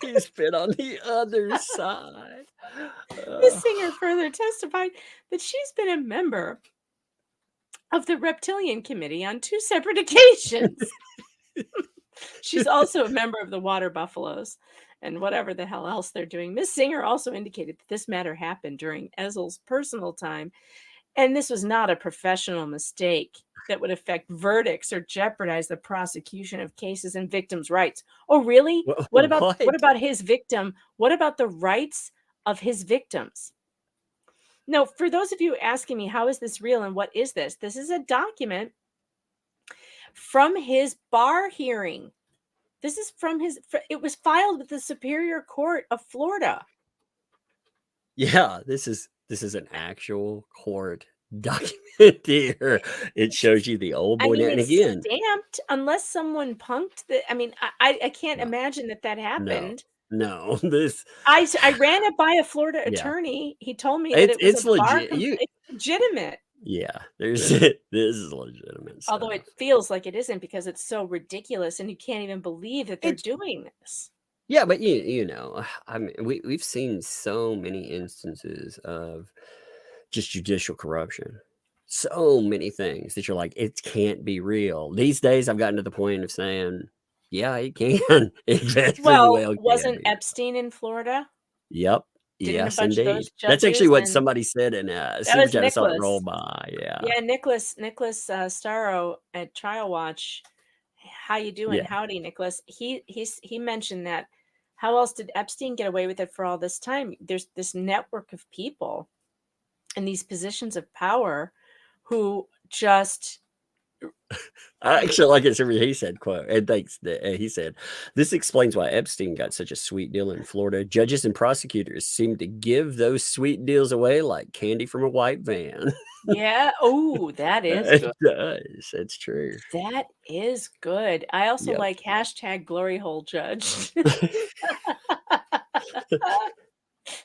He's been on the other side. Ms. Singer further testified that she's been a member of the Reptilian Committee on 2 separate occasions. She's also a member of the Water Buffaloes and whatever the hell else they're doing. Ms. Singer also indicated that this matter happened during Ezzell's personal time, and this was not a professional mistake that would affect verdicts or jeopardize the prosecution of cases and victims' rights. Oh, really? What about his victim? What about the rights of his victims? No, for those of you asking me, how is this real and what is this? This is a document from his bar hearing. This is from it was filed with the Superior Court of Florida. Yeah, this is an actual court document here. It shows you the old boy. And it's again, stamped, unless someone punked the. I can't imagine that happened. No, I ran it by a Florida attorney. He told me that it's legit. It's legitimate. Yeah, this is legitimate stuff. Although it feels like it isn't, because it's so ridiculous and you can't even believe that they're doing this. Yeah, but I mean, we've seen so many instances of just judicial corruption. So many things that you're like, it can't be real. These days, I've gotten to the point of saying, yeah, it can. Wasn't Epstein in Florida? Yep. Didn't Yes, a bunch of those indeed. That's actually judges what somebody said in Super Chat. I saw it roll by. Yeah. Yeah, Nicholas Starro at Trial Watch. How you doing? Yeah. Howdy, Nicholas. He mentioned that. How else did Epstein get away with it for all this time? There's this network of people in these positions of power who just. I actually like it. He said, "Quote," and thanks. He said, "This explains why Epstein got such a sweet deal in Florida. Judges and prosecutors seem to give those sweet deals away like candy from a white van." Yeah. Oh, that is good. It does. It's true. That is good. I also like #GloryHoleJudge.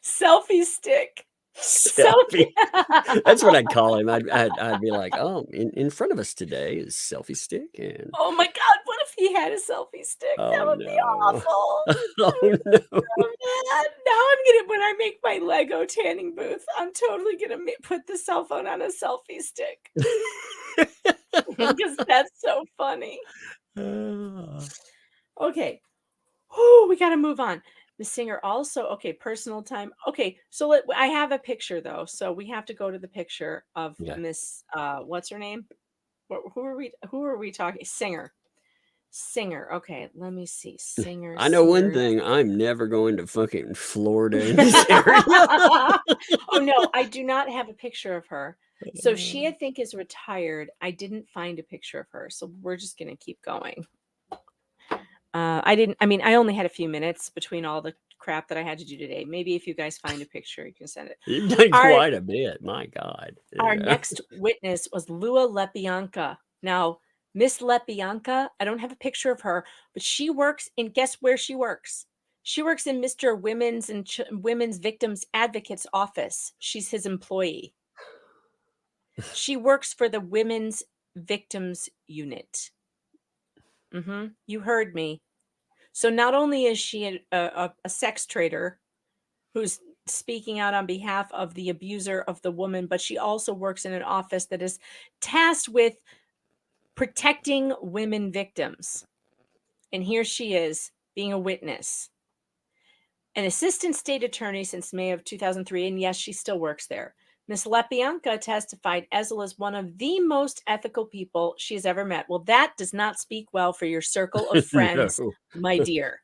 Selfie stick. Selfie. That's what I'd call him. I'd be like, oh, in front of us today is selfie stick. And oh my God, what if he had a selfie stick? That would be awful. Oh no. Now when I make my Lego tanning booth, I'm totally gonna put the cell phone on a selfie stick. Because that's so funny. Okay. We got to move on. The singer also, personal time. Okay, so I have a picture though, so we have to go to the picture of Miss. What's her name? Who are we talking? Singer. Okay, let me see. Singer. I know one thing. I'm never going to fucking Florida in this area. Oh no, I do not have a picture of her. So she, I think, is retired. I didn't find a picture of her, so we're just gonna keep going. I only had a few minutes between all the crap that I had to do today. Maybe if you guys find a picture, you can send it. You've done quite a bit. My God. Our next witness was Lua Lepianka. Now, Miss Lepianka, I don't have a picture of her, but she works in, guess where she works? She works in Mr. Women's and Women's Victims Advocates office. She's his employee. She works for the Women's Victims Unit. You heard me. So not only is she a sex trader who's speaking out on behalf of the abuser of the woman, but she also works in an office that is tasked with protecting women victims. And here she is being a witness. An assistant state attorney since May of 2003, and yes, she still works there. Ms. Lepianka testified Ezzell is one of the most ethical people she has ever met. Well, that does not speak well for your circle of friends, No. my dear.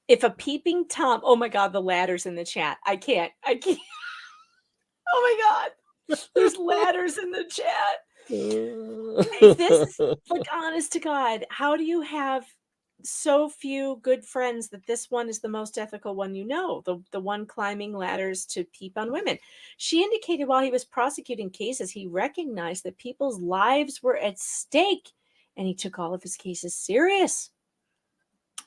If a peeping Tom, oh my God, the ladders in the chat. I can't. Oh my God, there's ladders in the chat. If this is like, honest to God, how do you have so few good friends that this one is the most ethical one you know, the one climbing ladders to peep on women? She indicated while he was prosecuting cases, he recognized that people's lives were at stake, and he took all of his cases serious.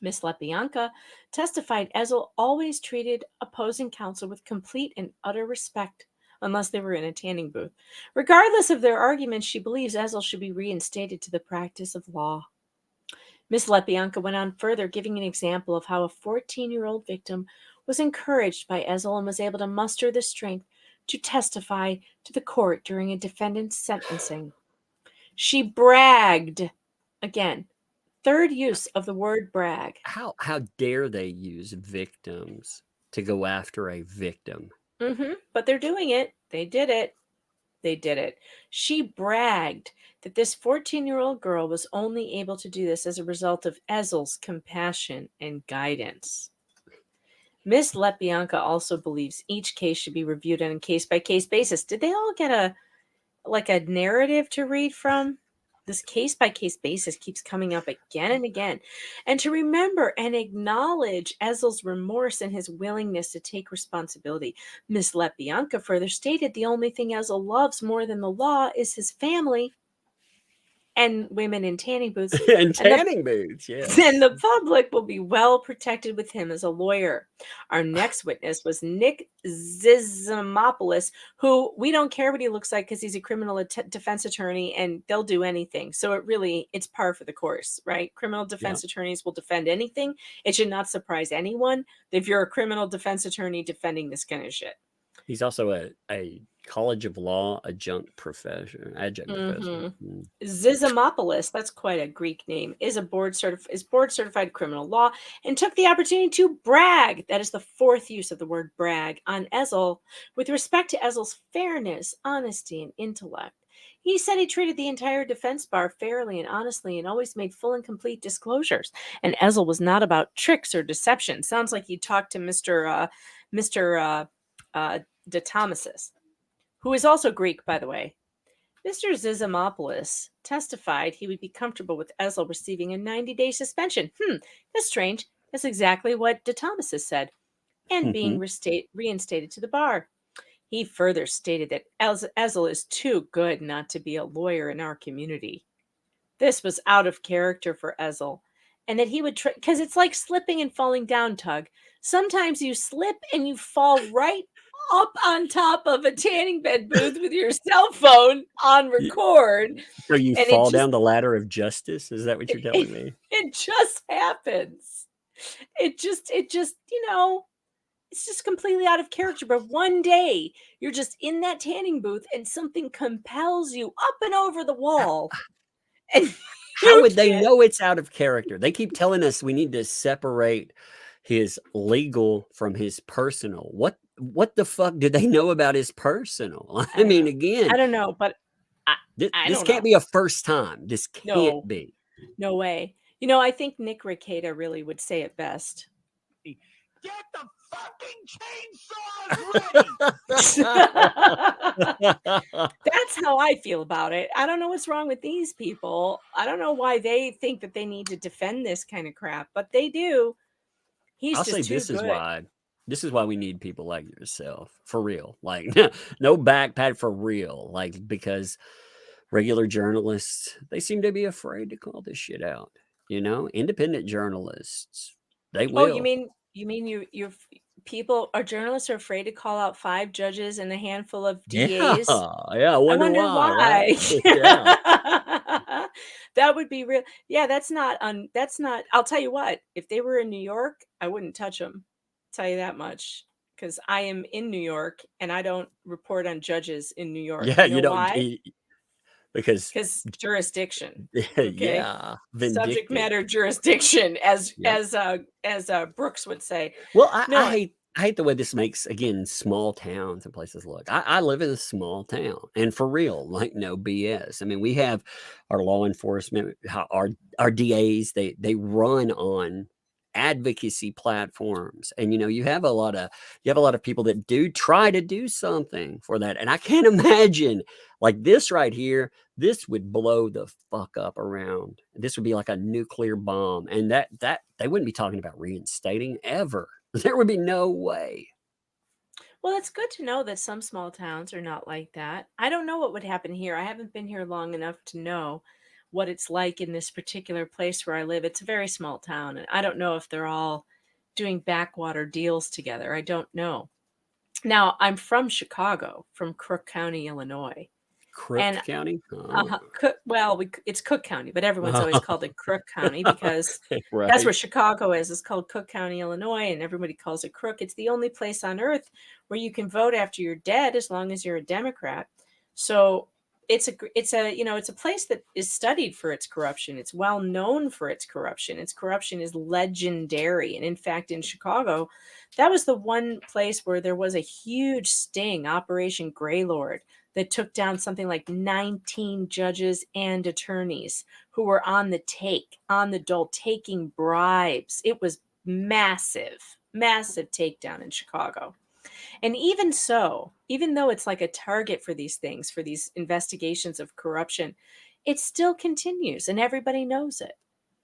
Ms. Lepianka testified Ezzell always treated opposing counsel with complete and utter respect, unless they were in a tanning booth. Regardless of their arguments, she believes Ezzell should be reinstated to the practice of law. Ms. Lepianka went on further, giving an example of how a 14-year-old victim was encouraged by Ezzell and was able to muster the strength to testify to the court during a defendant's sentencing. She bragged, again, third use of the word brag. How dare they use victims to go after a victim? But they're doing it. They did it. They did it. She bragged that this 14-year-old girl was only able to do this as a result of Ezzell's compassion and guidance. Ms. Lepianka also believes each case should be reviewed on a case-by-case basis. Did they all get a narrative to read from? This case-by-case basis keeps coming up again and again. And to remember and acknowledge Ezzell's remorse and his willingness to take responsibility. Ms. Lepianka further stated the only thing Ezzell loves more than the law is his family and women in tanning booths. And tanning booths, yeah. And the public will be well protected with him as a lawyer. Our next witness was Nick Zizimopoulos, who we don't care what he looks like because he's a criminal defense attorney and they'll do anything. So it's par for the course, right? Criminal defense attorneys will defend anything. It should not surprise anyone if you're a criminal defense attorney defending this kind of shit. He's also a College of Law adjunct professor. Zizimopoulos, that's quite a Greek name, is board certified criminal law and took the opportunity to brag. That is the fourth use of the word brag on Ezzell with respect to Ezzell's fairness, honesty, and intellect. He said he treated the entire defense bar fairly and honestly and always made full and complete disclosures. And Ezzell was not about tricks or deception. Sounds like he talked to Mr. DeThomasis, who is also Greek, by the way. Mr. Zizimopoulos testified he would be comfortable with Ezzell receiving a 90-day suspension. That's strange. That's exactly what DeThomasis said. And being reinstated to the bar. He further stated that Ezzell is too good not to be a lawyer in our community. This was out of character for Ezzell. And that he would because it's like slipping and falling down, Tug. Sometimes you slip and you fall right up on top of a tanning bed booth with your cell phone on record. So you fall down the ladder of justice? Is that what you're telling me? It just happens. It just, it's just completely out of character. But one day you're just in that tanning booth and something compels you up and over the wall. And how would they know it's out of character? They keep telling us we need to separate his legal from his personal. What the fuck did they know about his personal? I mean, again, I don't know, but this can't be a first time. This can't be. No way. I think Nick Creider really would say it best. Get the fucking chainsaws ready. That's how I feel about it. I don't know what's wrong with these people. I don't know why they think that they need to defend this kind of crap, but they do. I'll say this is why we need people like yourself, for real. Like, no backpack, for real. Like, because regular journalists, they seem to be afraid to call this shit out. Independent journalists, they will. Oh, you mean you're people or journalists are afraid to call out 5 judges and a handful of DAs? Yeah, I wonder why. Right? Yeah. That would be real. Yeah, that's not. I'll tell you what. If they were in New York, I wouldn't touch them. Tell you that much, because I am in New York and I don't report on judges in New York. Yeah, you know don't. Why? because jurisdiction. Okay. yeah, Subject vindictive. matter jurisdiction, as Yep. Brooks would say. Well, No, I hate the way this makes, again, small towns and places look. I live in a small town, and for real, like, no BS. I mean, we have our law enforcement, our DAs. They run on advocacy platforms, and you have a lot of people that do try to do something for that. And I can't imagine, like, this right here. This would blow the fuck up around. This would be like a nuclear bomb, and that they wouldn't be talking about reinstating ever. There would be no way. well, it's good to know that some small towns are not like that. I don't know what would happen here. I haven't been here long enough to know what it's like in this particular place where I live. It's a very small town, and I don't know if they're all doing backwater deals together. I don't know. Now, I'm from Chicago, from Crook County, Illinois. Crook And County? it's Cook County, but everyone's always called it Crook County because that's Right. where Chicago is. It's called Cook County, Illinois, and everybody calls it Crook. It's the only place on earth where you can vote after you're dead, as long as you're a Democrat. So it's a place that is studied for its corruption. It's well known for its corruption. Its corruption is legendary. And in fact, in Chicago, that was the one place where there was a huge sting, Operation Greylord, that took down something like 19 judges and attorneys who were on the dole, taking bribes. It was massive takedown in Chicago. And even so, even though it's like a target for these things, for these investigations of corruption, it still continues, and everybody knows it.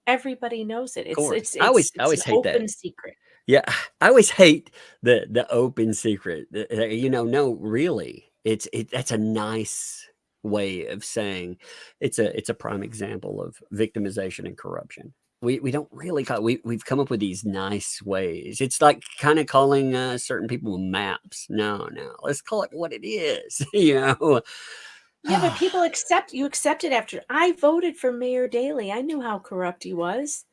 Everybody knows it. Of course. It's I always an hate that. open secret. Yeah, I always hate the open secret. No, really, that's a nice way of saying it's a prime example of victimization and corruption. We don't really we've come up with these nice ways. It's like kind of calling certain people maps. No, let's call it what it is. Yeah, but people accept it after. I voted for Mayor Daley. I knew how corrupt he was.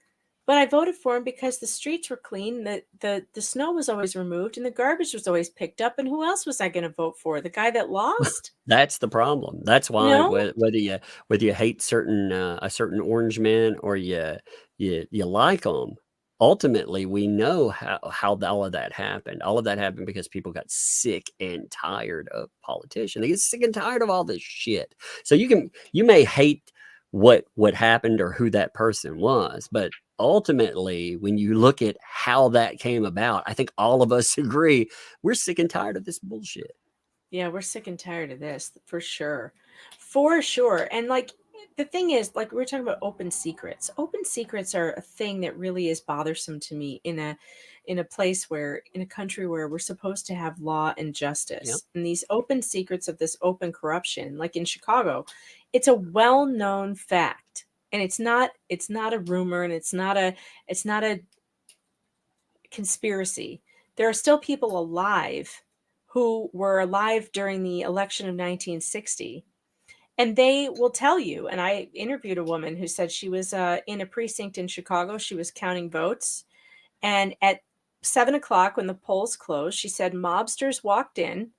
But I voted for him because the streets were clean, the snow was always removed, and the garbage was always picked up. And who else was I going to vote for? The guy that lost? That's the problem. That's why No? whether you hate a certain orange man or you like them, ultimately we know how all of that happened. All of that happened because people got sick and tired of politicians. They get sick and tired of all this shit. So you may hate what happened or who that person was, but ultimately, when you look at how that came about, I think all of us agree we're sick and tired of this bullshit. Yeah, we're sick and tired of this, for sure. For sure. And like the thing is, like we're talking about open secrets. Open secrets are a thing that really is bothersome to me in a place where, in a country where we're supposed to have law and justice. Yep. And these open secrets of this open corruption, like in Chicago, it's a well-known fact. And it's not a rumor, and it's not a conspiracy. There are still people alive who were alive during the election of 1960, and they will tell you. And I interviewed a woman who said she was in a precinct in Chicago. She was counting votes, and at 7:00, when the polls closed, she said mobsters walked in,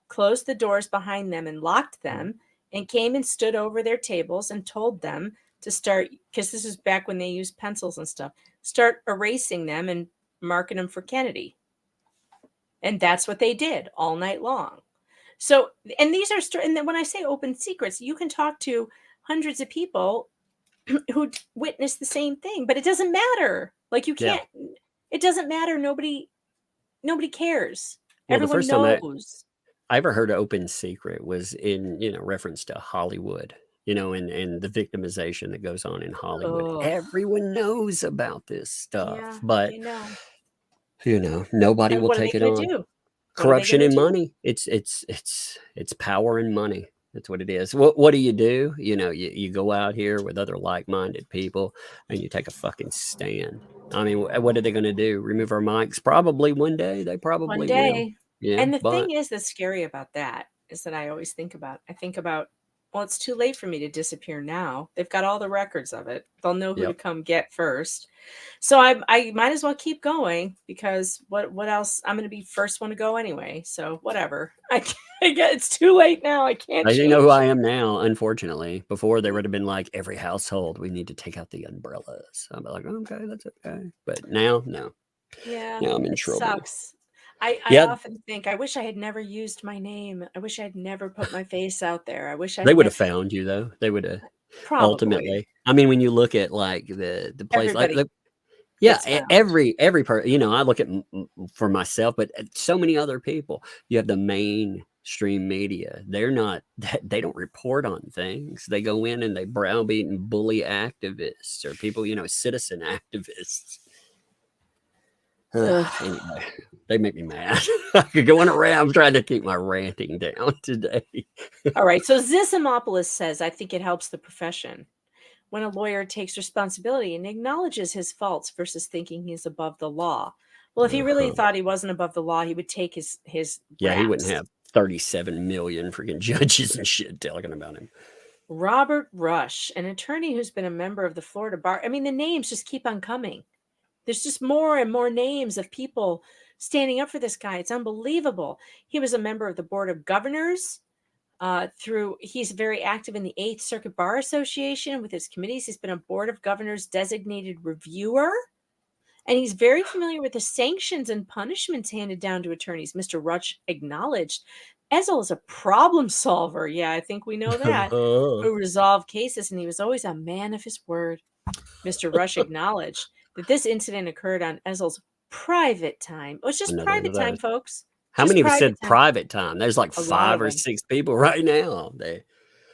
closed the doors behind them and locked them, and came and stood over their tables and told them to start, because this is back when they used pencils and stuff, start erasing them and marking them for Kennedy. And that's what they did all night long. So, and these are, and then when I say open secrets, you can talk to hundreds of people who witnessed the same thing, but it doesn't matter. Like you can't, it doesn't matter. Nobody cares. Well, Everyone the first time knows. I ever heard an open secret was in, reference to Hollywood, and the victimization that goes on in Hollywood. Ugh. Everyone knows about this stuff, Yeah, but they know. Nobody And will what are take they it gonna on. do? What are they Corruption gonna and do? money. It's power and money. That's what it is. What do? You go out here with other like-minded people and you take a fucking stand. I mean, what are they going to do? Remove our mics? Probably one day. They probably One will. day. Yeah, And the but thing is that's scary about that is that I think about well, it's too late for me to disappear now. They've got all the records of it. They'll know who to Yep. come get first. So I might as well keep going, because what else? I'm going to be first one to go anyway. So whatever. I get it's too late now. I can't They know who change. I am now, unfortunately. Before, they would have been like, every household, we need to take out the umbrellas. I'd be like, okay, that's okay. But now, no. Yeah, Now I'm in it trouble. sucks. I Yeah, often think I wish I had never used my name. I wish I had never put my face out there. I wish I they had would have never, found you, though. They would have probably ultimately. I mean, when you look at like the place, like everybody yeah, gets found. every person, you know, I look at for myself, but so many other people. You have the mainstream media. They're not, they don't report on things. They go in and they browbeat and bully activists or people, you know, citizen activists. Ugh. Anyway, they make me mad. I could go on around trying to keep my ranting down today. All right. So Zizimopoulos says, I think it helps the profession when a lawyer takes responsibility and acknowledges his faults versus thinking he's above the law. Well, if he really thought he wasn't above the law, he would take his Yeah, he wouldn't raps. have 37 million freaking judges and shit talking about him. Robert Rush, an attorney who's been a member of the Florida bar. I mean, the names just keep on coming. There's just more and more names of people standing up for this guy. It's unbelievable. He was a member of the Board of Governors. He's very active in the 8th Circuit Bar Association with his committees. He's been a Board of Governors designated reviewer. And he's very familiar with the sanctions and punishments handed down to attorneys. Mr. Rush acknowledged Ezzell is a problem solver. Yeah, I think we know that. Who resolved cases, and he was always a man of his word. Mr. Rush acknowledged that this incident occurred on Ezzell's private time. Oh, it's just Another one private of time, those. folks. How Just many have said time. private time? There's like A lot 5 of or them. 6 people right now.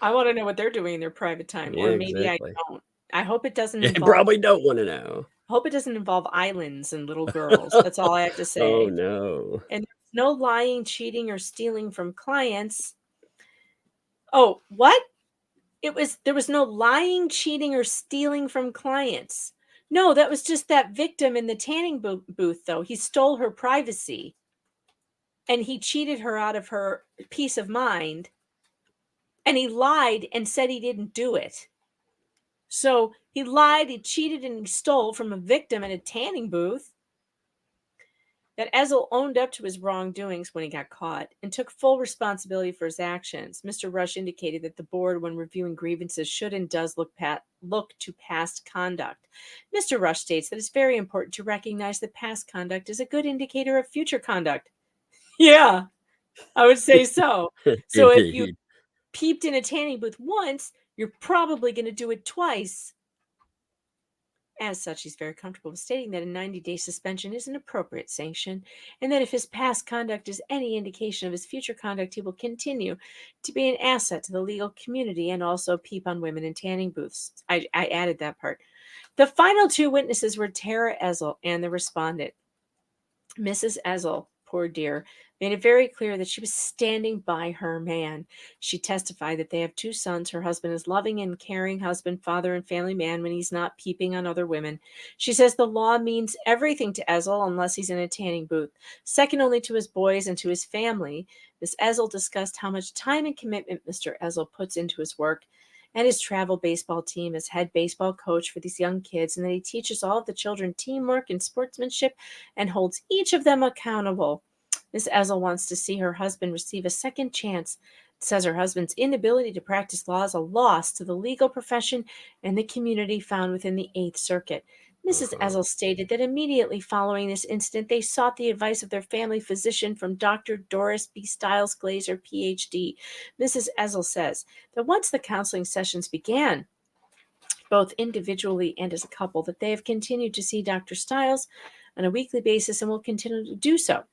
I want to know what they're doing in their private time, Yeah, or maybe exactly. I don't. I hope it doesn't You involve. probably don't want to know. I hope it doesn't involve islands and little girls. That's all I have to say. Oh no. And there's no lying, cheating, or stealing from clients. Oh, what? There was no lying, cheating, or stealing from clients. No, that was just that victim in the tanning booth, though. He stole her privacy. And he cheated her out of her peace of mind. And he lied and said he didn't do it. So he lied, he cheated, and he stole from a victim in a tanning booth. That Ezzell owned up to his wrongdoings when he got caught and took full responsibility for his actions. Mr. Rush indicated that the board, when reviewing grievances, should and does look to past conduct. Mr. Rush states that it's very important to recognize that past conduct is a good indicator of future conduct. Yeah, I would say so. So if you peeped in a tanning booth once, you're probably going to do it twice. As such, he's very comfortable with stating that a 90-day suspension is an appropriate sanction, and that if his past conduct is any indication of his future conduct, he will continue to be an asset to the legal community and also peep on women in tanning booths. I added that part. The final 2 witnesses were Tara Ezzell and the respondent. Mrs. Ezzell, poor dear, made it very clear that she was standing by her man. She testified that they have 2 sons. Her husband is loving and caring husband, father, and family man when he's not peeping on other women. She says the law means everything to Ezzell unless he's in a tanning booth, second only to his boys and to his family. Ms. Ezzell discussed how much time and commitment Mr. Ezzell puts into his work and his travel baseball team as head baseball coach for these young kids, and that he teaches all of the children teamwork and sportsmanship and holds each of them accountable. Ms. Ezzell wants to see her husband receive a second chance. Says her husband's inability to practice law is a loss to the legal profession and the community found within the 8th Circuit. Mrs. Ezzell stated that immediately following this incident, they sought the advice of their family physician from Dr. Doris B. Stiles Glazer, Ph.D. Mrs. Ezzell says that once the counseling sessions began, both individually and as a couple, that they have continued to see Dr. Stiles on a weekly basis and will continue to do so.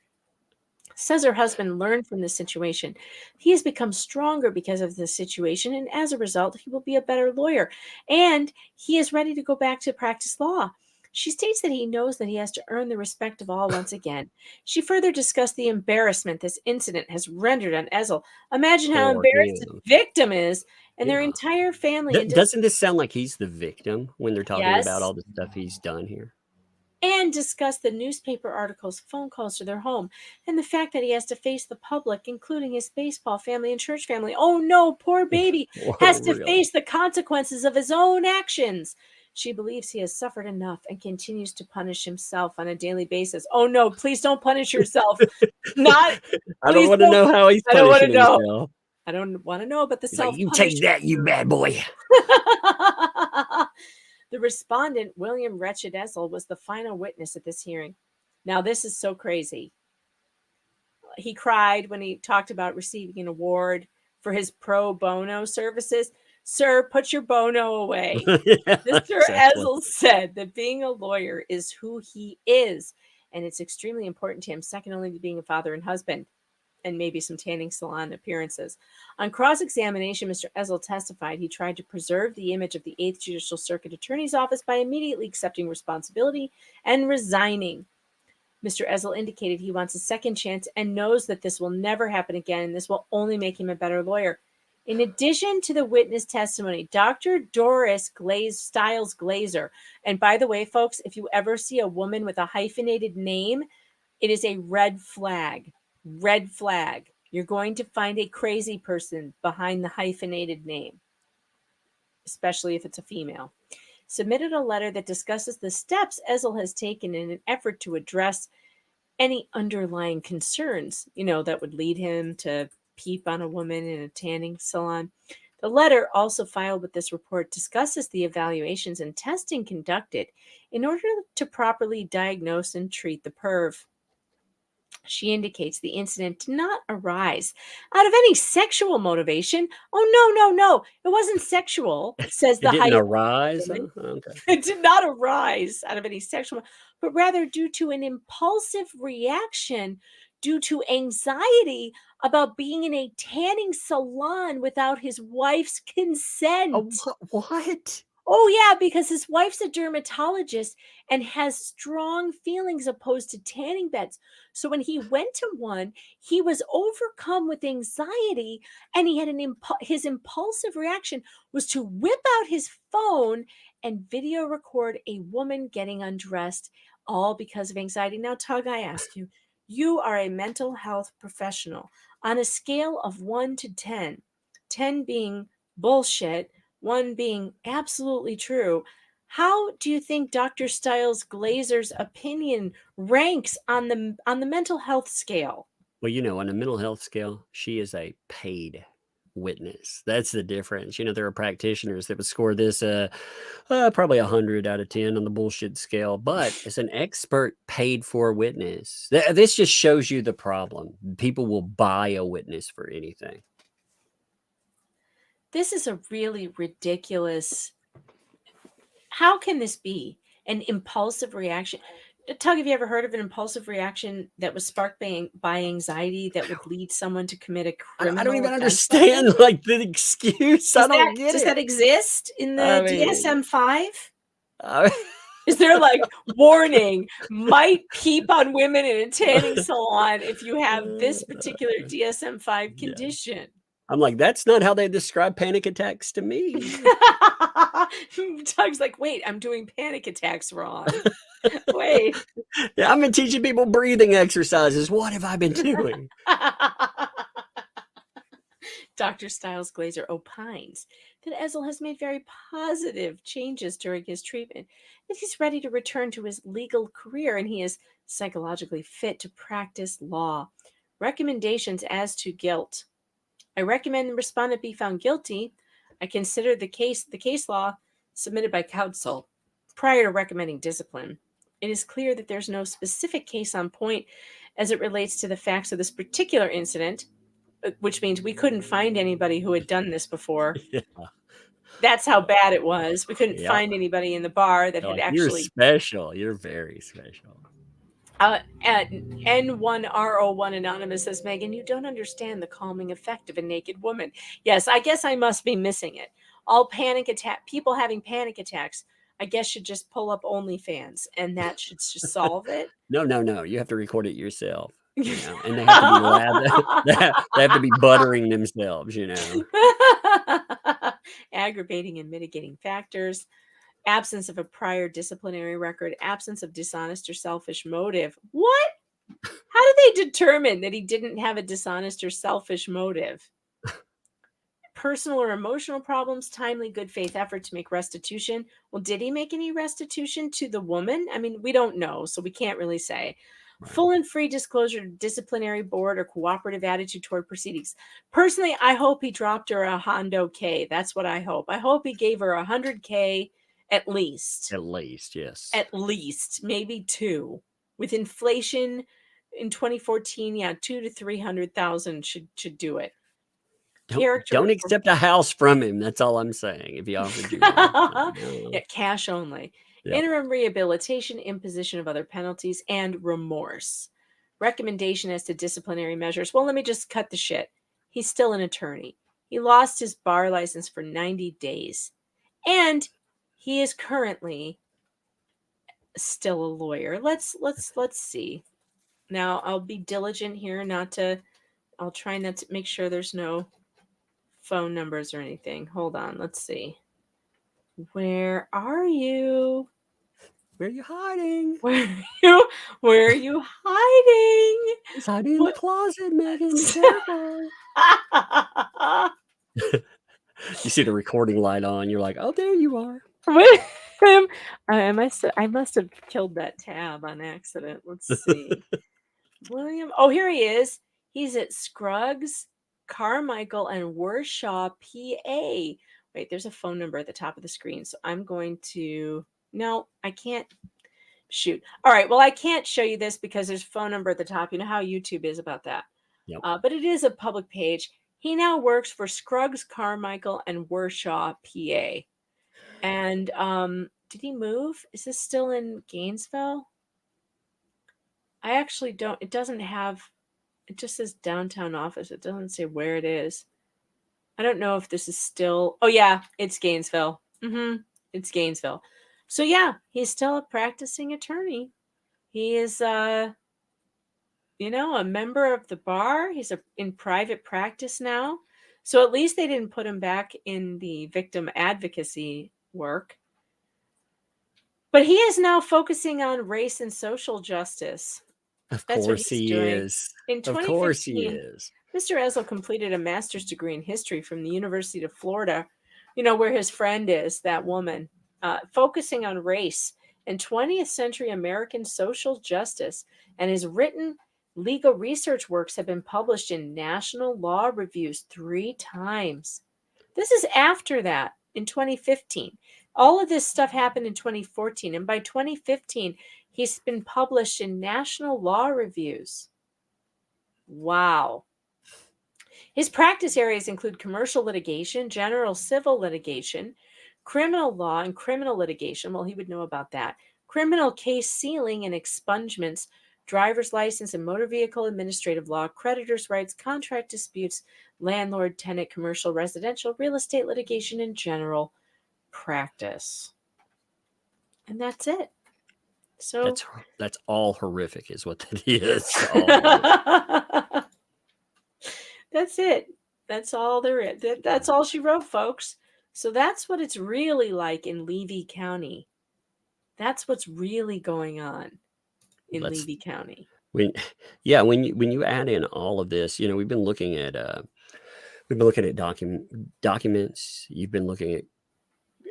Says her husband learned from this situation. He has become stronger because of this situation, and as a result, he will be a better lawyer. And he is ready to go back to practice law. She states that he knows that he has to earn the respect of all once again. She further discussed the embarrassment this incident has rendered on Ezzell. Imagine how embarrassed the victim is and their entire family. Doesn't this sound like he's the victim when they're talking about all the stuff he's done here? and discuss the newspaper articles, phone calls to their home, and the fact that he has to face the public, including his baseball family and church family. Oh no, poor baby has to Really? face the consequences of his own actions. She believes he has suffered enough and continues to punish himself on a daily basis. Oh no, please don't punish yourself. Not, I don't please want to know how he's I don't want to punishing know. himself. I don't want to know, but the He's like, you self-punishment. take that, you bad boy. The respondent, William Wretched Ezzell, was the final witness at this hearing. Now, this is so crazy. He cried when he talked about receiving an award for his pro bono services. Sir, put your bono away. Yeah, Mr. exactly. Ezzell said that being a lawyer is who he is, and it's extremely important to him, second only to being a father and husband, and maybe some tanning salon appearances. On cross-examination, Mr. Ezzell testified he tried to preserve the image of the 8th Judicial Circuit Attorney's Office by immediately accepting responsibility and resigning. Mr. Ezzell indicated he wants a second chance and knows that this will never happen again, and this will only make him a better lawyer. In addition to the witness testimony, Dr. Doris Stiles Glazer, and by the way, folks, if you ever see a woman with a hyphenated name, it is a red flag. Red flag. You're going to find a crazy person behind the hyphenated name, especially if it's a female. Submitted a letter that discusses the steps Ezzell has taken in an effort to address any underlying concerns, that would lead him to peep on a woman in a tanning salon. The letter, also filed with this report, discusses the evaluations and testing conducted in order to properly diagnose and treat the perv. She indicates the incident did not arise out of any sexual motivation. Oh, no. It wasn't sexual, says the It didn't high arise. woman. Okay. It did not arise out of any sexual, but rather due to an impulsive reaction due to anxiety about being in a tanning salon without his wife's consent. Oh, what? Oh, yeah, because his wife's a dermatologist and has strong feelings opposed to tanning beds. So when he went to one, he was overcome with anxiety, and he had his impulsive reaction was to whip out his phone and video record a woman getting undressed, all because of anxiety. Now, Tug, I ask you, you are a mental health professional. On a scale of 1 to 10, 10 being bullshit, 1 being absolutely true, how do you think Dr. Stiles Glazer's opinion ranks on the mental health scale? Well, on the mental health scale, she is a paid witness. That's the difference. There are practitioners that would score this probably 100 out of 10 on the bullshit scale, but it's an expert paid for witness. This just shows you the problem. People will buy a witness for anything. This is a really ridiculous. How can this be an impulsive reaction? Tug, have you ever heard of an impulsive reaction that was sparked by anxiety that would lead someone to commit a criminal? I don't even offense? understand the excuse. I don't get it. Does that exist in the DSM-5? I Is there warning, might peep on women in a tanning salon if you have this particular DSM-5 condition? I'm like, that's not how they describe panic attacks to me. Tug's like, wait, I'm doing panic attacks wrong. Wait. Yeah, I've been teaching people breathing exercises. What have I been doing? Dr. Stiles Glazer opines that Ezzell has made very positive changes during his treatment, that he's ready to return to his legal career, and he is psychologically fit to practice law. Recommendations as to guilt. I recommend the respondent be found guilty. I consider the case law submitted by counsel prior to recommending discipline. It is clear that there's no specific case on point as it relates to the facts of this particular incident, which means we couldn't find anybody who had done this before. Yeah. That's how bad it was. We couldn't find anybody in the bar that had actually. You're special. You're very special. At N1R01 Anonymous says, Megan, you don't understand the calming effect of a naked woman. Yes, I guess I must be missing it. All people having panic attacks, I guess should just pull up OnlyFans, and that should just solve it. No. You have to record it yourself. And they have to be loud. They have to be buttering themselves, Aggravating and mitigating factors. absence of a prior disciplinary record, absence of dishonest or selfish motive. What? How did they determine that he didn't have a dishonest or selfish motive? Personal or emotional problems, timely good faith effort to make restitution. Well, did he make any restitution to the woman? I mean, we don't know, so we can't really say. Right. Full and free disclosure to disciplinary board or cooperative attitude toward proceedings. Personally, I hope he dropped her a Hondo K. That's what I hope. I hope he gave her 100K at least. At least, yes. At least, maybe 2. With inflation in 2014, yeah, 200 to 300,000 should do it. Don't accept a house from him. That's all I'm saying. If he offered you one. Yeah, cash only. Yep. Interim rehabilitation, imposition of other penalties, and remorse. Recommendation as to disciplinary measures. Well, let me just cut the shit. He's still an attorney. He lost his bar license for 90 days. And he is currently still a lawyer. Let's see. Now, I'll be diligent here I'll try not to make sure there's no phone numbers or anything. Hold on. Let's see. Where are you? Where are you hiding? Where are you hiding? He's hiding in the closet, Megan. You see the recording light on. You're like, oh, there you are. I must have killed that tab on accident. Let's see. William. Oh, here he is. He's at Scruggs, Carmichael, and Worshaw, PA. Wait, there's a phone number at the top of the screen. So I'm going to... No, I can't. Shoot. All right. Well, I can't show you this because there's a phone number at the top. You know how YouTube is about that. Yep. But it is a public page. He now works for Scruggs, Carmichael, and Worshaw, PA. And did he move? Is this still in Gainesville? I actually don't. It doesn't have... It just says downtown office. It doesn't say where it is. I don't know if this is still... Oh, yeah. It's Gainesville. It's Gainesville. So, yeah, he's still a practicing attorney. He is, a member of the bar. He's in private practice now. So at least they didn't put him back in the victim advocacy work. But he is now focusing on race and social justice. Of That's what course he's he doing. is. In Of course he 2015, is. Mr. Ezzell completed a master's degree in history from the University of Florida, where his friend is, that woman, focusing on race and 20th century American social justice. And his written legal research works have been published in National Law Reviews 3 times. This is after that, in 2015. All of this stuff happened in 2014. And by 2015, he's been published in National Law Reviews. Wow. His practice areas include commercial litigation, general civil litigation, criminal law, and criminal litigation. Well, he would know about that. Criminal case sealing and expungements, driver's license and motor vehicle administrative law, creditors' rights, contract disputes, landlord, tenant, commercial, residential, real estate litigation, and general practice. And that's it. So that's all horrific is what that is. That's it. That's all there is. That's all she wrote, folks. So that's what it's really like in Levy County. That's what's really going on in Levy County. When you add in all of this, we've been looking at documents. You've been looking at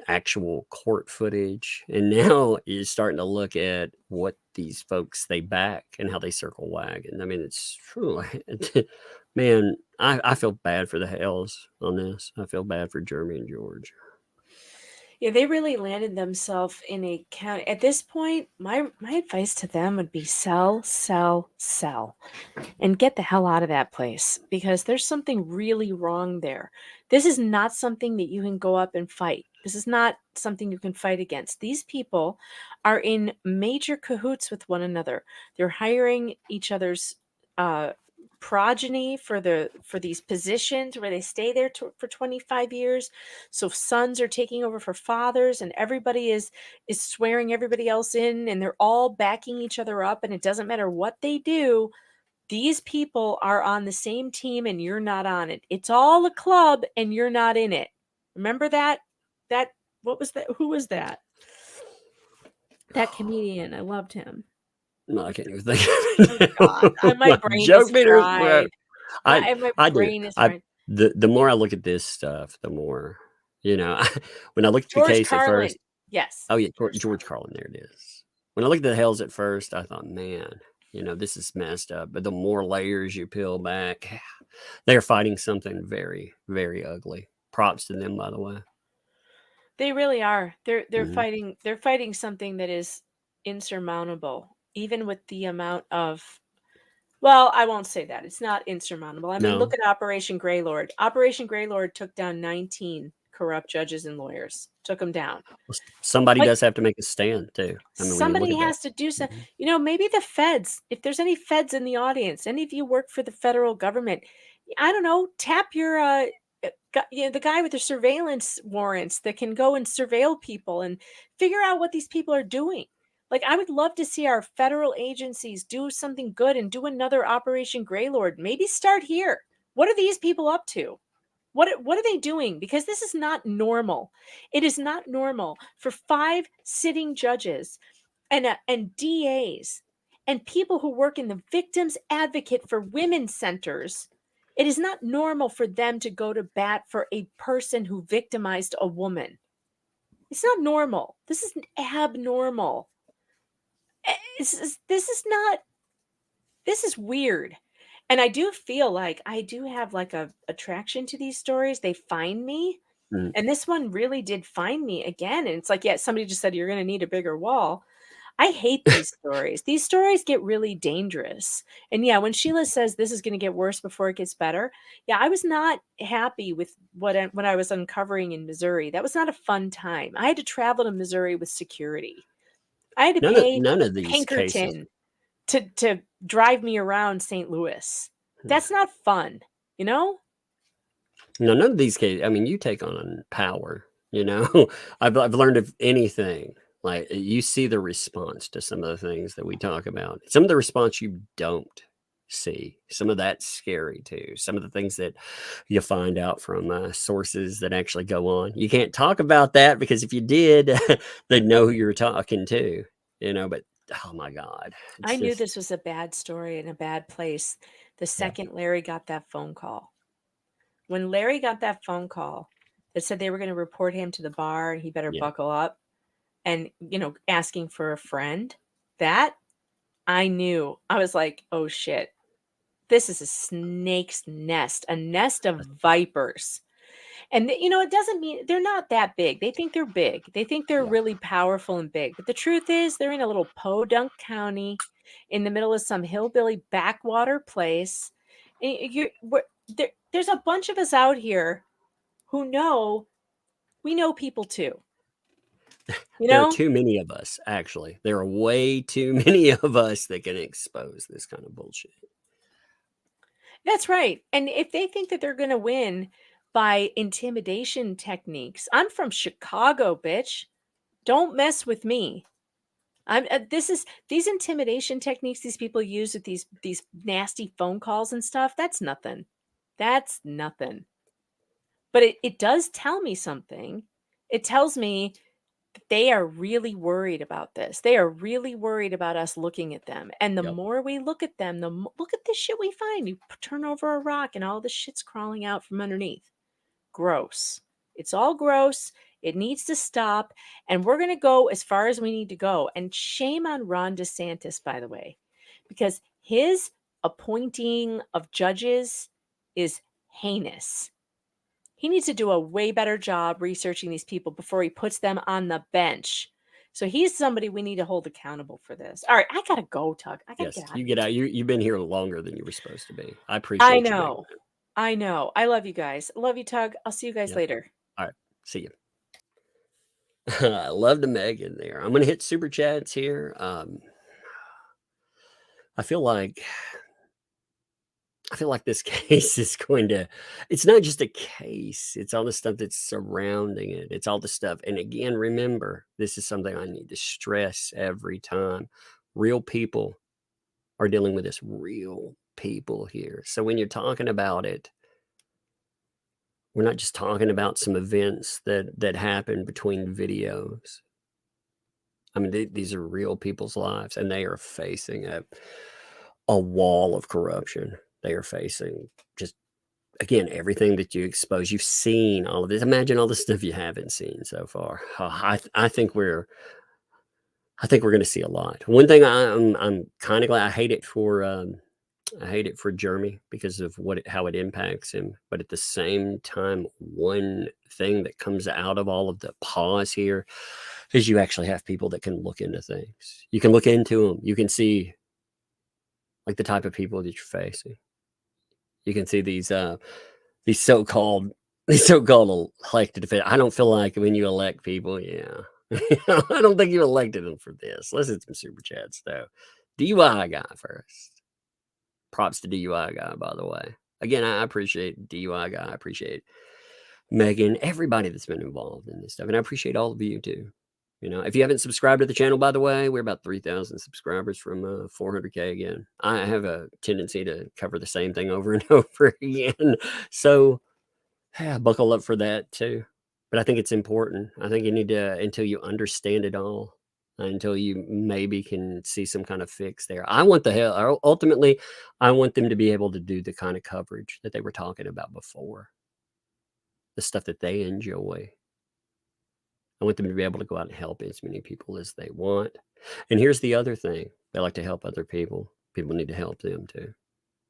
actual court footage, and now is starting to look at what these folks they back and how they circle wagon. I mean, it's true. Man, I feel bad for the Hells on this. I feel bad for Jeremy and George. Yeah, they really landed themselves in a county. At this point, my advice to them would be sell, and get the hell out of that place, because there's something really wrong there. This is not something that you can go up and fight. This is not something you can fight against. These people are in major cahoots with one another. They're hiring each other's progeny for these positions where they stay there for 25 years. So sons are taking over for fathers, and everybody is swearing everybody else in, and they're all backing each other up, and it doesn't matter what they do. These people are on the same team and you're not on it. It's all a club and you're not in it. Remember that? What was that? Who was that? That comedian, I loved him. No, I can't even think of Oh it God, now. my brain Joke is meters, bro. fried. I My I do. brain is I fried. the more I look at this stuff, the more, you know, when I looked at the George case at Carlin. first, Yes. oh yeah, George Carlin, there it is. When I looked at the Hells at first, I thought, man, you know, this is messed up. But the more layers you peel back, they're fighting something very, very ugly. Props to them, by the way. They really are. They're Mhm. they're fighting something that is insurmountable, even with the amount of, well, I won't say that. It's not insurmountable. I mean, look No, at Operation Greylord. Operation Greylord took down 19 corrupt judges and lawyers. Took them down. somebody Like, does have to make a stand too. I mean, when you look somebody at that. has to do so. Mhm. You know, maybe the feds, if there's any feds in the audience, any of you work for the federal government, I don't know, tap your you know, the guy with the surveillance warrants that can go and surveil people and figure out what these people are doing. Like, I would love to see our federal agencies do something good and do another Operation Greylord. Maybe start here. What are these people up to? What are they doing? Because this is not normal. It is not normal for 5 sitting judges and DAs and people who work in the victims advocate for women's centers. It is not normal for them to go to bat for a person who victimized a woman. It's not normal. This is abnormal. This is not, this is weird. And I do feel like I do have like a attraction to these stories. They find me. Mm. And this one really did find me again. And it's like, yeah, somebody just said you're going to need a bigger wall. I hate these stories. These stories get really dangerous. And yeah, when Sheila says this is going to get worse before it gets better, yeah, I was not happy with what I was uncovering in Missouri. That was not a fun time. I had to travel to Missouri with security. I had to pay None of these cases. Pinkerton to drive me around St. Louis. That's not fun, you know? No, none of these cases. I mean, you take on power. You know, I've learned of anything. Like you see the response to some of the things that we talk about. Some of the response you don't see. Some of that's scary too. Some of the things that you find out from sources that actually go on. You can't talk about that because if you did, they'd know who you're talking to. You know, but oh my God, I it's knew just this was a bad story in a bad place the yeah, second Larry got that phone call. When Larry got that phone call that said they were going to report him to the bar and he better yeah. buckle up and, you know, asking for a friend, that I knew. I was like, oh shit, this is a snake's nest, a nest of vipers. And, you know, it doesn't mean they're not that big. They think they're big. They think they're Yeah. really powerful and big. But the truth is, they're in a little podunk county in the middle of some hillbilly backwater place. And there's a bunch of us out here who know we know people too. You There are know? too many of us, actually. There are way too many of us that can expose this kind of bullshit. That's right. And if they think that they're going to win by intimidation techniques, I'm from Chicago, bitch. Don't mess with me. I'm this is these intimidation techniques these people use with these nasty phone calls and stuff. That's nothing. That's nothing. But it does tell me something. It tells me that they are really worried about this. They are really worried about us looking at them. And the Yep. more we look at them, look at this shit we find. You turn over a rock and all the shit's crawling out from underneath. Gross. It's all gross. It needs to stop. And we're going to go as far as we need to go. And shame on Ron DeSantis, by the way, because his appointing of judges is heinous. He needs to do a way better job researching these people before he puts them on the bench. So he's somebody we need to hold accountable for this. All right, I gotta go, Tug. I gotta Yes. get out You of get here. out. You've been here longer than you were supposed to be. I I appreciate you being know. here. I know. I love you guys. Love you, Tug. I'll see you guys Yep. later. All right. See you. I love the Megan there. I'm going to hit super chats here. I feel like this case is going to, it's not just a case, it's all the stuff that's surrounding it. It's all the stuff. And again, remember, this is something I need to stress every time. Real people are dealing with this, real people here. So when you're talking about it, we're not just talking about some events that happen between videos. I mean, these are real people's lives, and they are facing a wall of corruption. They are facing just, again, everything that you expose. You've seen all of this. Imagine all the stuff you haven't seen so far. I think we're going to see a lot. One thing I'm kind of glad. I hate it for Jeremy because of how it impacts him. But at the same time, one thing that comes out of all of the pause here is you actually have people that can look into things. You can look into them. You can see like the type of people that you're facing. You can see these so-called elected officials. I don't feel like when you elect people, yeah. I don't think you elected them for this. Let's hit some super chats though. DUI guy first. Props to DUI guy, by the way. Again, I appreciate DUI guy. I appreciate Megan, everybody that's been involved in this stuff. And I appreciate all of you too. You know, if you haven't subscribed to the channel, by the way, we're about 3,000 subscribers from 400K again. I have a tendency to cover the same thing over and over again. So yeah, buckle up for that too. But I think it's important. I think you need to, until you understand it all, until you maybe can see some kind of fix there. Ultimately, I want them to be able to do the kind of coverage that they were talking about before. The stuff that they enjoy. I want them to be able to go out and help as many people as they want. And here's the other thing. They like to help other people. People need to help them too.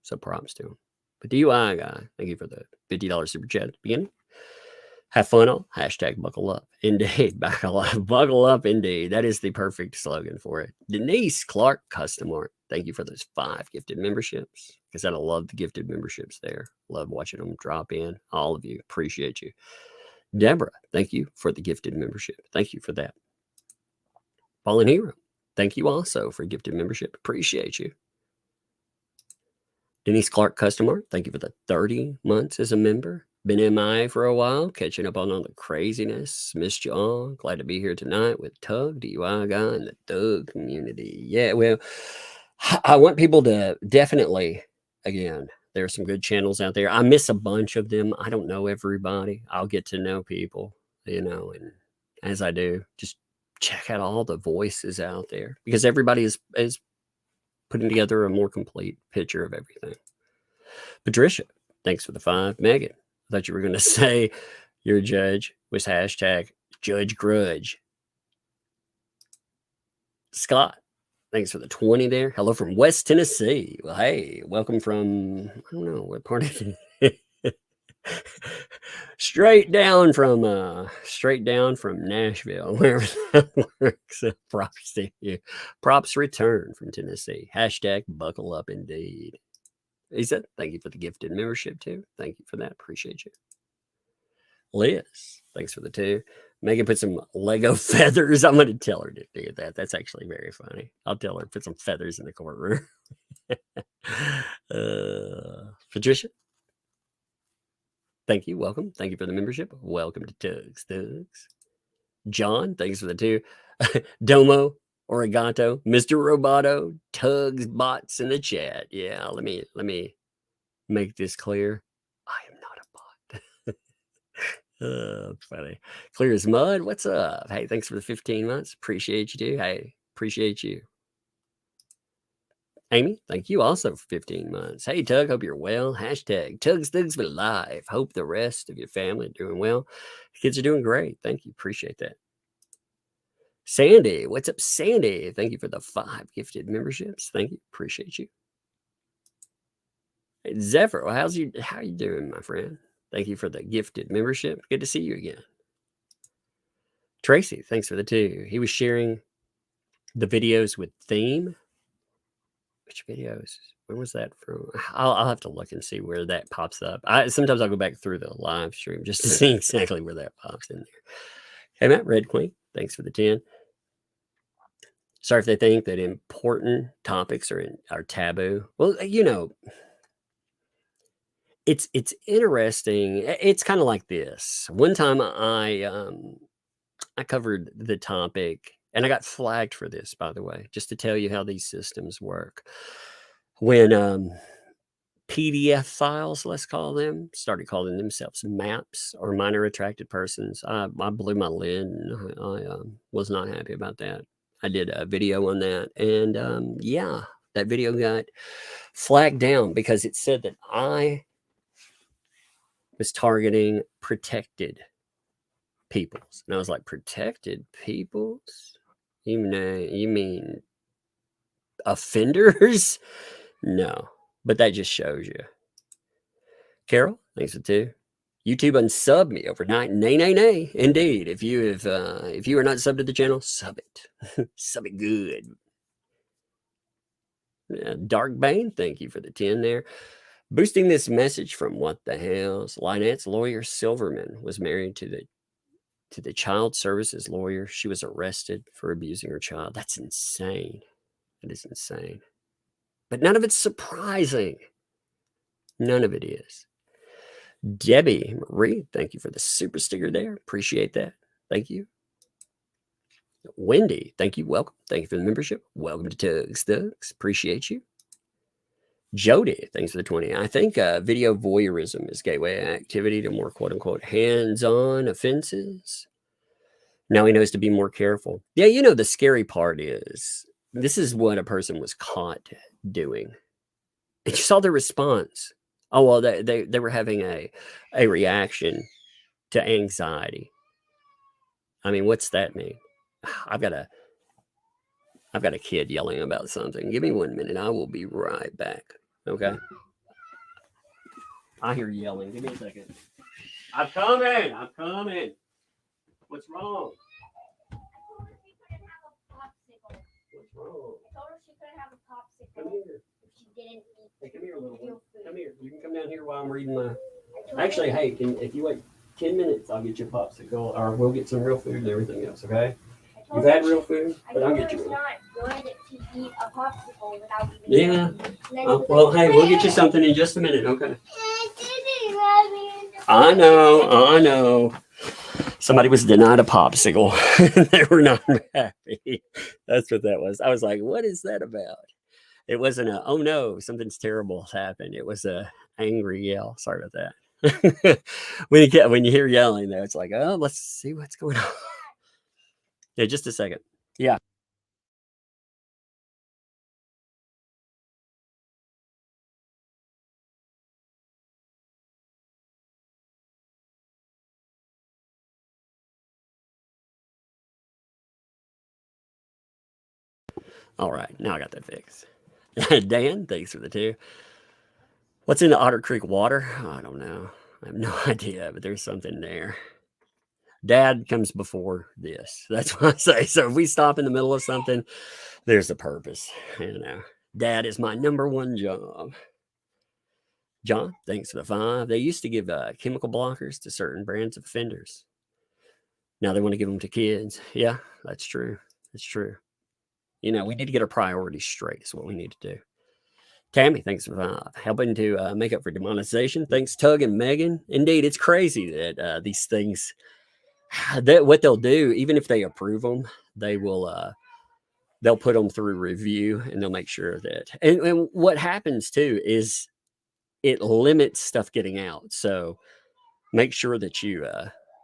So props to them. But DUI guy, thank you for the $50 super chat at the beginning. Have fun on #buckle up. Indeed. Buckle up indeed. That is the perfect slogan for it. Denise Clark Custom Art. Thank you for those 5 gifted memberships. Because I love the gifted memberships there. Love watching them drop in. All of you. Appreciate you. Deborah, thank you for the gifted membership. Thank you for that. Fallen Hero, thank you also for gifted membership. Appreciate you. Denise Clark Custom Art, thank you for the 30 months as a member. Been MIA for a while, catching up on all the craziness. Missed you all. Glad to be here tonight with Tug, DUI guy, and the Thug community. Yeah, well, I want people to definitely, again, there are some good channels out there. I miss a bunch of them. I don't know everybody. I'll get to know people, you know, and as I do, just check out all the voices out there because everybody is putting together a more complete picture of everything. Patricia, thanks for the 5. Megan, I thought you were going to say your judge was #Judge Grudge. Scott, thanks for the 20 there. Hello from West Tennessee. Well, hey, welcome from, I don't know, what part of it? straight down from Nashville, wherever that works. Props to you. Props return from Tennessee. #buckle up indeed. He said, thank you for the gifted membership too. Thank you for that. Appreciate you. Liz, thanks for the 2. Megan put some Lego feathers. I'm going to tell her to do that. That's actually very funny. I'll tell her to put some feathers in the courtroom. Patricia, thank you. Welcome. Thank you for the membership. Welcome to Tugs. John, thanks for the 2. Domo, Origato, Mr. Roboto, Tugs bots in the chat. Yeah, let me make this clear. I am not a bot. Funny. Clear as mud. What's up? Hey, thanks for the 15 months. Appreciate you too. Hey, appreciate you. Amy, thank you also for 15 months. Hey, Tug, hope you're well. #Tugs Thugs for life. Hope the rest of your family are doing well. Kids are doing great. Thank you. Appreciate that. Sandy, what's up, Sandy? Thank you for the 5 gifted memberships. Thank you. Appreciate you. Hey, Zephyr, well, how you doing, my friend? Thank you for the gifted membership. Good to see you again. Tracy, thanks for the 2. He was sharing the videos with theme. Which videos? When was that from? I'll have to look and see where that pops up. Sometimes I'll go back through the live stream just to see exactly where that pops in there. Hey, Matt, Red Queen, thanks for the 10. Sorry if they think that important topics are taboo. Well, you know, it's interesting. It's kind of like this. One time I covered the topic, and I got flagged for this, by the way, just to tell you how these systems work. When PDF files, let's call them, started calling themselves maps or minor attracted persons, I blew my lid. And I was not happy about that. I did a video on that, and yeah, that video got flagged down because it said that I was targeting protected peoples, and I was like, protected peoples? You mean offenders? No, but that just shows you. Carol, thanks for 2. YouTube unsub me overnight. Nay, nay, nay. Indeed. If you are not subbed to the channel, sub it. Sub it good. Dark Bane, thank you for the 10 there. Boosting this message from What the Hell's Lynette's lawyer Silverman was married to the child services lawyer. She was arrested for abusing her child. That's insane. It is insane. But none of it's surprising. None of it is. Debbie Marie, thank you for the super sticker there. Appreciate that. Thank you. Wendy, thank you. Welcome. Thank you for the membership. Welcome to Tugs Thugs. Appreciate you. Jody, thanks for the 20. I think video voyeurism is gateway activity to more quote unquote hands-on offenses. Now he knows to be more careful. Yeah, you know, the scary part is this is what a person was caught doing. And you saw the response. Oh, well, they were having a reaction to anxiety. I mean, what's that mean? I've got a kid yelling about something. Give me 1 minute. I will be right back. Okay. I hear yelling. Give me a second. I'm coming. I'm coming. What's wrong? What's wrong? I told her she couldn't have a popsicle Come here. if she didn't eat Hey, come here, little one. real food. Come here. You can come down here while I'm reading my. I told Actually, her, hey, if you wait 10 minutes, I'll get you a popsicle, or we'll get some real food and everything else. Okay? I told You've her had real food, I but I'll told get her you it's one. not good to eat a popsicle without even Yeah. eating. And then she was Well, like, hey, we'll get you something in just a minute. Okay. I didn't have it. I know. Somebody was denied a popsicle. They were not happy. That's what that was. I was like, what is that about? It wasn't a, oh no, something's terrible happened. It was a angry yell. Sorry about that. when you hear yelling though, it's like, oh, let's see what's going on. Yeah, just a second. Yeah. All right, now I got that fixed. Dan, thanks for the 2. What's in the Otter Creek water? I don't know. I have no idea, but there's something there. Dad comes before this. That's what I say. So if we stop in the middle of something, there's a purpose. You know, Dad is my number 1 job. John, thanks for the 5. They used to give chemical blockers to certain brands of offenders. Now they want to give them to kids. Yeah, that's true. That's true. You know, we need to get our priorities straight is what we need to do. Tammy, thanks for 5. Helping to make up for demonetization. Thanks, Tug and Megan. Indeed, it's crazy that these things, that what they'll do, even if they approve them, they will, they'll put them through review and they'll make sure that, and what happens too is it limits stuff getting out. So make sure that you,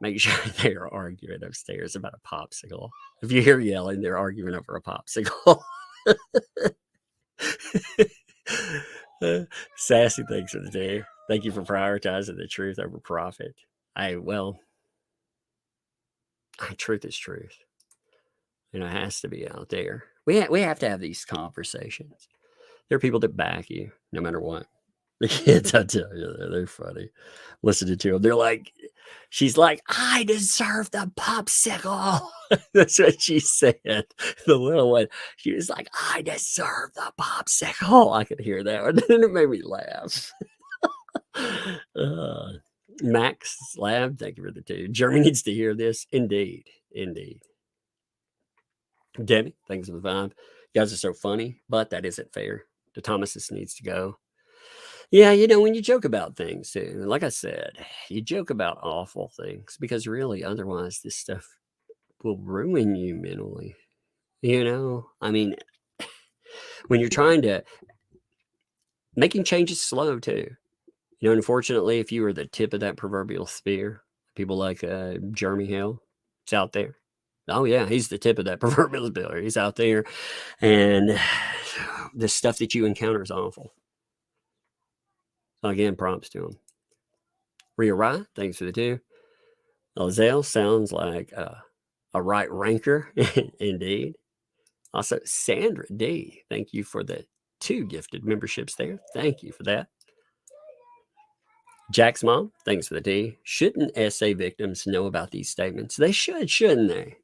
make sure they are arguing upstairs about a popsicle. If you hear yelling, they're arguing over a popsicle. Sassy, thanks for the day. Thank you for prioritizing the truth over profit. Truth is truth. You know, it has to be out there. We have to have these conversations. There are people that back you no matter what. The kids, I tell you, they're funny. Listening to them, they're like, she's like, I deserve the popsicle. That's what she said. The little one, she was like, I deserve the popsicle. I could hear that one. And it made me laugh. Max Lab, thank you for the 2. Jeremy needs to hear this. Indeed. Debbie, thanks for the 5. You guys are so funny, but that isn't fair. DeThomasis needs to go. Yeah, you know, when you joke about things too, like I said, you joke about awful things because really, otherwise, this stuff will ruin you mentally. You know, I mean, when you're trying to, making changes slow too. You know, unfortunately, if you were the tip of that proverbial spear, people like Jeremy Hill, it's out there. Oh yeah, he's the tip of that proverbial spear. He's out there, and the stuff that you encounter is awful. So again, props to him. Rhea Rye, thanks for the 2. Ezzell sounds like a right ranker, indeed. Also, Sandra D, thank you for the 2 gifted memberships there. Thank you for that. Jack's mom, thanks for the D. Shouldn't SA victims know about these statements? They should, shouldn't they?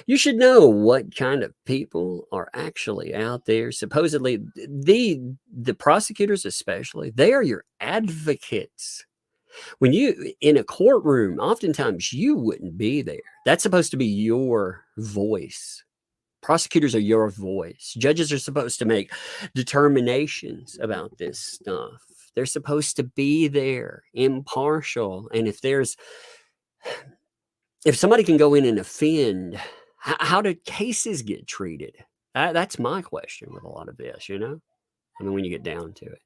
You should know what kind of people are actually out there. Supposedly, the prosecutors especially, they are your advocates. When you in a courtroom, oftentimes you wouldn't be there. That's supposed to be your voice. Prosecutors are your voice. Judges are supposed to make determinations about this stuff. They're supposed to be there, impartial. And if somebody can go in and offend, how do cases get treated? That's my question with a lot of this, I mean, when you get down to it.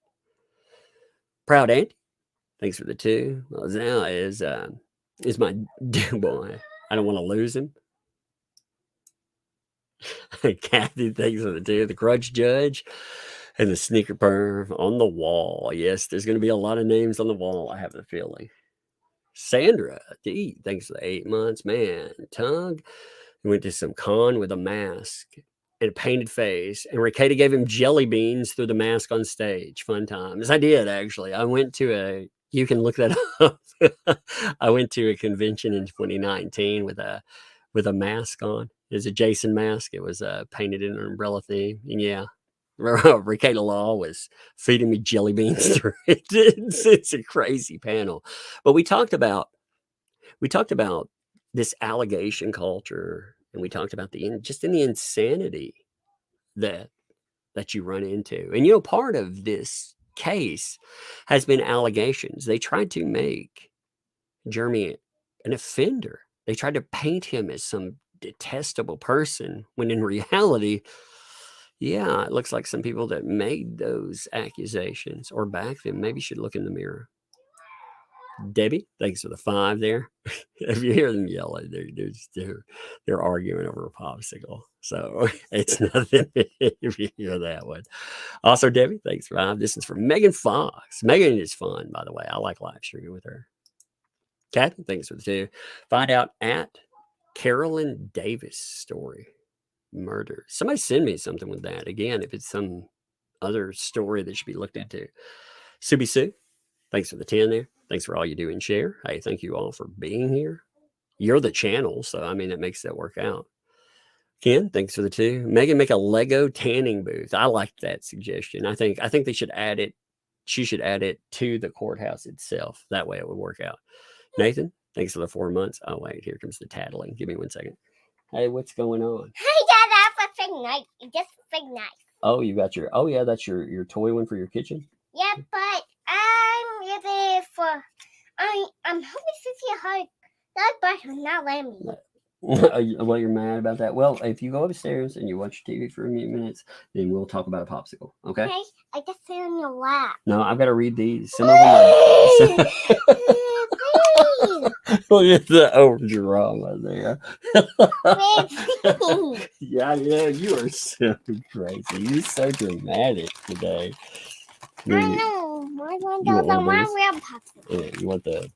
Proud Andy, thanks for the 2. Well, now is my boy. I don't want to lose him. Kathy, thanks for the 2. The Grudge Judge and the Sneaker Perm on the wall. Yes, there's going to be a lot of names on the wall, I have the feeling. Sandra D, thanks for the 8 months. Man, Tug went to some con with a mask and a painted face, and Ricada gave him jelly beans through the mask on stage. Fun times. I did, actually. I went to you can look that up. I went to a convention in 2019 with a mask on. It was a Jason mask. It was painted in an umbrella theme. And yeah, Ricada Law was feeding me jelly beans through it. It's a crazy panel. But we talked about this allegation culture, and we talked about the insanity that you run into. And part of this case has been allegations. They tried to make Jeremy an offender. They tried to paint him as some detestable person, when in reality, yeah, it looks like some people that made those accusations or backed them maybe should look in the mirror. Debbie, thanks for the 5 there. If you hear them yelling, they're arguing over a popsicle. So it's nothing if you hear that one. Also, Debbie, thanks for 5. This is from Megan Fox. Megan is fun, by the way. I like live streaming with her. Kathy, thanks for the 2. Find out at Carolyn Davis story. Murder. Somebody send me something with that. Again, if it's some other story that should be looked into. Subi Sue, thanks for the 10 there. Thanks for all you do and share. Hey, thank you all for being here. You're the channel, so I mean, it makes that work out. Ken, thanks for the 2. Megan, make a Lego tanning booth. I like that suggestion. I think they should add it. She should add it to the courthouse itself. That way it would work out. Nathan, thanks for the 4 months. Oh, wait, here comes the tattling. Give me 1 second. Hey, what's going on? Hey, Dad, I have a fig knife. Just a fig knife. Oh, you got that's your toy one for your kitchen? Yeah, but I'm ready for. I'm hoping to see how that button not let me. Well, you're mad about that. Well, if you go upstairs and you watch TV for a few minutes, then we'll talk about a popsicle. Okay? Okay, I just sit on your lap. No, I've got to read these. Some of them are. Look at the overdrama there. Yeah, you are so crazy. You're so dramatic today. I know. I want the one real popsicle. Yeah, you want the.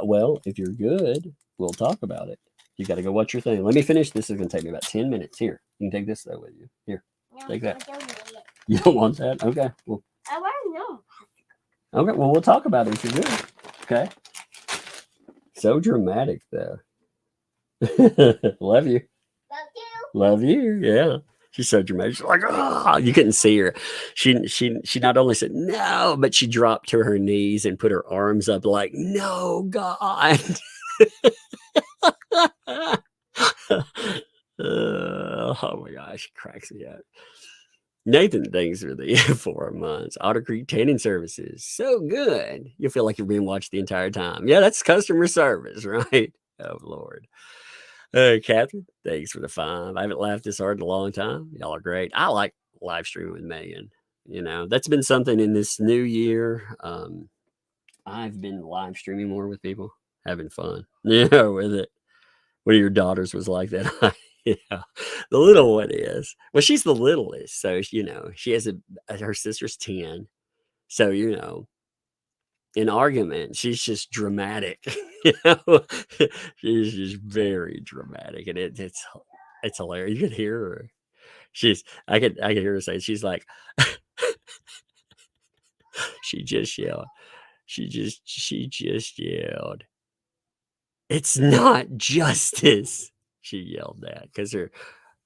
Well, if you're good, we'll talk about it. You got to go watch your thing. Let me finish. This is going to take me about 10 minutes. Here, you can take this though with you. Here, take that. I don't need it. You don't want that? Okay. Well. I want to know. Okay. Well, we'll talk about it if you're good. Okay. So dramatic, though. Love you. Love you. Love you. Yeah. She's so dramatic. She's like, oh, you couldn't see her. She not only said no, but she dropped to her knees and put her arms up like, no, God. Oh my gosh, she cracks me up. Nathan, thanks for the 4 months. Otter Creek Tanning Services. So good. You feel like you're being watched the entire time. Yeah, that's customer service, right? Oh, Lord. Catherine, thanks for the 5. I haven't laughed this hard in a long time. Y'all are great. I like live streaming with Megan. That's been something in this new year. I've been live streaming more with people, having fun. Yeah, with it. One of your daughters was like that. Yeah, the little one is. Well, she's the littlest, so she has her sister's 10. So in argument, she's just dramatic. She's just very dramatic, and it's hilarious. You can hear her. I could hear her say, she's like, she just yelled. She just yelled, "It's not justice." She yelled that because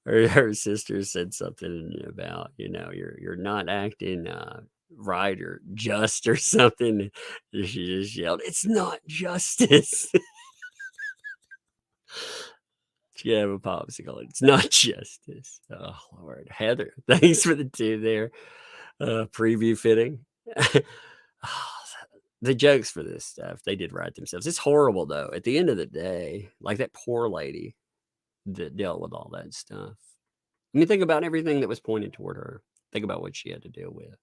her sister said something about, you're not acting right or just or something. She just yelled, "It's not justice." She have a popsicle. It's not justice. Oh Lord, Heather, thanks for the 2 there. Preview fitting. The jokes for this stuff, they did write themselves. It's horrible though. At the end of the day, like that poor lady that dealt with all that stuff. I mean, think about everything that was pointed toward her. Think about what she had to deal with.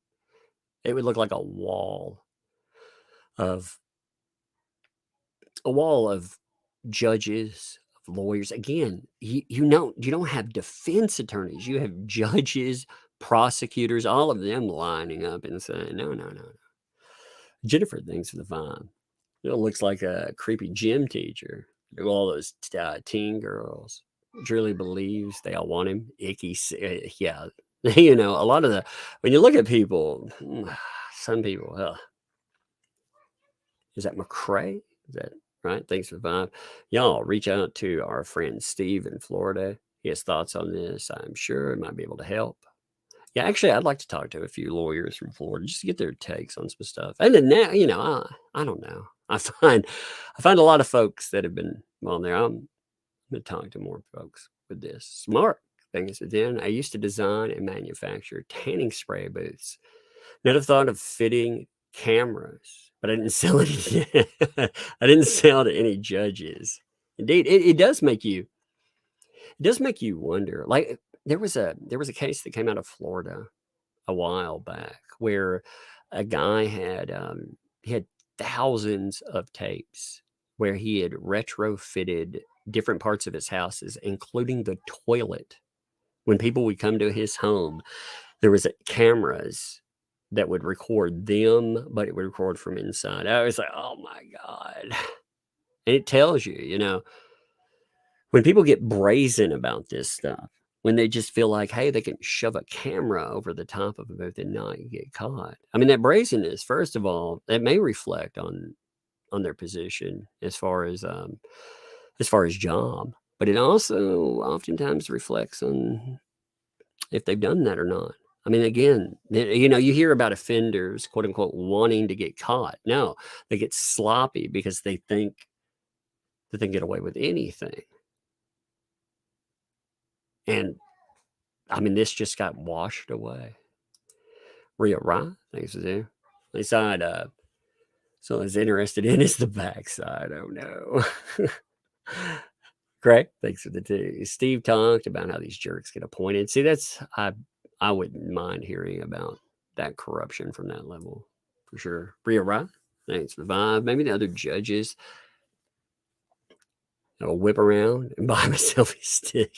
It would look like a wall of judges, of lawyers. Again, you don't have defense attorneys. You have judges, prosecutors, all of them lining up and saying, no. Jennifer, thanks for the vibe. It looks like a creepy gym teacher. All those teen girls. Truly believes they all want him. Icky. Yeah. A lot of when you look at people, some people, is that McCrae? Is that right? Thanks for the vibe. Y'all reach out to our friend Steve in Florida. He has thoughts on this. I'm sure it might be able to help. Yeah, actually, I'd like to talk to a few lawyers from Florida just to get their takes on some stuff. And then now, I don't know. I find a lot of folks that have been on there. I'm going to talk to more folks with this. Smart things. Then I used to design and manufacture tanning spray booths. Never thought of fitting cameras, but I didn't sell it. I didn't sell to any judges. Indeed, it does make you. It does make you wonder. Like there was a case that came out of Florida a while back where a guy had thousands of tapes where he had retrofitted different parts of his houses, including the toilet. When people would come to his home, there was cameras that would record them, but it would record from inside. I was like, oh my God. And it tells you, when people get brazen about this stuff, when they just feel like, hey, they can shove a camera over the top of a booth and not get caught. I mean, that brazenness, first of all, it may reflect on their position as far as job, but it also oftentimes reflects on if they've done that or not. I mean, again, you hear about offenders, quote unquote, wanting to get caught. No, they get sloppy because they think that they can get away with anything. And I mean, this just got washed away. Rhea Rye, thanks for there. They side so I was interested in is the backside. Oh no. Craig, thanks for the 2. Steve talked about how these jerks get appointed. See, that's I wouldn't mind hearing about that corruption from that level for sure. Rhea Rye, thanks for the vibe. Maybe the other judges. I'll whip around and buy him a selfie stick.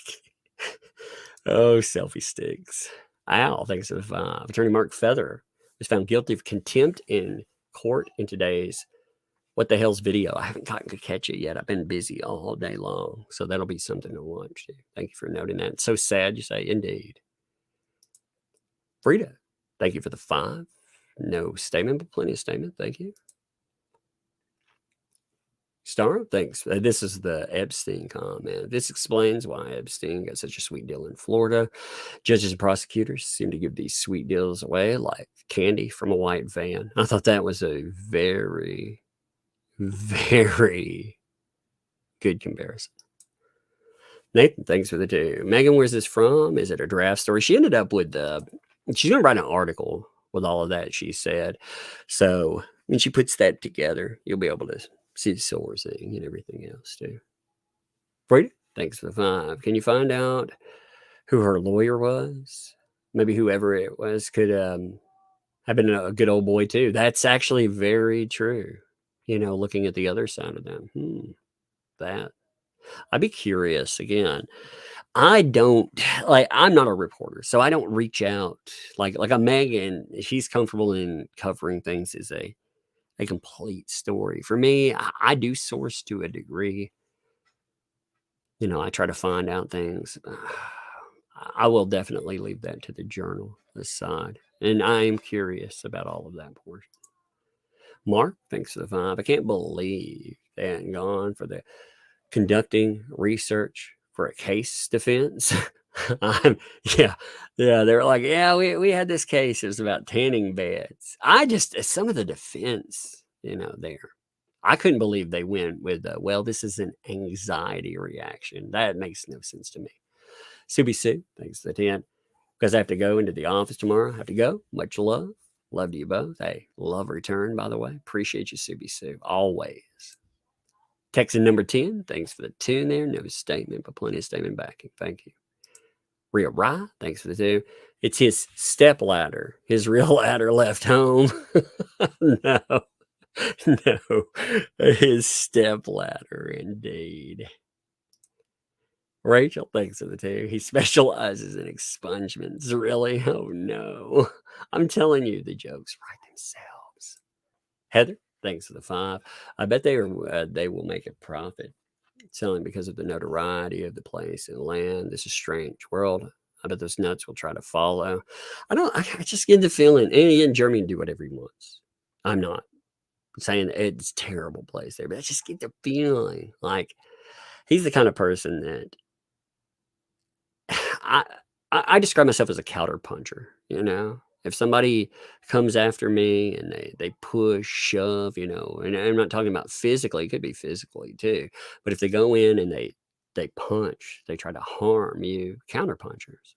Oh, selfie sticks. Al, thanks for the vibe. Attorney Mark Feather was found guilty of contempt in court in today's What the Hell's video. I haven't gotten to catch it yet. I've been busy all day long. So that'll be something to watch. Thank you for noting that. It's so sad you say, indeed. Frida, thank you for the 5. No statement, but plenty of statement. Thank you. Star, thanks. This is the Epstein comment. This explains why Epstein got such a sweet deal in Florida. Judges and prosecutors seem to give these sweet deals away like candy from a white van. I thought that was a very, very good comparison. Nathan, thanks for the 2. Megan, where's this from? Is it a draft story? She ended up with she's going to write an article with all of that, she said. So when she puts that together, you'll be able to see the source thing and everything else too. Brady, thanks for the 5. Can you find out who her lawyer was? Maybe whoever it was could have been a good old boy too. That's actually very true. Looking at the other side of them. That. I'd be curious again. I don't like. I'm not a reporter, so I don't reach out like a Megan. She's comfortable in covering things as a complete story. For me, I do source to a degree. You know, I try to find out things. I will definitely leave that to the journal aside, and I am curious about all of that portion. Mark, thanks for the 5. I can't believe they hadn't gone for the conducting research for a case defense. Yeah, they were like, yeah, we had this case. It was about tanning beds. Some of the defense, there. I couldn't believe they went with, well, this is an anxiety reaction. That makes no sense to me. Subi Sue, thanks for the 10. Because I have to go into the office tomorrow. I have to go. Much love. Love to you both. Hey, love return, by the way. Appreciate you, Subi Sue. Always. Texan number 10, thanks for the 2 there. No statement, but plenty of statement backing. Thank you. Rhea Rye, thanks for the 2. It's his step ladder. His real ladder left home. No. His step ladder, indeed. Rachel, thanks for the 2. He specializes in expungements. Really? Oh, no. I'm telling you, the jokes write themselves. Heather, thanks for the 5. I bet they will make a profit selling because of the notoriety of the place and land. This is a strange world. I bet those nuts will try to follow. I just get the feeling, and again, Jeremy can do whatever he wants. I'm not saying it's a terrible place there, but I just get the feeling like he's the kind of person that I describe myself as a counter puncher, If somebody comes after me and they push, shove, and I'm not talking about physically, it could be physically too. But if they go in and they punch, they try to harm you, counter punchers.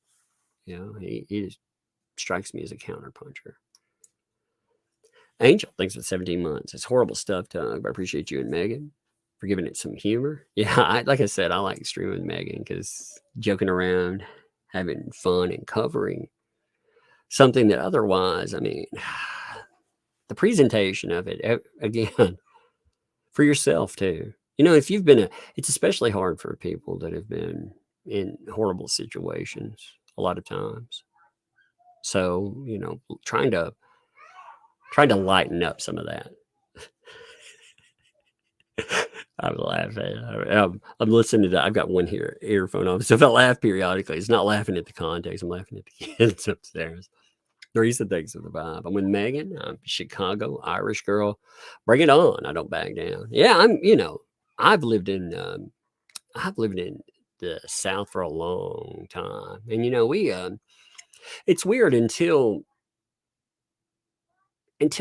He just strikes me as a counter puncher. Angel, thanks for 17 months. It's horrible stuff, Tug, but I appreciate you and Megan for giving it some humor. Yeah, like I said, I like streaming with Megan because joking around, having fun, and covering something that otherwise, the presentation of it, again, for yourself too. If you've been it's especially hard for people that have been in horrible situations a lot of times. So, trying to lighten up some of that. I'm laughing. I'm listening to. I've got one here earphone on, so if I laugh periodically, it's not laughing at the context. I'm laughing at the kids upstairs. Teresa, thanks for the 5. I'm with Megan. I'm Chicago, Irish girl. Bring it on. I don't back down. Yeah, I've lived in the South for a long time, and we it's weird until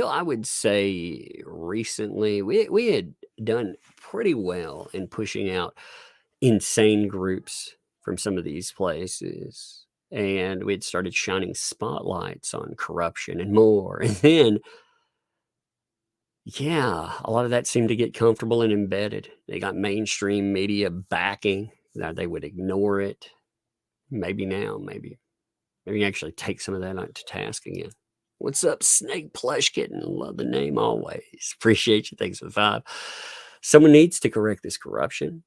I would say recently we had done pretty well in pushing out insane groups from some of these places, and we'd started shining spotlights on corruption and more, and then a lot of that seemed to get comfortable and embedded. They got mainstream media backing. Now they would ignore it. Maybe actually take some of that out to task again. What's up, Snake Plush Kitten? Love the name always. Appreciate you. Thanks for the 5. Someone needs to correct this corruption.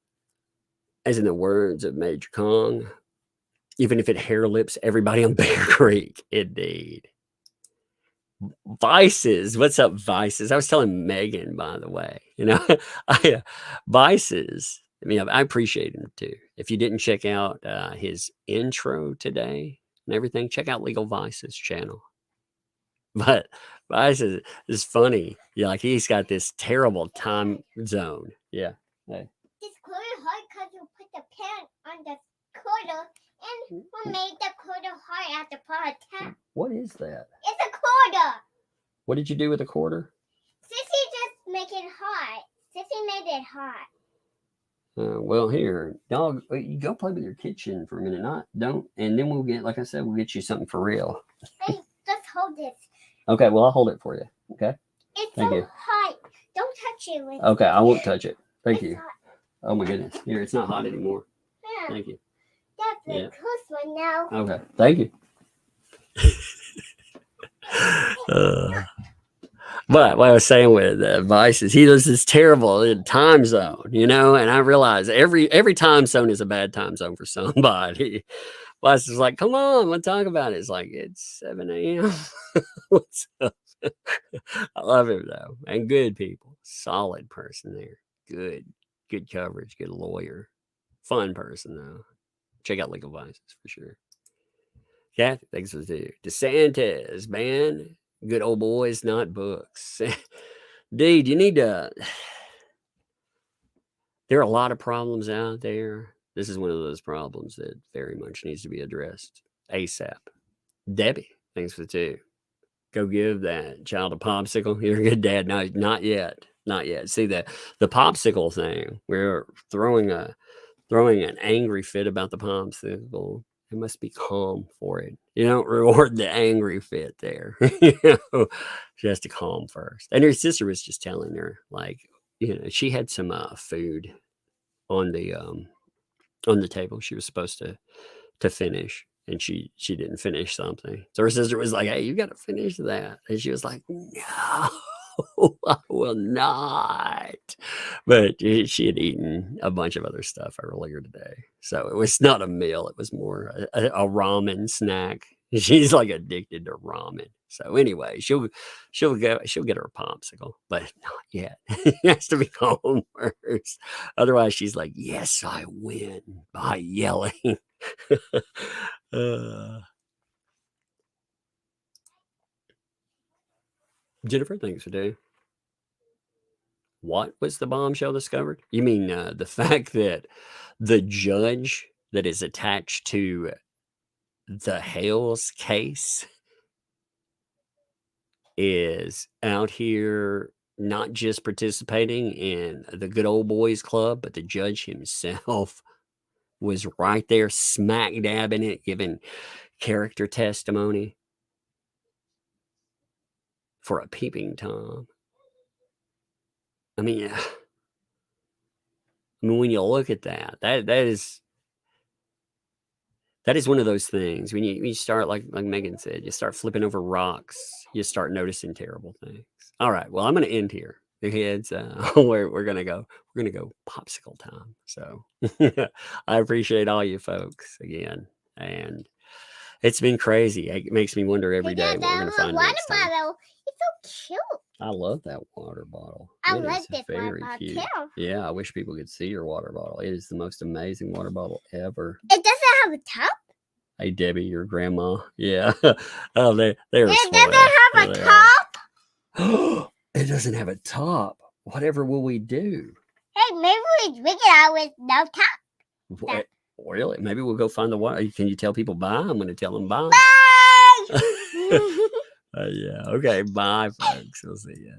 As in the words of Major Kong, even if it hair lips everybody on Bear Creek. Indeed. Vices. What's up, Vices? I was telling Megan, by the way, Vices. I appreciate him too. If you didn't check out his intro today and everything, check out Legal Vices channel. But Vices is funny. Yeah, like he's got this terrible time zone. Yeah. Hey. It's quarter hard because you put the pen on the quarter and we made the quarter hard at the part. What is that? It's a quarter. What did you do with a quarter? Sissy just make it hot. Sissy made it hot. Well, here, dog, you go play with your kitchen for a minute. And then we'll get, like I said, we'll get you something for real. Hey, just hold this. Okay, well, I'll hold it for you. Okay. Thank you. Hot. Don't touch it. Okay, I won't touch it. Thank you. Hot. Oh my goodness. Here, it's not hot anymore. Yeah. Thank you. That's the close one now. Okay, thank you. But what I was saying with Vice is he lives this terrible time zone, you know, and I realize every time zone is a bad time zone for somebody. Vice is like, come on, let's talk about it. It's like, it's 7 a.m. What's up? I love him though. And good people. Solid person there. Good coverage, good lawyer. Fun person though. Check out Legal Vices for sure. Kathy, thanks for the DeSantis, man. Good old boys, not books. Dude, you need to. There are a lot of problems out there. This is one of those problems that very much needs to be addressed ASAP. Debbie, thanks for the 2. Go give that child a popsicle. You're a good dad. No, not yet. Not yet. See, the popsicle thing, we're throwing an angry fit about the popsicle. It must be calm for it. You don't reward the angry fit there. You know, she has to calm first. And her sister was just telling her, like, you know, she had some food on the table she was supposed to finish, and she didn't finish something. So her sister was like, "Hey, you got to finish that," and she was like, "No." I will not. But she had eaten a bunch of other stuff earlier today. So it was not a meal. It was more a ramen snack. She's like addicted to ramen. So anyway, she'll get her popsicle, but not yet. It has to be calm first. Otherwise, she's like, yes, I win by yelling. Jennifer, thanks for doing. What was the bombshell discovered? You mean the fact that the judge that is attached to the Hales case is out here not just participating in the good old boys club, but the judge himself was right there smack dab in it, giving character testimony for a peeping Tom. I mean, when you look at that is one of those things. When you start, like Megan said, you start flipping over rocks, you start noticing terrible things. All right, well, I'm going to end here. The kids, we're gonna go popsicle time. So I appreciate all you folks again, and it's been crazy. It makes me wonder every day what we're gonna find next time. It's so cute. I love that water bottle. I It like is this very water cute. bottle too. Yeah, I wish people could see your water bottle. It is the most amazing water bottle ever. It doesn't have a top. Hey, Debbie, your grandma. Yeah. Oh, they're It doesn't have a top. It doesn't have a top. Whatever will we do? Hey, maybe we drink it out with no top. What? Really? Maybe we'll go find the water. Can you tell people bye? I'm going to tell them bye. Bye. Yeah. Okay. Bye, folks. We'll see you.